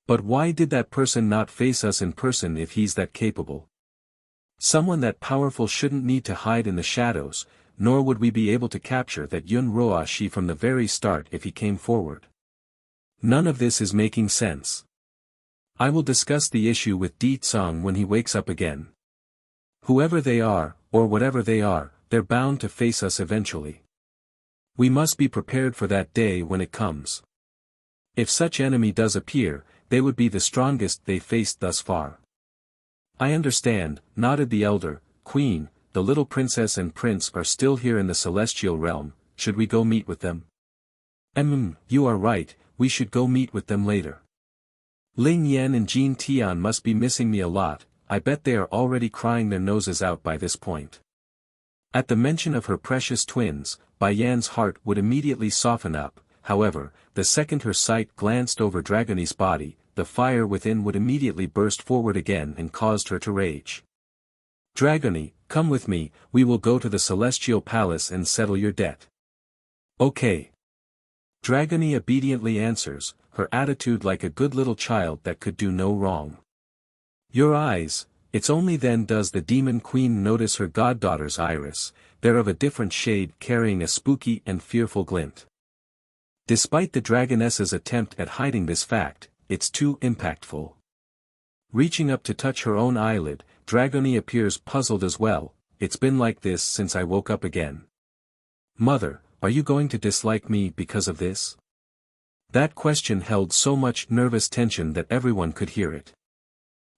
But why did that person not face us in person if he's that capable? Someone that powerful shouldn't need to hide in the shadows, nor would we be able to capture that Yun Roa Shi from the very start if he came forward. None of this is making sense. I will discuss the issue with Di Tsang when he wakes up again. Whoever they are, or whatever they are, they're bound to face us eventually. We must be prepared for that day when it comes. If such enemy does appear, they would be the strongest they faced thus far. I understand, nodded the elder. Queen, the little princess and prince are still here in the celestial realm. Should we go meet with them? You are right, we should go meet with them later. Ling Yan and Jean Tian must be missing me a lot. I bet they are already crying their noses out by this point. At the mention of her precious twins, Bai Yan's heart would immediately soften up. However, the second her sight glanced over Dragony's body, the fire within would immediately burst forward again and caused her to rage. Dragony, come with me, we will go to the Celestial Palace and settle your debt. Okay. Dragony obediently answers, her attitude like a good little child that could do no wrong. Your eyes, it's only then does the demon queen notice her goddaughter's iris, they're of a different shade carrying a spooky and fearful glint. Despite the dragoness's attempt at hiding this fact, it's too impactful. Reaching up to touch her own eyelid, Dragony appears puzzled as well. It's been like this since I woke up again. Mother, are you going to dislike me because of this? That question held so much nervous tension that everyone could hear it.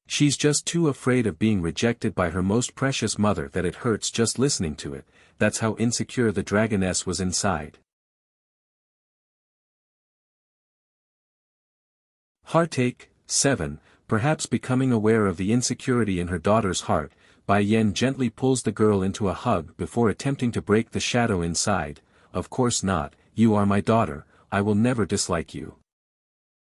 She's just too afraid of being rejected by her most precious mother that it hurts just listening to it. That's how insecure the dragoness was inside. Heartache. 7. Perhaps becoming aware of the insecurity in her daughter's heart, Bai Yen gently pulls the girl into a hug before attempting to break the shadow inside. Of course not, you are my daughter, I will never dislike you.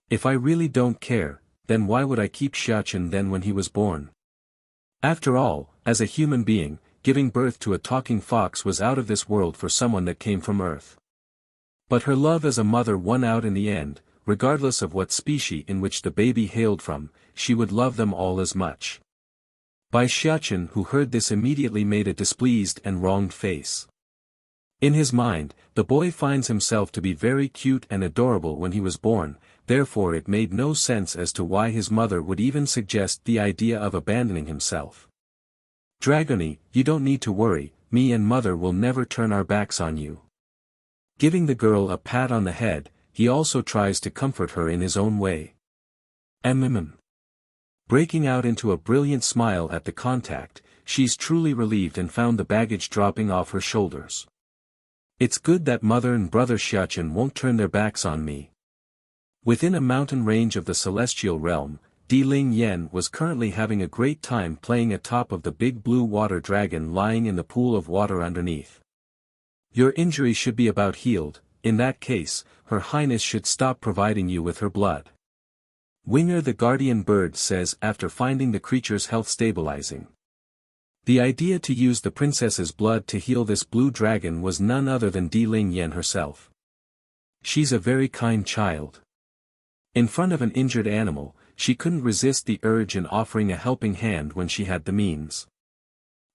If I really don't care, then why would I keep Xiachen then when he was born? After all, as a human being, giving birth to a talking fox was out of this world for someone that came from Earth. But her love as a mother won out in the end. Regardless of what species in which the baby hailed from, she would love them all as much. Bai Xiachen, who heard this, immediately made a displeased and wronged face. In his mind, the boy finds himself to be very cute and adorable when he was born, therefore it made no sense as to why his mother would even suggest the idea of abandoning himself. Dragony, you don't need to worry, me and mother will never turn our backs on you. Giving the girl a pat on the head, he also tries to comfort her in his own way. Breaking out into a brilliant smile at the contact, she's truly relieved and found the baggage dropping off her shoulders. It's good that mother and brother Xiachen won't turn their backs on me. Within a mountain range of the celestial realm, Di Ling Yen was currently having a great time playing atop of the big blue water dragon lying in the pool of water underneath. Your injury should be about healed. In that case, Her Highness should stop providing you with her blood. Winger the guardian bird says after finding the creature's health stabilizing. The idea to use the princess's blood to heal this blue dragon was none other than Di Ling Yen herself. She's a very kind child. In front of an injured animal, she couldn't resist the urge in offering a helping hand when she had the means.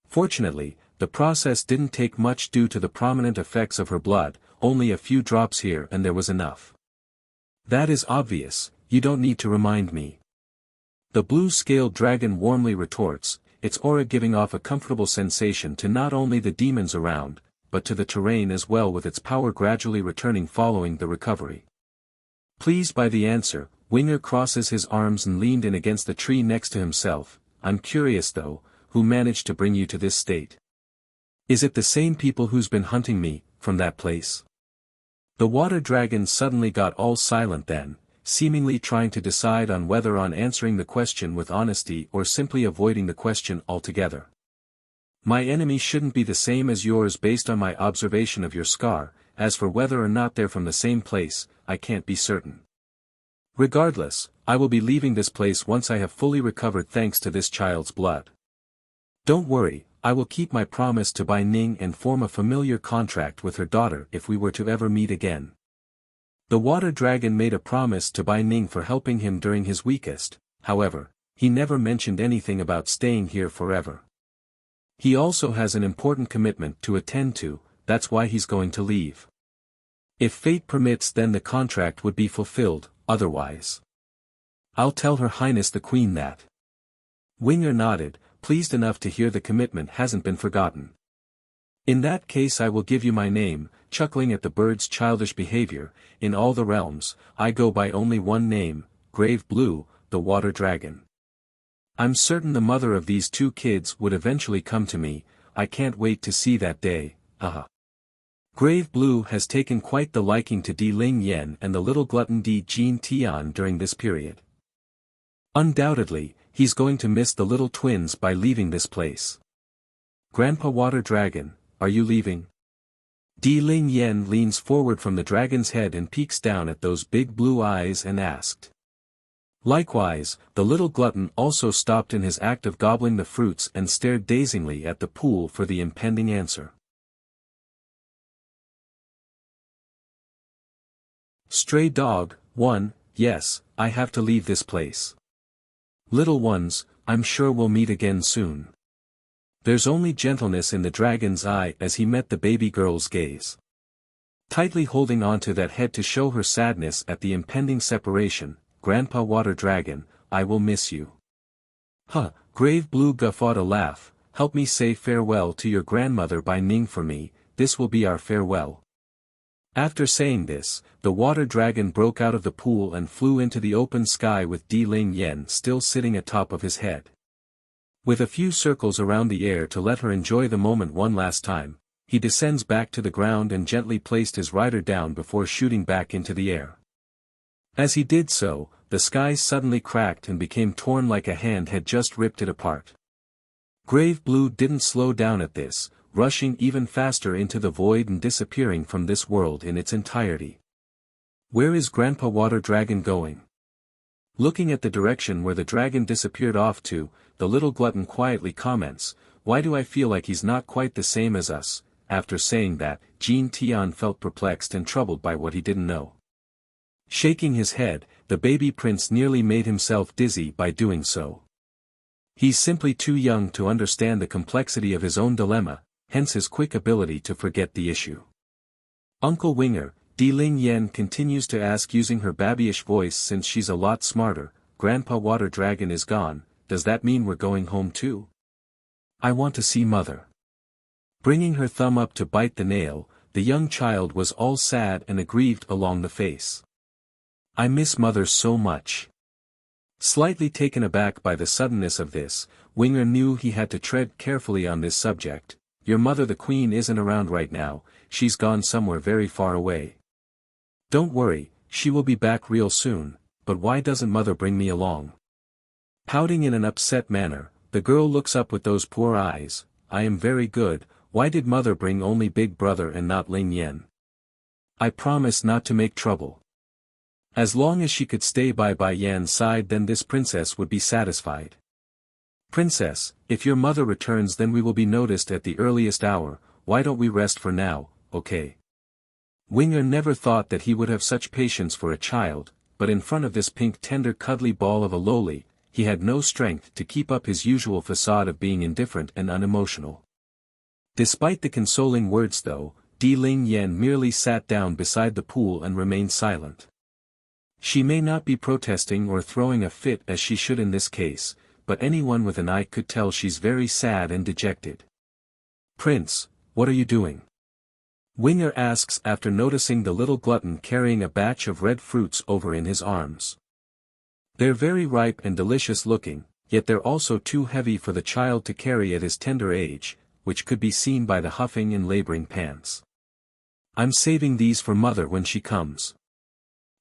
Fortunately, the process didn't take much due to the prominent effects of her blood. Only a few drops here and there was enough. That is obvious, you don't need to remind me. The blue-scaled dragon warmly retorts, its aura giving off a comfortable sensation to not only the demons around, but to the terrain as well, with its power gradually returning following the recovery. Pleased by the answer, Winger crosses his arms and leaned in against the tree next to himself. I'm curious though, who managed to bring you to this state? Is it the same people who's been hunting me, from that place? The water dragon suddenly got all silent then, seemingly trying to decide on whether on answering the question with honesty or simply avoiding the question altogether. My enemy shouldn't be the same as yours based on my observation of your scar, as for whether or not they're from the same place, I can't be certain. Regardless, I will be leaving this place once I have fully recovered thanks to this child's blood. Don't worry, I will keep my promise to Bai Ning and form a familiar contract with her daughter if we were to ever meet again. The water dragon made a promise to Bai Ning for helping him during his weakest, however, he never mentioned anything about staying here forever. He also has an important commitment to attend to, that's why he's going to leave. If fate permits, then the contract would be fulfilled, otherwise. I'll tell Her Highness the Queen that. Winger nodded, pleased enough to hear the commitment hasn't been forgotten. In that case I will give you my name, chuckling at the bird's childish behavior. In all the realms, I go by only one name, Grave Blue, the water dragon. I'm certain the mother of these two kids would eventually come to me, I can't wait to see that day, Grave Blue has taken quite the liking to Di Ling Yen and the little glutton Di Jin Tian during this period. Undoubtedly, he's going to miss the little twins by leaving this place. Grandpa Water Dragon, are you leaving? Di Ling Yen leans forward from the dragon's head and peeks down at those big blue eyes and asked. Likewise, the little glutton also stopped in his act of gobbling the fruits and stared dazingly at the pool for the impending answer. Stray Dog, 1, yes, I have to leave this place. Little ones, I'm sure we'll meet again soon. There's only gentleness in the dragon's eye as he met the baby girl's gaze. Tightly holding onto that head to show her sadness at the impending separation, Grandpa Water Dragon, I will miss you. Grave Blue guffawed a laugh, help me say farewell to your grandmother Bai Ning for me, this will be our farewell. After saying this, the water dragon broke out of the pool and flew into the open sky with Di Ling Yen still sitting atop of his head. With a few circles around the air to let her enjoy the moment one last time, he descends back to the ground and gently placed his rider down before shooting back into the air. As he did so, the sky suddenly cracked and became torn like a hand had just ripped it apart. Grave Blue didn't slow down at this, rushing even faster into the void and disappearing from this world in its entirety. Where is Grandpa Water Dragon going? Looking at the direction where the dragon disappeared off to, the little glutton quietly comments, why do I feel like he's not quite the same as us? After saying that, Jin Tian felt perplexed and troubled by what he didn't know. Shaking his head, the baby prince nearly made himself dizzy by doing so. He's simply too young to understand the complexity of his own dilemma, hence his quick ability to forget the issue. Uncle Winger, Di Ling Yen continues to ask using her babyish voice since she's a lot smarter, Grandpa Water Dragon is gone, does that mean we're going home too? I want to see Mother. Bringing her thumb up to bite the nail, the young child was all sad and aggrieved along the face. I miss Mother so much. Slightly taken aback by the suddenness of this, Winger knew he had to tread carefully on this subject. Your mother the Queen isn't around right now, she's gone somewhere very far away. Don't worry, she will be back real soon, but why doesn't Mother bring me along? Pouting in an upset manner, the girl looks up with those poor eyes, I am very good, why did Mother bring only Big Brother and not Ling Yen? I promise not to make trouble. As long as she could stay by Bai Yan's side then this princess would be satisfied. Princess, if your mother returns then we will be noticed at the earliest hour, why don't we rest for now, okay? Winger never thought that he would have such patience for a child, but in front of this pink tender cuddly ball of a loli, he had no strength to keep up his usual facade of being indifferent and unemotional. Despite the consoling words though, Di Ling Yen merely sat down beside the pool and remained silent. She may not be protesting or throwing a fit as she should in this case, but anyone with an eye could tell she's very sad and dejected. Prince, what are you doing? Winger asks after noticing the little glutton carrying a batch of red fruits over in his arms. They're very ripe and delicious looking, yet they're also too heavy for the child to carry at his tender age, which could be seen by the huffing and laboring pants. I'm saving these for Mother when she comes.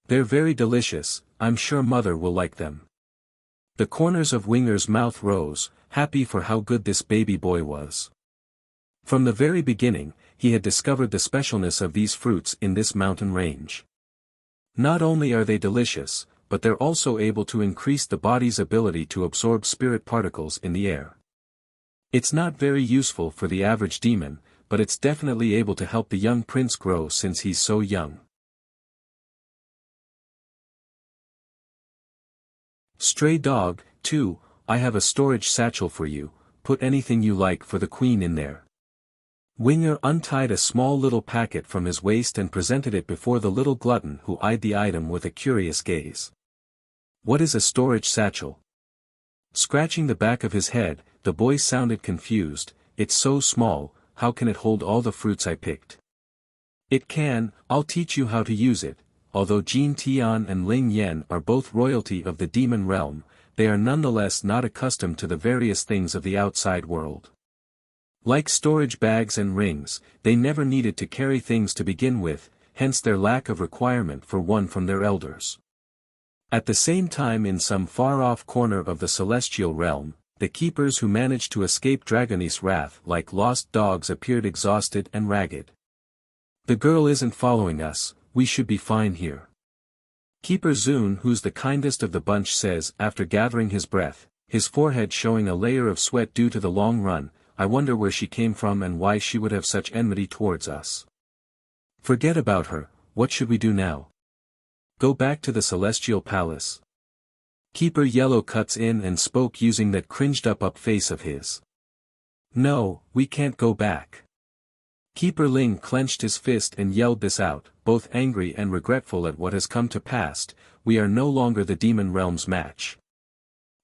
They're very delicious, I'm sure Mother will like them. The corners of Winger's mouth rose, happy for how good this baby boy was. From the very beginning, he had discovered the specialness of these fruits in this mountain range. Not only are they delicious, but they're also able to increase the body's ability to absorb spirit particles in the air. It's not very useful for the average demon, but it's definitely able to help the young prince grow since he's so young. Stray dog, 2, I have a storage satchel for you, put anything you like for the queen in there. Winger untied a small little packet from his waist and presented it before the little glutton, who eyed the item with a curious gaze. What is a storage satchel? Scratching the back of his head, the boy sounded confused. It's so small, how can it hold all the fruits I picked? It can, I'll teach you how to use it. Although Jin Tian and Ling Yen are both royalty of the demon realm, they are nonetheless not accustomed to the various things of the outside world. Like storage bags and rings, they never needed to carry things to begin with, hence their lack of requirement for one from their elders. At the same time, in some far-off corner of the celestial realm, the keepers who managed to escape Dragonis' wrath like lost dogs appeared exhausted and ragged. The girl isn't following us, we should be fine here. Keeper Zun, who's the kindest of the bunch, says after gathering his breath, his forehead showing a layer of sweat due to the long run, I wonder where she came from and why she would have such enmity towards us. Forget about her, what should we do now? Go back to the celestial palace. Keeper Yellow cuts in and spoke using that cringed-up face of his. No, we can't go back. Keeper Ling clenched his fist and yelled this out, both angry and regretful at what has come to pass. We are no longer the demon realm's match.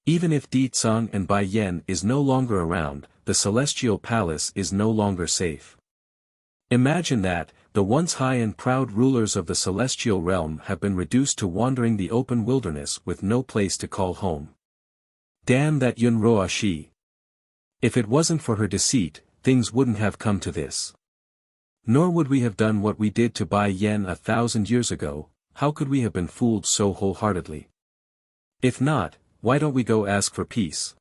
Even if Di Tsung and Bai Yen is no longer around, the celestial palace is no longer safe. Imagine that, the once high and proud rulers of the celestial realm have been reduced to wandering the open wilderness with no place to call home. Damn that Yun Roa Shi. If it wasn't for her deceit, things wouldn't have come to this. Nor would we have done what we did to Bai Yen 1,000 years ago. How could we have been fooled so wholeheartedly? If not, why don't we go ask for peace?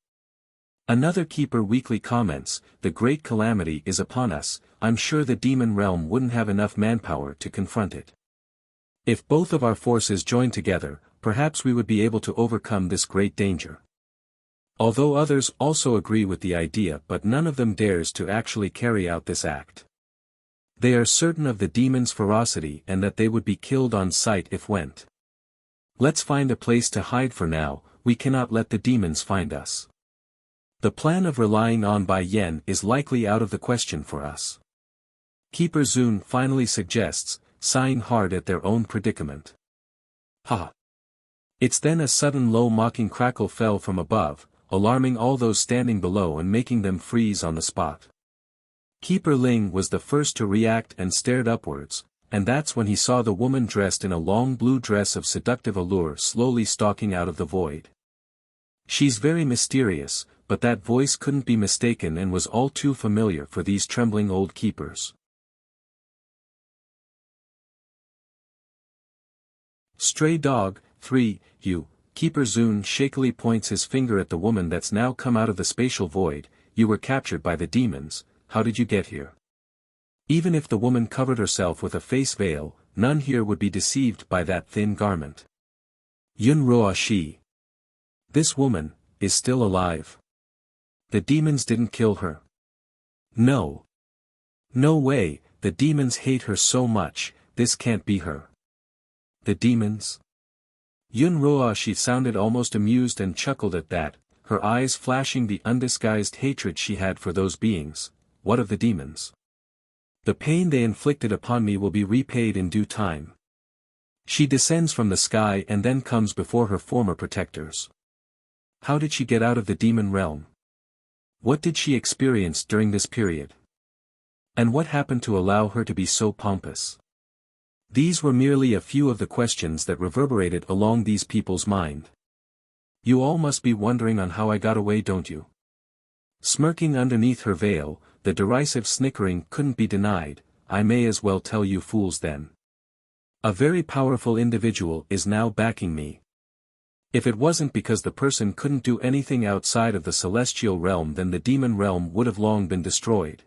Another keeper weakly comments, the great calamity is upon us, I'm sure the demon realm wouldn't have enough manpower to confront it. If both of our forces joined together, perhaps we would be able to overcome this great danger. Although others also agree with the idea, but none of them dares to actually carry out this act. They are certain of the demon's ferocity and that they would be killed on sight if went. Let's find a place to hide for now, we cannot let the demons find us. The plan of relying on Bai Yen is likely out of the question for us. Keeper Zun finally suggests, sighing hard at their own predicament. Ha! It's then a sudden low mocking crackle fell from above, alarming all those standing below and making them freeze on the spot. Keeper Ling was the first to react and stared upwards, and that's when he saw the woman dressed in a long blue dress of seductive allure slowly stalking out of the void. She's very mysterious, but that voice couldn't be mistaken and was all too familiar for these trembling old keepers. Stray dog, 3, you, Keeper Zun shakily points his finger at the woman that's now come out of the spatial void. You were captured by the demons, how did you get here? Even if the woman covered herself with a face veil, none here would be deceived by that thin garment. Yun Roa Shi. This woman, is still alive. The demons didn't kill her. No. No way, the demons hate her so much, this can't be her. The demons? Yun Roa Shi sounded almost amused and chuckled at that, her eyes flashing the undisguised hatred she had for those beings. What of the demons? The pain they inflicted upon me will be repaid in due time. She descends from the sky and then comes before her former protectors. How did she get out of the demon realm? What did she experience during this period? And what happened to allow her to be so pompous? These were merely a few of the questions that reverberated along these people's mind. You all must be wondering on how I got away, don't you? Smirking underneath her veil, the derisive snickering couldn't be denied. I may as well tell you fools then. A very powerful individual is now backing me. If it wasn't because the person couldn't do anything outside of the celestial realm, then the demon realm would have long been destroyed.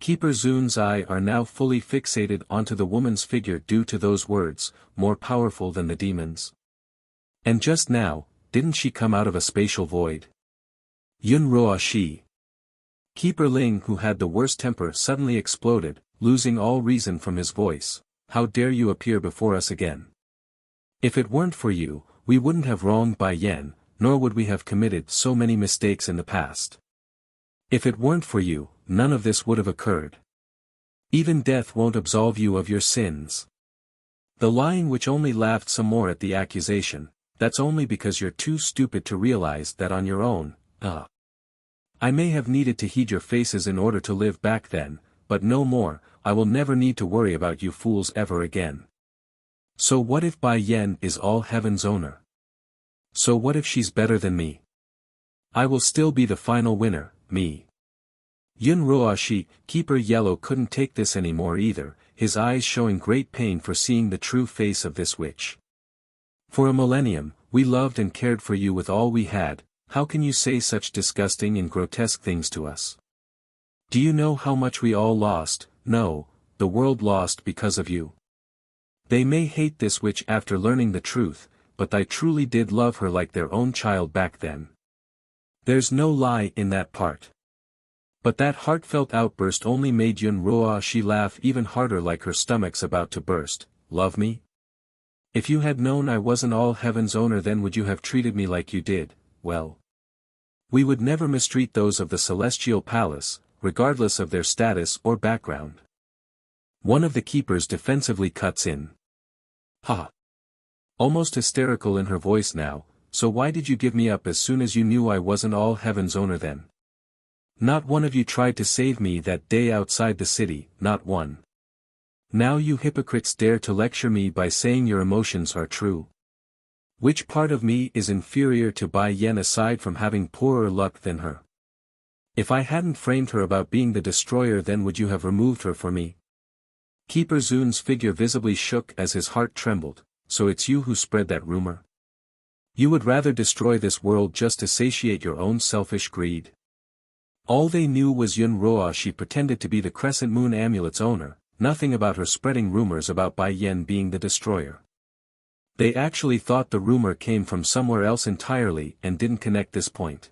Keeper Zun's eyes are now fully fixated onto the woman's figure due to those words, more powerful than the demons. And just now, didn't she come out of a spatial void? Yun Roa Shi. Keeper Ling, who had the worst temper, suddenly exploded, losing all reason from his voice. How dare you appear before us again? If it weren't for you, we wouldn't have wronged Bai Yan, nor would we have committed so many mistakes in the past. If it weren't for you, none of this would have occurred. Even death won't absolve you of your sins. The lying which only laughed some more at the accusation, that's only because you're too stupid to realize that on your own. I may have needed to heed your faces in order to live back then, but no more. I will never need to worry about you fools ever again. So what if Bai Yan is all heaven's owner? So what if she's better than me? I will still be the final winner, me. Yun Roashi, Keeper Yellow couldn't take this anymore either, his eyes showing great pain for seeing the true face of this witch. For a millennium, we loved and cared for you with all we had. How can you say such disgusting and grotesque things to us? Do you know how much we all lost? No, the world lost because of you. They may hate this witch after learning the truth, but I truly did love her like their own child back then. There's no lie in that part. But that heartfelt outburst only made Yun Roa Shi laugh even harder, like her stomach's about to burst. Love me? If you had known I wasn't all heaven's owner, then would you have treated me like you did? Well, we would never mistreat those of the celestial palace, regardless of their status or background. One of the keepers defensively cuts in. Ha! Almost hysterical in her voice now. So why did you give me up as soon as you knew I wasn't all heaven's owner then? Not one of you tried to save me that day outside the city, not one. Now you hypocrites dare to lecture me by saying your emotions are true. Which part of me is inferior to Bai Yan aside from having poorer luck than her? If I hadn't framed her about being the destroyer, then would you have removed her for me? Keeper Zun's figure visibly shook as his heart trembled. So it's you who spread that rumor? You would rather destroy this world just to satiate your own selfish greed? All they knew was Yun Roa Shi pretended to be the Crescent Moon Amulet's owner, nothing about her spreading rumors about Bai Yan being the destroyer. They actually thought the rumor came from somewhere else entirely and didn't connect this point.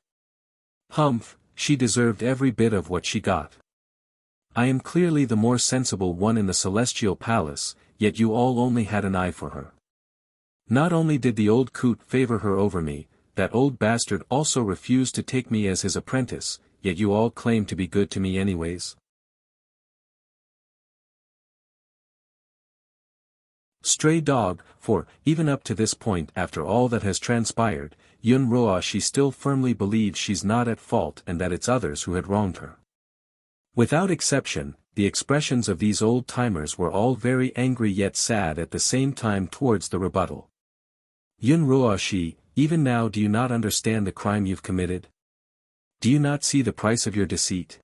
Humph, she deserved every bit of what she got. I am clearly the more sensible one in the Celestial Palace, yet you all only had an eye for her. Not only did the old coot favor her over me, that old bastard also refused to take me as his apprentice, yet you all claim to be good to me anyways. Stray dog, for, even up to this point after all that has transpired, Yun Roa Shi still firmly believes she's not at fault and that it's others who had wronged her. Without exception, the expressions of these old-timers were all very angry yet sad at the same time towards the rebuttal. Yun Roa Shi, even now do you not understand the crime you've committed? Do you not see the price of your deceit?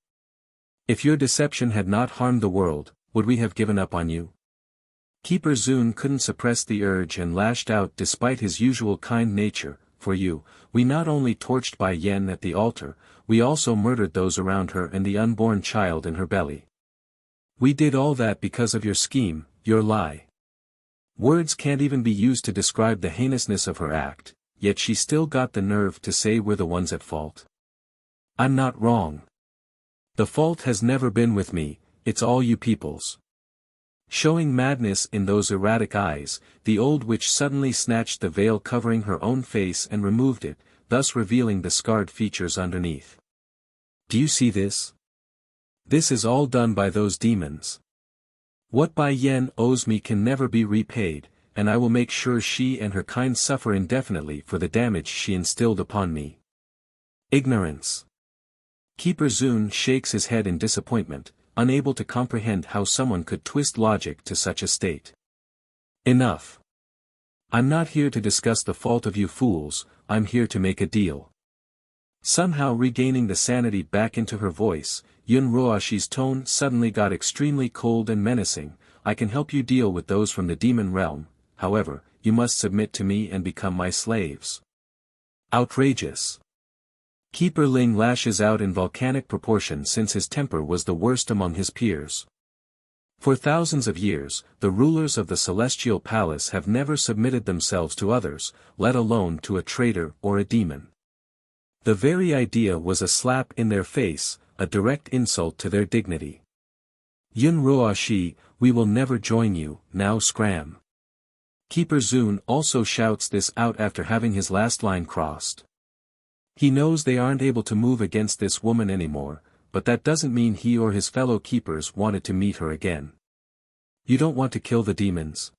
If your deception had not harmed the world, would we have given up on you? Keeper Zun couldn't suppress the urge and lashed out despite his usual kind nature. For you, we not only torched Bai Yan at the altar, we also murdered those around her and the unborn child in her belly. We did all that because of your scheme, your lie. Words can't even be used to describe the heinousness of her act, yet she still got the nerve to say we're the ones at fault. I'm not wrong. The fault has never been with me, it's all you peoples. Showing madness in those erratic eyes, the old witch suddenly snatched the veil covering her own face and removed it, thus revealing the scarred features underneath. Do you see this? This is all done by those demons. What Bai Yan owes me can never be repaid, and I will make sure she and her kind suffer indefinitely for the damage she instilled upon me. Ignorance. Keeper Zun shakes his head in disappointment, unable to comprehend how someone could twist logic to such a state. Enough. I'm not here to discuss the fault of you fools, I'm here to make a deal. Somehow regaining the sanity back into her voice, Yun Roashi's tone suddenly got extremely cold and menacing. I can help you deal with those from the demon realm, however, you must submit to me and become my slaves. Outrageous. Keeper Ling lashes out in volcanic proportion since his temper was the worst among his peers. For thousands of years, the rulers of the Celestial Palace have never submitted themselves to others, let alone to a traitor or a demon. The very idea was a slap in their face, a direct insult to their dignity. Yun Roashi, we will never join you, now scram. Keeper Zun also shouts this out after having his last line crossed. He knows they aren't able to move against this woman anymore, but that doesn't mean he or his fellow keepers wanted to meet her again. You don't want to kill the demons?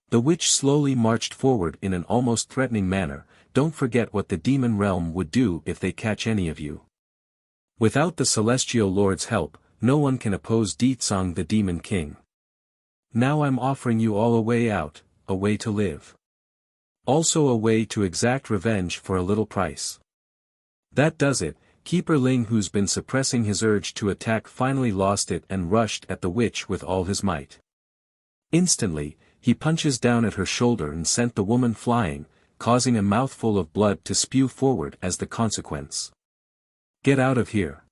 The witch slowly marched forward in an almost threatening manner. Don't forget what the demon realm would do if they catch any of you. Without the Celestial Lord's help, no one can oppose Ditsang the Demon King. Now I'm offering you all a way out, a way to live. Also a way to exact revenge for a little price. That does it. Keeper Ling, who's been suppressing his urge to attack, finally lost it and rushed at the witch with all his might. Instantly, he punches down at her shoulder and sent the woman flying, causing a mouthful of blood to spew forward as the consequence. Get out of here.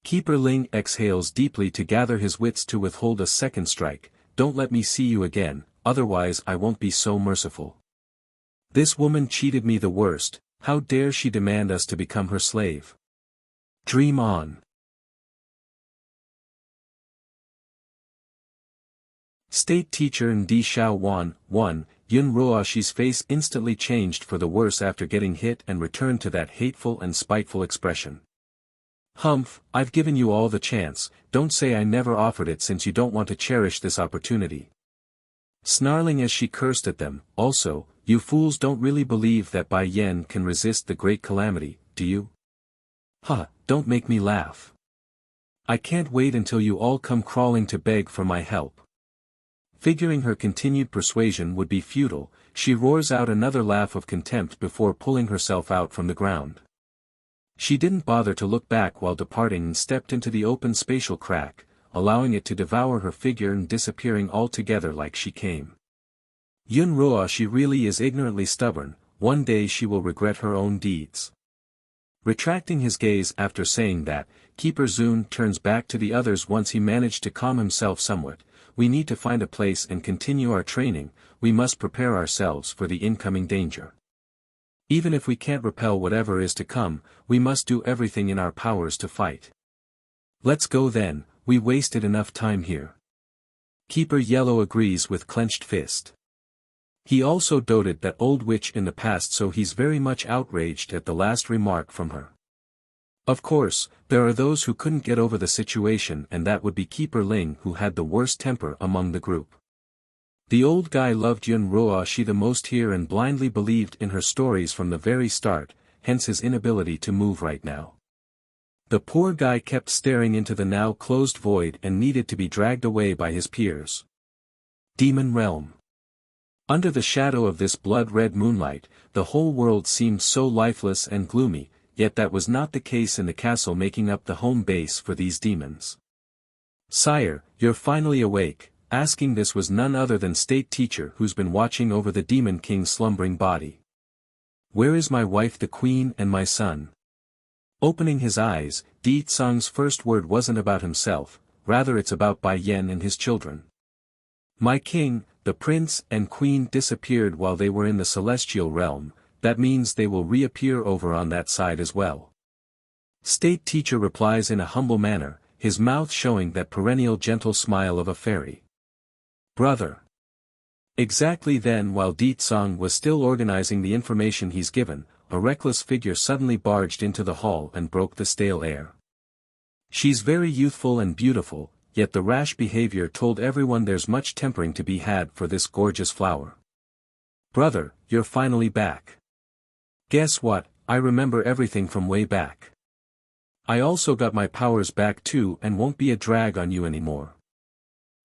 Keeper Ling exhales deeply to gather his wits to withhold a second strike. Don't let me see you again, otherwise I won't be so merciful. This woman cheated me the worst, how dare she demand us to become her slave? Dream on. State Teacher and Di Xiao Wan, 1, Yun Roashi's face instantly changed for the worse after getting hit and returned to that hateful and spiteful expression. Humph, I've given you all the chance, don't say I never offered it since you don't want to cherish this opportunity. Snarling as she cursed at them, also, you fools don't really believe that Bai Yen can resist the great calamity, do you? Ha, don't make me laugh. I can't wait until you all come crawling to beg for my help. Figuring her continued persuasion would be futile, she roars out another laugh of contempt before pulling herself out from the ground. She didn't bother to look back while departing and stepped into the open spatial crack, allowing it to devour her figure and disappearing altogether like she came. Yun Roashi really is ignorantly stubborn, one day she will regret her own deeds. Retracting his gaze after saying that, Keeper Zun turns back to the others once he managed to calm himself somewhat. We need to find a place and continue our training, we must prepare ourselves for the incoming danger. Even if we can't repel whatever is to come, we must do everything in our powers to fight. Let's go then, we wasted enough time here. Keeper Yellow agrees with clenched fist. He also doted that old witch in the past, so he's very much outraged at the last remark from her. Of course, there are those who couldn't get over the situation, and that would be Keeper Ling, who had the worst temper among the group. The old guy loved Yun Roashi the most here and blindly believed in her stories from the very start, hence his inability to move right now. The poor guy kept staring into the now closed void and needed to be dragged away by his peers. Demon Realm. Under the shadow of this blood-red moonlight, the whole world seemed so lifeless and gloomy, yet that was not the case in the castle making up the home base for these demons. Sire, you're finally awake. Asking this was none other than State Teacher, who's been watching over the Demon King's slumbering body. Where is my wife the Queen and my son? Opening his eyes, Di Tsang's first word wasn't about himself, rather it's about Bai Yen and his children. My king, the prince and queen disappeared while they were in the celestial realm, that means they will reappear over on that side as well. State Teacher replies in a humble manner, his mouth showing that perennial gentle smile of a fairy. Brother. Exactly then, while Di Tsang was still organizing the information he's given, a reckless figure suddenly barged into the hall and broke the stale air. She's very youthful and beautiful, yet the rash behavior told everyone there's much tempering to be had for this gorgeous flower. Brother, you're finally back. Guess what, I remember everything from way back. I also got my powers back too and won't be a drag on you anymore.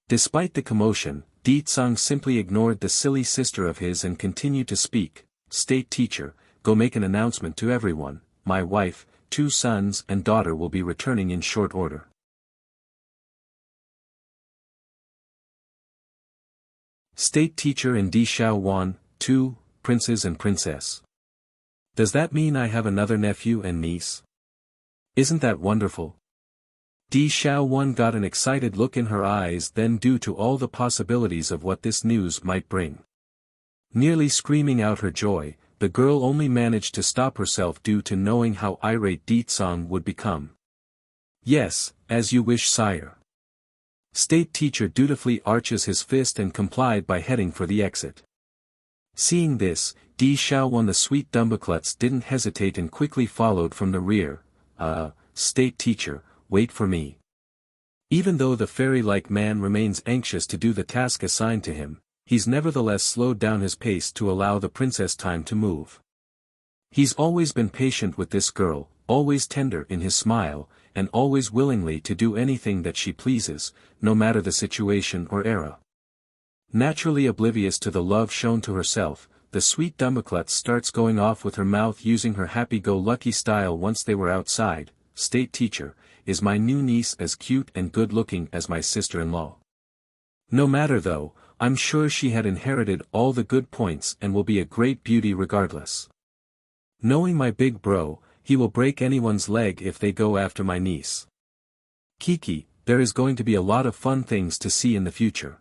Despite the commotion, Di Tsang simply ignored the silly sister of his and continued to speak. State Teacher, go make an announcement to everyone. my wife, 2 sons and daughter will be returning in short order. State teacher and Di Xiaowan, 2, princes and princess. Does that mean I have another nephew and niece? Isn't that wonderful? Di Xiaowan got an excited look in her eyes then due to all the possibilities of what this news might bring. Nearly screaming out her joy, the girl only managed to stop herself due to knowing how irate Di Tsang would become. Yes, as you wish, sire. State teacher dutifully arches his fist and complied by heading for the exit. Seeing this, Di Xiaowan the sweet Dumbuklutz didn't hesitate and quickly followed from the rear. State teacher, wait for me. Even though the fairy-like man remains anxious to do the task assigned to him, he's nevertheless slowed down his pace to allow the princess time to move. He's always been patient with this girl, always tender in his smile, and always willingly to do anything that she pleases, no matter the situation or era. Naturally oblivious to the love shown to herself, the sweet Dumbuklutz starts going off with her mouth using her happy-go-lucky style once they were outside. State teacher, is my new niece as cute and good-looking as my sister-in-law? No matter though, I'm sure she had inherited all the good points and will be a great beauty regardless. Knowing my big bro, he will break anyone's leg if they go after my niece. Kiki, there is going to be a lot of fun things to see in the future.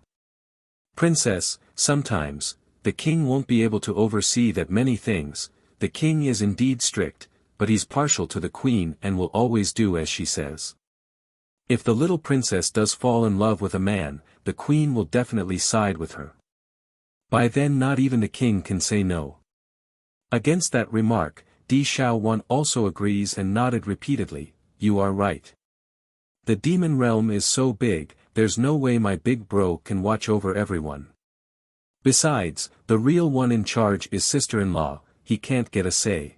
Princess, sometimes, the king won't be able to oversee that many things. The king is indeed strict, but he's partial to the queen and will always do as she says. If the little princess does fall in love with a man, the queen will definitely side with her. By then not even the king can say no. Against that remark, Di Xiaowan also agrees and nodded repeatedly. You are right. The demon realm is so big, there's no way my big bro can watch over everyone. Besides, the real one in charge is sister-in-law, he can't get a say.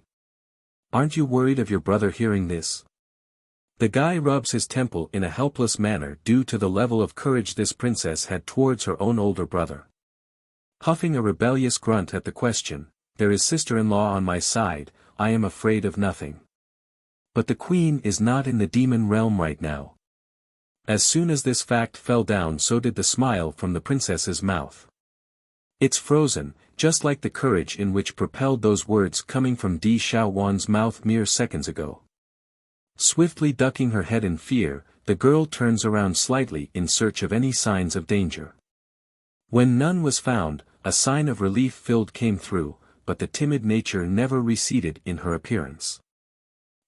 Aren't you worried of your brother hearing this? The guy rubs his temple in a helpless manner due to the level of courage this princess had towards her own older brother. Huffing a rebellious grunt at the question, there is sister-in-law on my side, I am afraid of nothing. But the queen is not in the demon realm right now. As soon as this fact fell down, so did the smile from the princess's mouth. It's frozen, just like the courage in which propelled those words coming from Di Xiaowan's mouth mere seconds ago. Swiftly ducking her head in fear, the girl turns around slightly in search of any signs of danger. When none was found, a sign of relief filled came through, but the timid nature never receded in her appearance.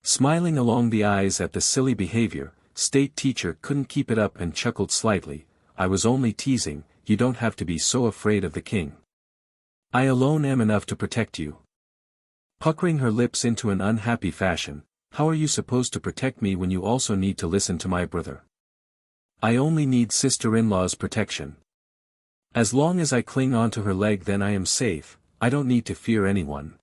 Smiling along the eyes at the silly behavior, state teacher couldn't keep it up and chuckled slightly. I was only teasing, you don't have to be so afraid of the king. I alone am enough to protect you. Puckering her lips into an unhappy fashion, how are you supposed to protect me when you also need to listen to my brother? I only need sister-in-law's protection. As long as I cling onto her leg then I am safe, I don't need to fear anyone.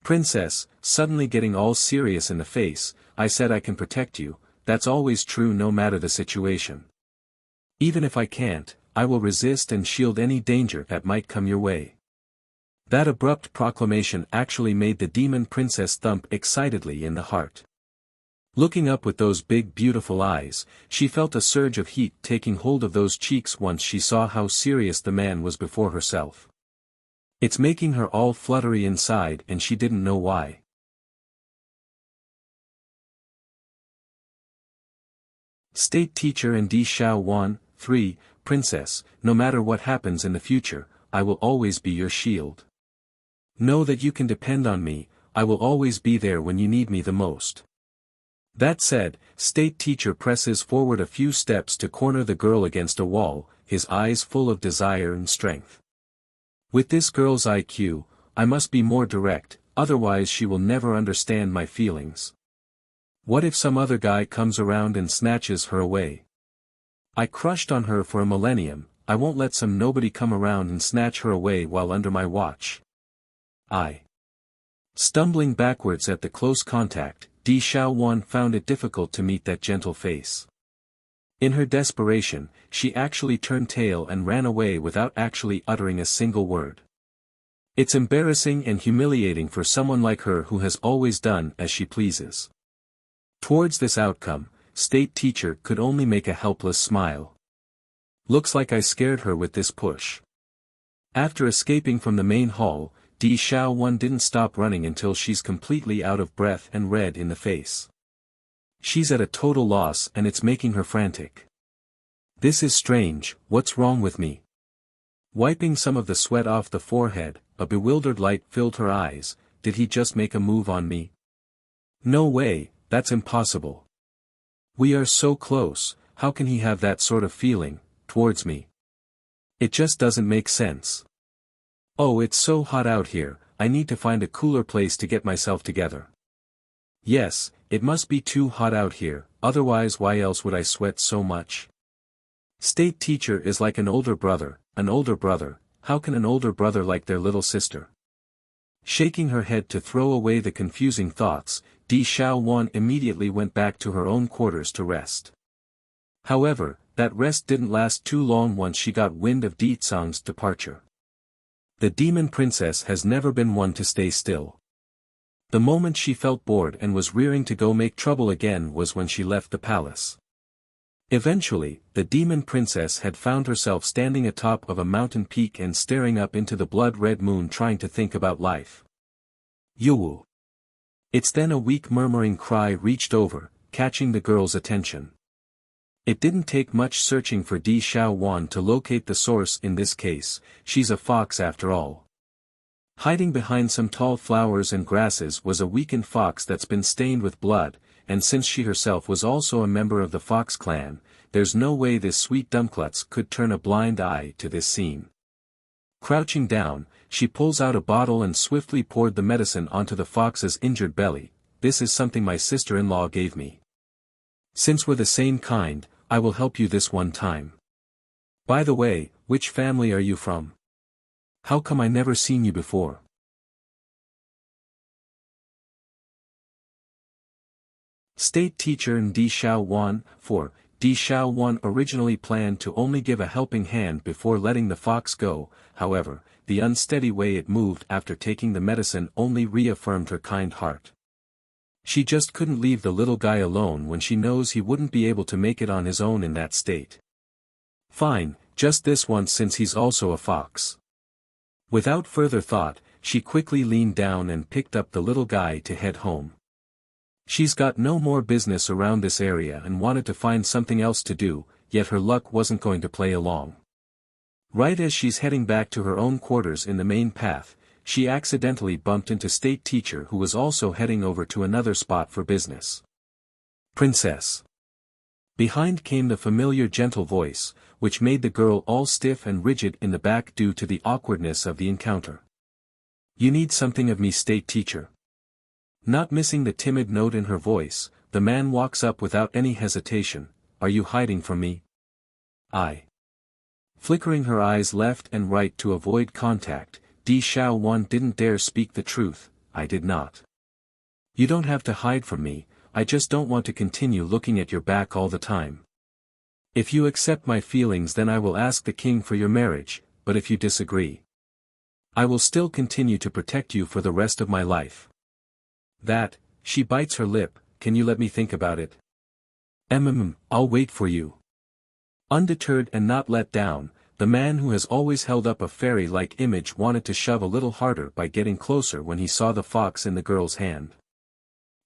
Princess, suddenly getting all serious in the face, I said I can protect you, that's always true no matter the situation. Even if I can't, I will resist and shield any danger that might come your way. That abrupt proclamation actually made the demon princess thump excitedly in the heart. Looking up with those big beautiful eyes, she felt a surge of heat taking hold of those cheeks once she saw how serious the man was before herself. It's making her all fluttery inside and she didn't know why. State teacher and Di Xiaowan, 3, Princess, no matter what happens in the future, I will always be your shield. Know that you can depend on me, I will always be there when you need me the most. That said, state teacher presses forward a few steps to corner the girl against a wall, his eyes full of desire and strength. With this girl's IQ, I must be more direct, otherwise she will never understand my feelings. What if some other guy comes around and snatches her away? I crushed on her for a millennium, I won't let some nobody come around and snatch her away while under my watch. Stumbling backwards at the close contact, Di Xiaowan found it difficult to meet that gentle face. In her desperation, she actually turned tail and ran away without actually uttering a single word. It's embarrassing and humiliating for someone like her who has always done as she pleases. Towards this outcome, state teacher could only make a helpless smile. Looks like I scared her with this push. After escaping from the main hall, Di Xiaowan didn't stop running until she's completely out of breath and red in the face. She's at a total loss and it's making her frantic. This is strange, what's wrong with me? Wiping some of the sweat off the forehead, a bewildered light filled her eyes. Did he just make a move on me? No way, that's impossible. We are so close, how can he have that sort of feeling towards me? It just doesn't make sense. Oh, it's so hot out here, I need to find a cooler place to get myself together. Yes, it must be too hot out here, otherwise why else would I sweat so much? State teacher is like an older brother, how can an older brother like their little sister? Shaking her head to throw away the confusing thoughts, Di Xiaowan immediately went back to her own quarters to rest. However, that rest didn't last too long once she got wind of Di Tsang's departure. The demon princess has never been one to stay still. The moment she felt bored and was rearing to go make trouble again was when she left the palace. Eventually, the demon princess had found herself standing atop of a mountain peak and staring up into the blood-red moon trying to think about life. Yuwu. It's then a weak murmuring cry reached over, catching the girl's attention. It didn't take much searching for Di Xiaowan to locate the source in this case, she's a fox after all. Hiding behind some tall flowers and grasses was a weakened fox that's been stained with blood, and since she herself was also a member of the fox clan, there's no way this sweet dumpklutz could turn a blind eye to this scene. Crouching down, she pulls out a bottle and swiftly poured the medicine onto the fox's injured belly. This is something my sister-in-law gave me. Since we're the same kind, I will help you this one time. By the way, which family are you from? How come I never seen you before? State teacher Di Xiaowan. For Di Xiaowan originally planned to only give a helping hand before letting the fox go, however, the unsteady way it moved after taking the medicine only reaffirmed her kind heart. She just couldn't leave the little guy alone when she knows he wouldn't be able to make it on his own in that state. Fine, just this once since he's also a fox. Without further thought, she quickly leaned down and picked up the little guy to head home. She's got no more business around this area and wanted to find something else to do, yet her luck wasn't going to play along. Right as she's heading back to her own quarters in the main path, she accidentally bumped into state teacher who was also heading over to another spot for business. Princess. Behind came the familiar gentle voice, which made the girl all stiff and rigid in the back due to the awkwardness of the encounter. You need something of me, state teacher. Not missing the timid note in her voice, the man walks up without any hesitation. Are you hiding from me? Flickering her eyes left and right to avoid contact, Di Xiaowan didn't dare speak the truth. I did not. You don't have to hide from me, I just don't want to continue looking at your back all the time. If you accept my feelings then I will ask the king for your marriage, but if you disagree, I will still continue to protect you for the rest of my life. That, she bites her lip, can you let me think about it? I'll wait for you. Undeterred and not let down, the man who has always held up a fairy-like image wanted to shove a little harder by getting closer when he saw the fox in the girl's hand.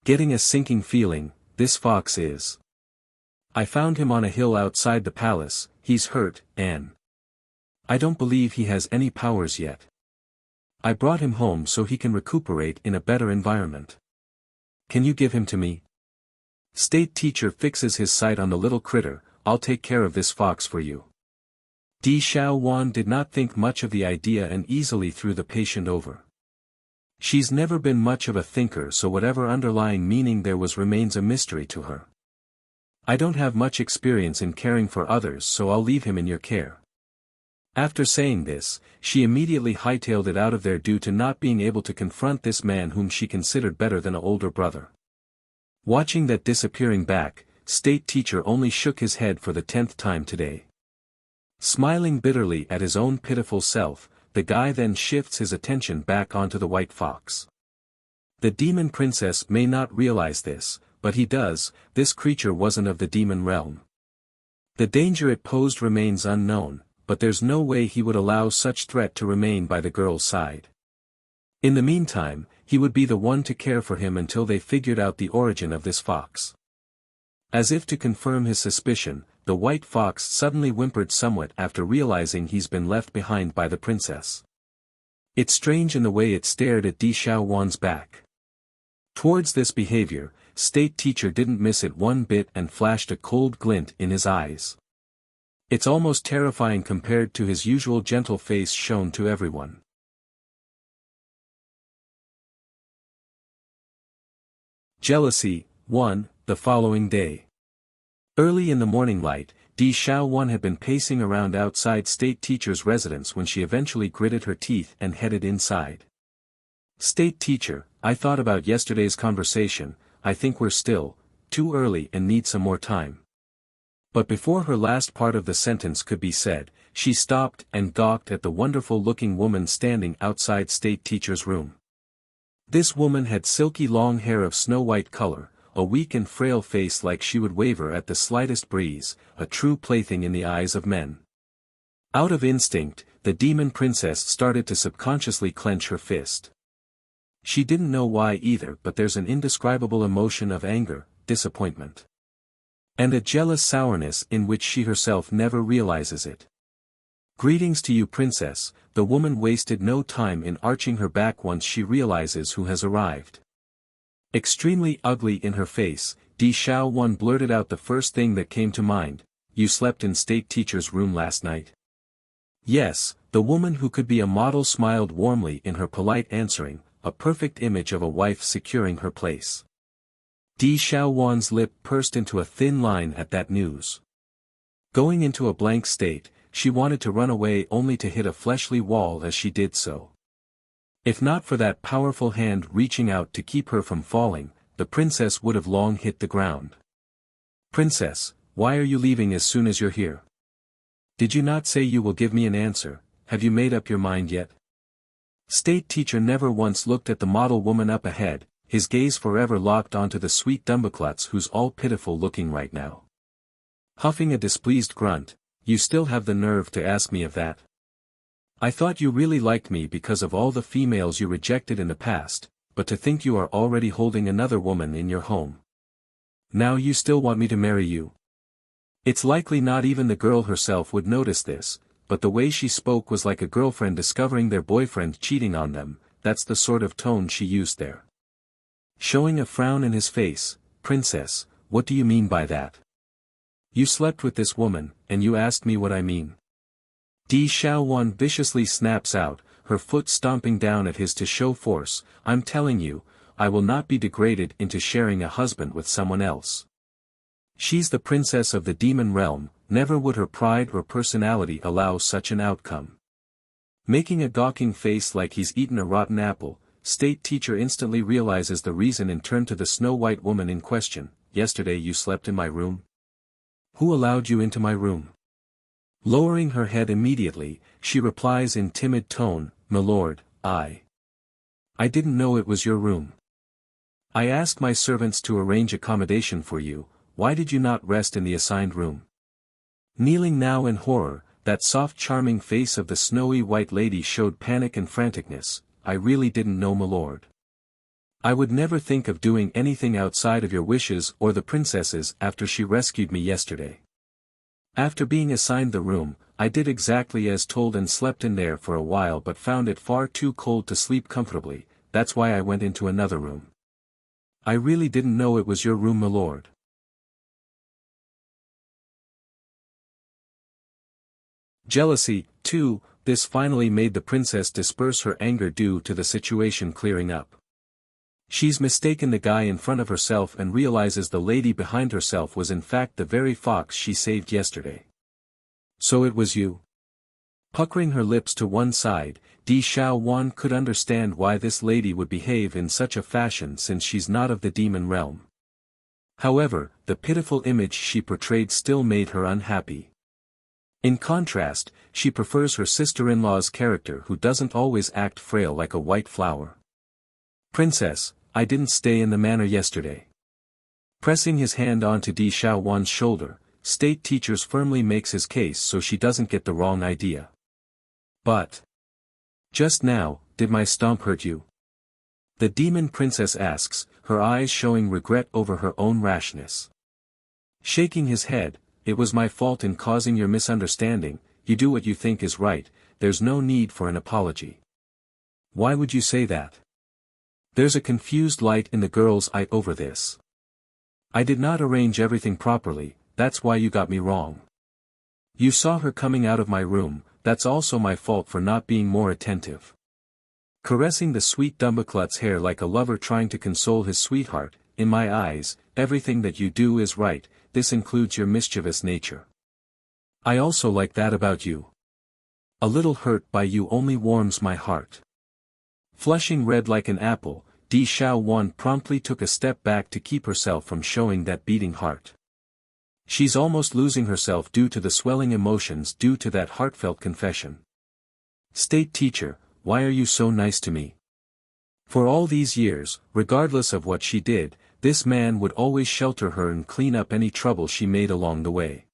Getting a sinking feeling, this fox is. I found him on a hill outside the palace, he's hurt, and I don't believe he has any powers yet. I brought him home so he can recuperate in a better environment. Can you give him to me? State teacher fixes his sight on the little critter. I'll take care of this fox for you. Di Xiaowan did not think much of the idea and easily threw the patient over. She's never been much of a thinker, so whatever underlying meaning there was remains a mystery to her. I don't have much experience in caring for others, so I'll leave him in your care. After saying this, she immediately hightailed it out of there due to not being able to confront this man whom she considered better than an older brother. Watching that disappearing back, state teacher only shook his head for the 10th time today. Smiling bitterly at his own pitiful self, the guy then shifts his attention back onto the white fox. The demon princess may not realize this, but he does. This creature wasn't of the demon realm. The danger it posed remains unknown, but there's no way he would allow such threat to remain by the girl's side. In the meantime, he would be the one to care for him until they figured out the origin of this fox. As if to confirm his suspicion, the white fox suddenly whimpered somewhat after realizing he's been left behind by the princess. It's strange in the way it stared at Di Xiaowan's back. Towards this behavior, state teacher didn't miss it one bit and flashed a cold glint in his eyes. It's almost terrifying compared to his usual gentle face shown to everyone. Jealousy. 1. The following day. Early in the morning light, Di Xiaowan had been pacing around outside state teacher's residence when she eventually gritted her teeth and headed inside. State teacher, I thought about yesterday's conversation. I think we're still too early and need some more time. But before her last part of the sentence could be said, she stopped and gawked at the wonderful-looking woman standing outside state teacher's room. This woman had silky long hair of snow-white color, a weak and frail face like she would waver at the slightest breeze, a true plaything in the eyes of men. Out of instinct, the demon princess started to subconsciously clench her fist. She didn't know why either, but there's an indescribable emotion of anger, disappointment, and a jealous sourness in which she herself never realizes it. Greetings to you, princess. The woman wasted no time in arching her back once she realizes who has arrived. Extremely ugly in her face, Di Xiaowan blurted out the first thing that came to mind. You slept in state teacher's room last night? Yes, the woman who could be a model smiled warmly in her polite answering, a perfect image of a wife securing her place. Di Xiaowan's lip pursed into a thin line at that news. Going into a blank state, she wanted to run away only to hit a fleshly wall as she did so. If not for that powerful hand reaching out to keep her from falling, the princess would have long hit the ground. Princess, why are you leaving as soon as you're here? Did you not say you will give me an answer? Have you made up your mind yet? State teacher never once looked at the model woman up ahead, his gaze forever locked onto the sweet Dumbakluts who's all pitiful looking right now. Huffing a displeased grunt, you still have the nerve to ask me of that? I thought you really liked me because of all the females you rejected in the past, but to think you are already holding another woman in your home. Now you still want me to marry you? It's likely not even the girl herself would notice this, but the way she spoke was like a girlfriend discovering their boyfriend cheating on them. That's the sort of tone she used there. Showing a frown in his face, Princess, what do you mean by that? You slept with this woman, and you asked me what I mean. Di Xiaowan viciously snaps out, her foot stomping down at his to show force. I'm telling you, I will not be degraded into sharing a husband with someone else. She's the princess of the demon realm, never would her pride or personality allow such an outcome. Making a gawking face like he's eaten a rotten apple, state teacher instantly realizes the reason and turned to the snow-white woman in question. Yesterday you slept in my room? Who allowed you into my room? Lowering her head immediately, she replies in timid tone, My lord, I didn't know it was your room. I asked my servants to arrange accommodation for you. Why did you not rest in the assigned room? Kneeling now in horror, that soft charming face of the snowy white lady showed panic and franticness. I really didn't know, my lord. I would never think of doing anything outside of your wishes or the princess's after she rescued me yesterday. After being assigned the room, I did exactly as told and slept in there for a while but found it far too cold to sleep comfortably. That's why I went into another room. I really didn't know it was your room, my lord. Jealousy, too. This finally made the princess disperse her anger due to the situation clearing up. She's mistaken the guy in front of herself and realizes the lady behind herself was in fact the very fox she saved yesterday. So it was you? Puckering her lips to one side, Di Xiaowan could understand why this lady would behave in such a fashion since she's not of the demon realm. However, the pitiful image she portrayed still made her unhappy. In contrast, she prefers her sister-in-law's character who doesn't always act frail like a white flower. Princess, I didn't stay in the manor yesterday. Pressing his hand onto Di Xiaowan's shoulder, State Teachers firmly makes his case so she doesn't get the wrong idea. But just now, did my stomp hurt you? The demon princess asks, her eyes showing regret over her own rashness. Shaking his head, it was my fault in causing your misunderstanding, you do what you think is right, there's no need for an apology. Why would you say that? There's a confused light in the girl's eye over this. I did not arrange everything properly, that's why you got me wrong. You saw her coming out of my room, that's also my fault for not being more attentive. Caressing the sweet Dumbaklut's hair like a lover trying to console his sweetheart, in my eyes, everything that you do is right, this includes your mischievous nature. I also like that about you. A little hurt by you only warms my heart. Flushing red like an apple, Di Xiaowan promptly took a step back to keep herself from showing that beating heart. She's almost losing herself due to the swelling emotions due to that heartfelt confession. State Teacher, why are you so nice to me? For all these years, regardless of what she did, this man would always shelter her and clean up any trouble she made along the way.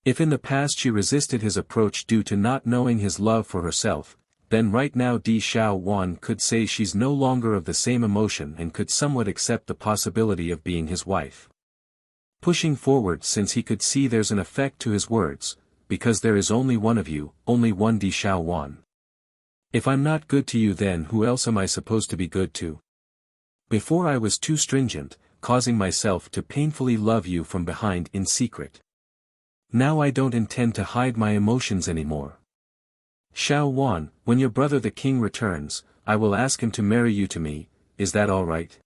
If in the past she resisted his approach due to not knowing his love for herself, then right now Di Xiaowan could say she's no longer of the same emotion and could somewhat accept the possibility of being his wife. Pushing forward since he could see there's an effect to his words, because there is only one of you, only one Di Xiaowan. If I'm not good to you then who else am I supposed to be good to? Before I was too stringent, causing myself to painfully love you from behind in secret. Now I don't intend to hide my emotions anymore. Xiaowan, when your brother the king returns, I will ask him to marry you to me, is that all right?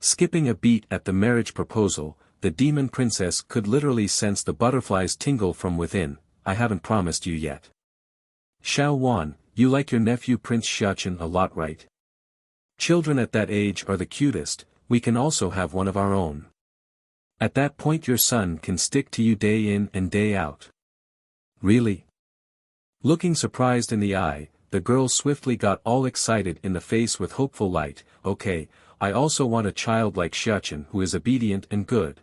Skipping a beat at the marriage proposal, the demon princess could literally sense the butterflies tingle from within. I haven't promised you yet. Xiaowan, you like your nephew Prince Xiachen a lot, right? Children at that age are the cutest, we can also have one of our own. At that point your son can stick to you day in and day out. Really? Looking surprised in the eye, the girl swiftly got all excited in the face with hopeful light. Okay, I also want a child like Xiachen who is obedient and good.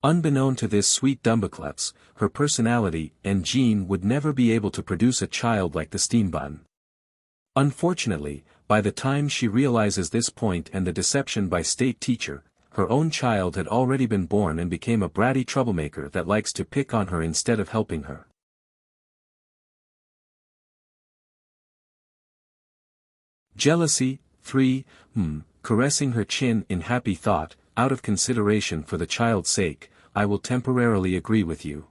Unbeknown to this sweet Dumbaklutz, her personality and gene would never be able to produce a child like the steam bun. Unfortunately, by the time she realizes this point and the deception by State Teacher, her own child had already been born and became a bratty troublemaker that likes to pick on her instead of helping her. Jealousy, 3, caressing her chin in happy thought, out of consideration for the child's sake, I will temporarily agree with you.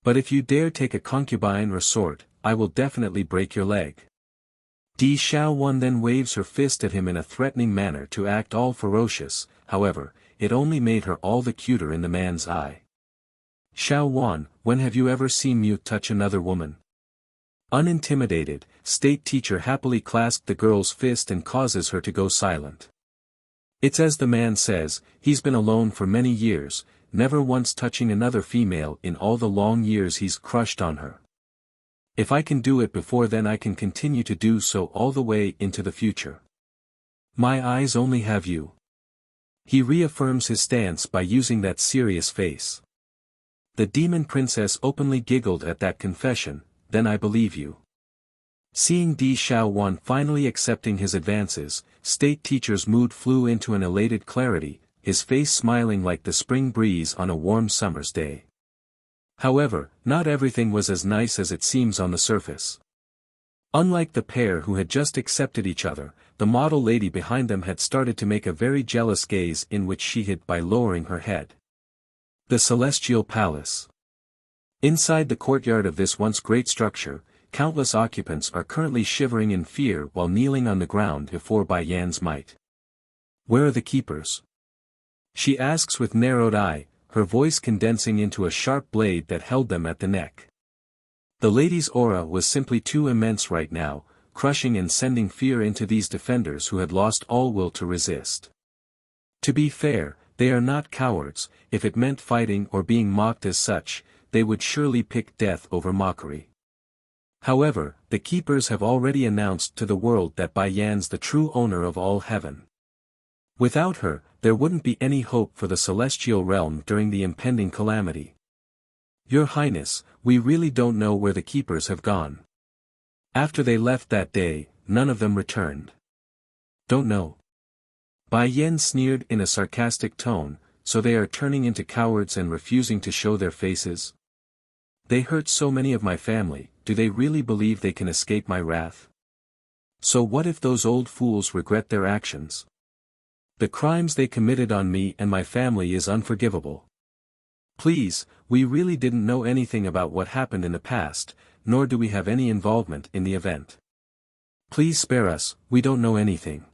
But if you dare take a concubine or sort, I will definitely break your leg. Di Xiaowan then waves her fist at him in a threatening manner to act all ferocious, however, it only made her all the cuter in the man's eye. Xiaowan, when have you ever seen me touch another woman? Unintimidated, State Teacher happily clasped the girl's fist and causes her to go silent. It's as the man says, he's been alone for many years, never once touching another female in all the long years he's crushed on her. If I can do it before then I can continue to do so all the way into the future. My eyes only have you. He reaffirms his stance by using that serious face. The demon princess openly giggled at that confession, then I believe you. Seeing Di Xiaowan finally accepting his advances, State Teacher's mood flew into an elated clarity, his face smiling like the spring breeze on a warm summer's day. However, not everything was as nice as it seems on the surface. Unlike the pair who had just accepted each other, the model lady behind them had started to make a very jealous gaze in which she hid by lowering her head. The Celestial Palace. Inside the courtyard of this once great structure, countless occupants are currently shivering in fear while kneeling on the ground before Bai Yan's might. Where are the keepers? She asks with narrowed eye, her voice condensing into a sharp blade that held them at the neck. The lady's aura was simply too immense right now, crushing and sending fear into these defenders who had lost all will to resist. To be fair, they are not cowards, if it meant fighting or being mocked as such, they would surely pick death over mockery. However, the keepers have already announced to the world that Bai Yan's the true owner of all heaven. Without her, there wouldn't be any hope for the celestial realm during the impending calamity. Your Highness, we really don't know where the keepers have gone. After they left that day, none of them returned. Don't know. Bai Yan sneered in a sarcastic tone, so they are turning into cowards and refusing to show their faces? They hurt so many of my family, do they really believe they can escape my wrath? So what if those old fools regret their actions? The crimes they committed on me and my family is unforgivable. Please, we really didn't know anything about what happened in the past, nor do we have any involvement in the event. Please spare us, we don't know anything.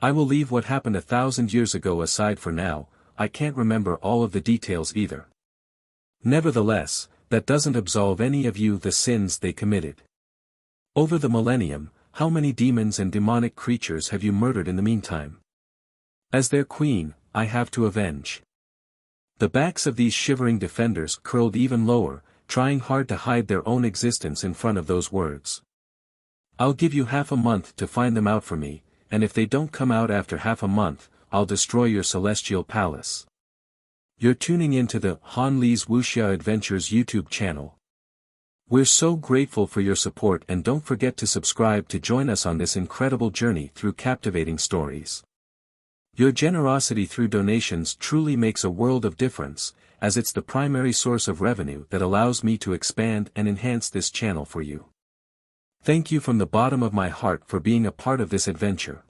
I will leave what happened 1,000 years ago aside for now, I can't remember all of the details either. Nevertheless, that doesn't absolve any of you the sins they committed. Over the millennium, how many demons and demonic creatures have you murdered in the meantime? As their queen, I have to avenge. The backs of these shivering defenders curled even lower, trying hard to hide their own existence in front of those words. I'll give you half a month to find them out for me, and if they don't come out after half a month, I'll destroy your celestial palace. You're tuning into the Han Li's Wuxia Adventures YouTube channel. We're so grateful for your support and don't forget to subscribe to join us on this incredible journey through captivating stories. Your generosity through donations truly makes a world of difference, as it's the primary source of revenue that allows me to expand and enhance this channel for you. Thank you from the bottom of my heart for being a part of this adventure.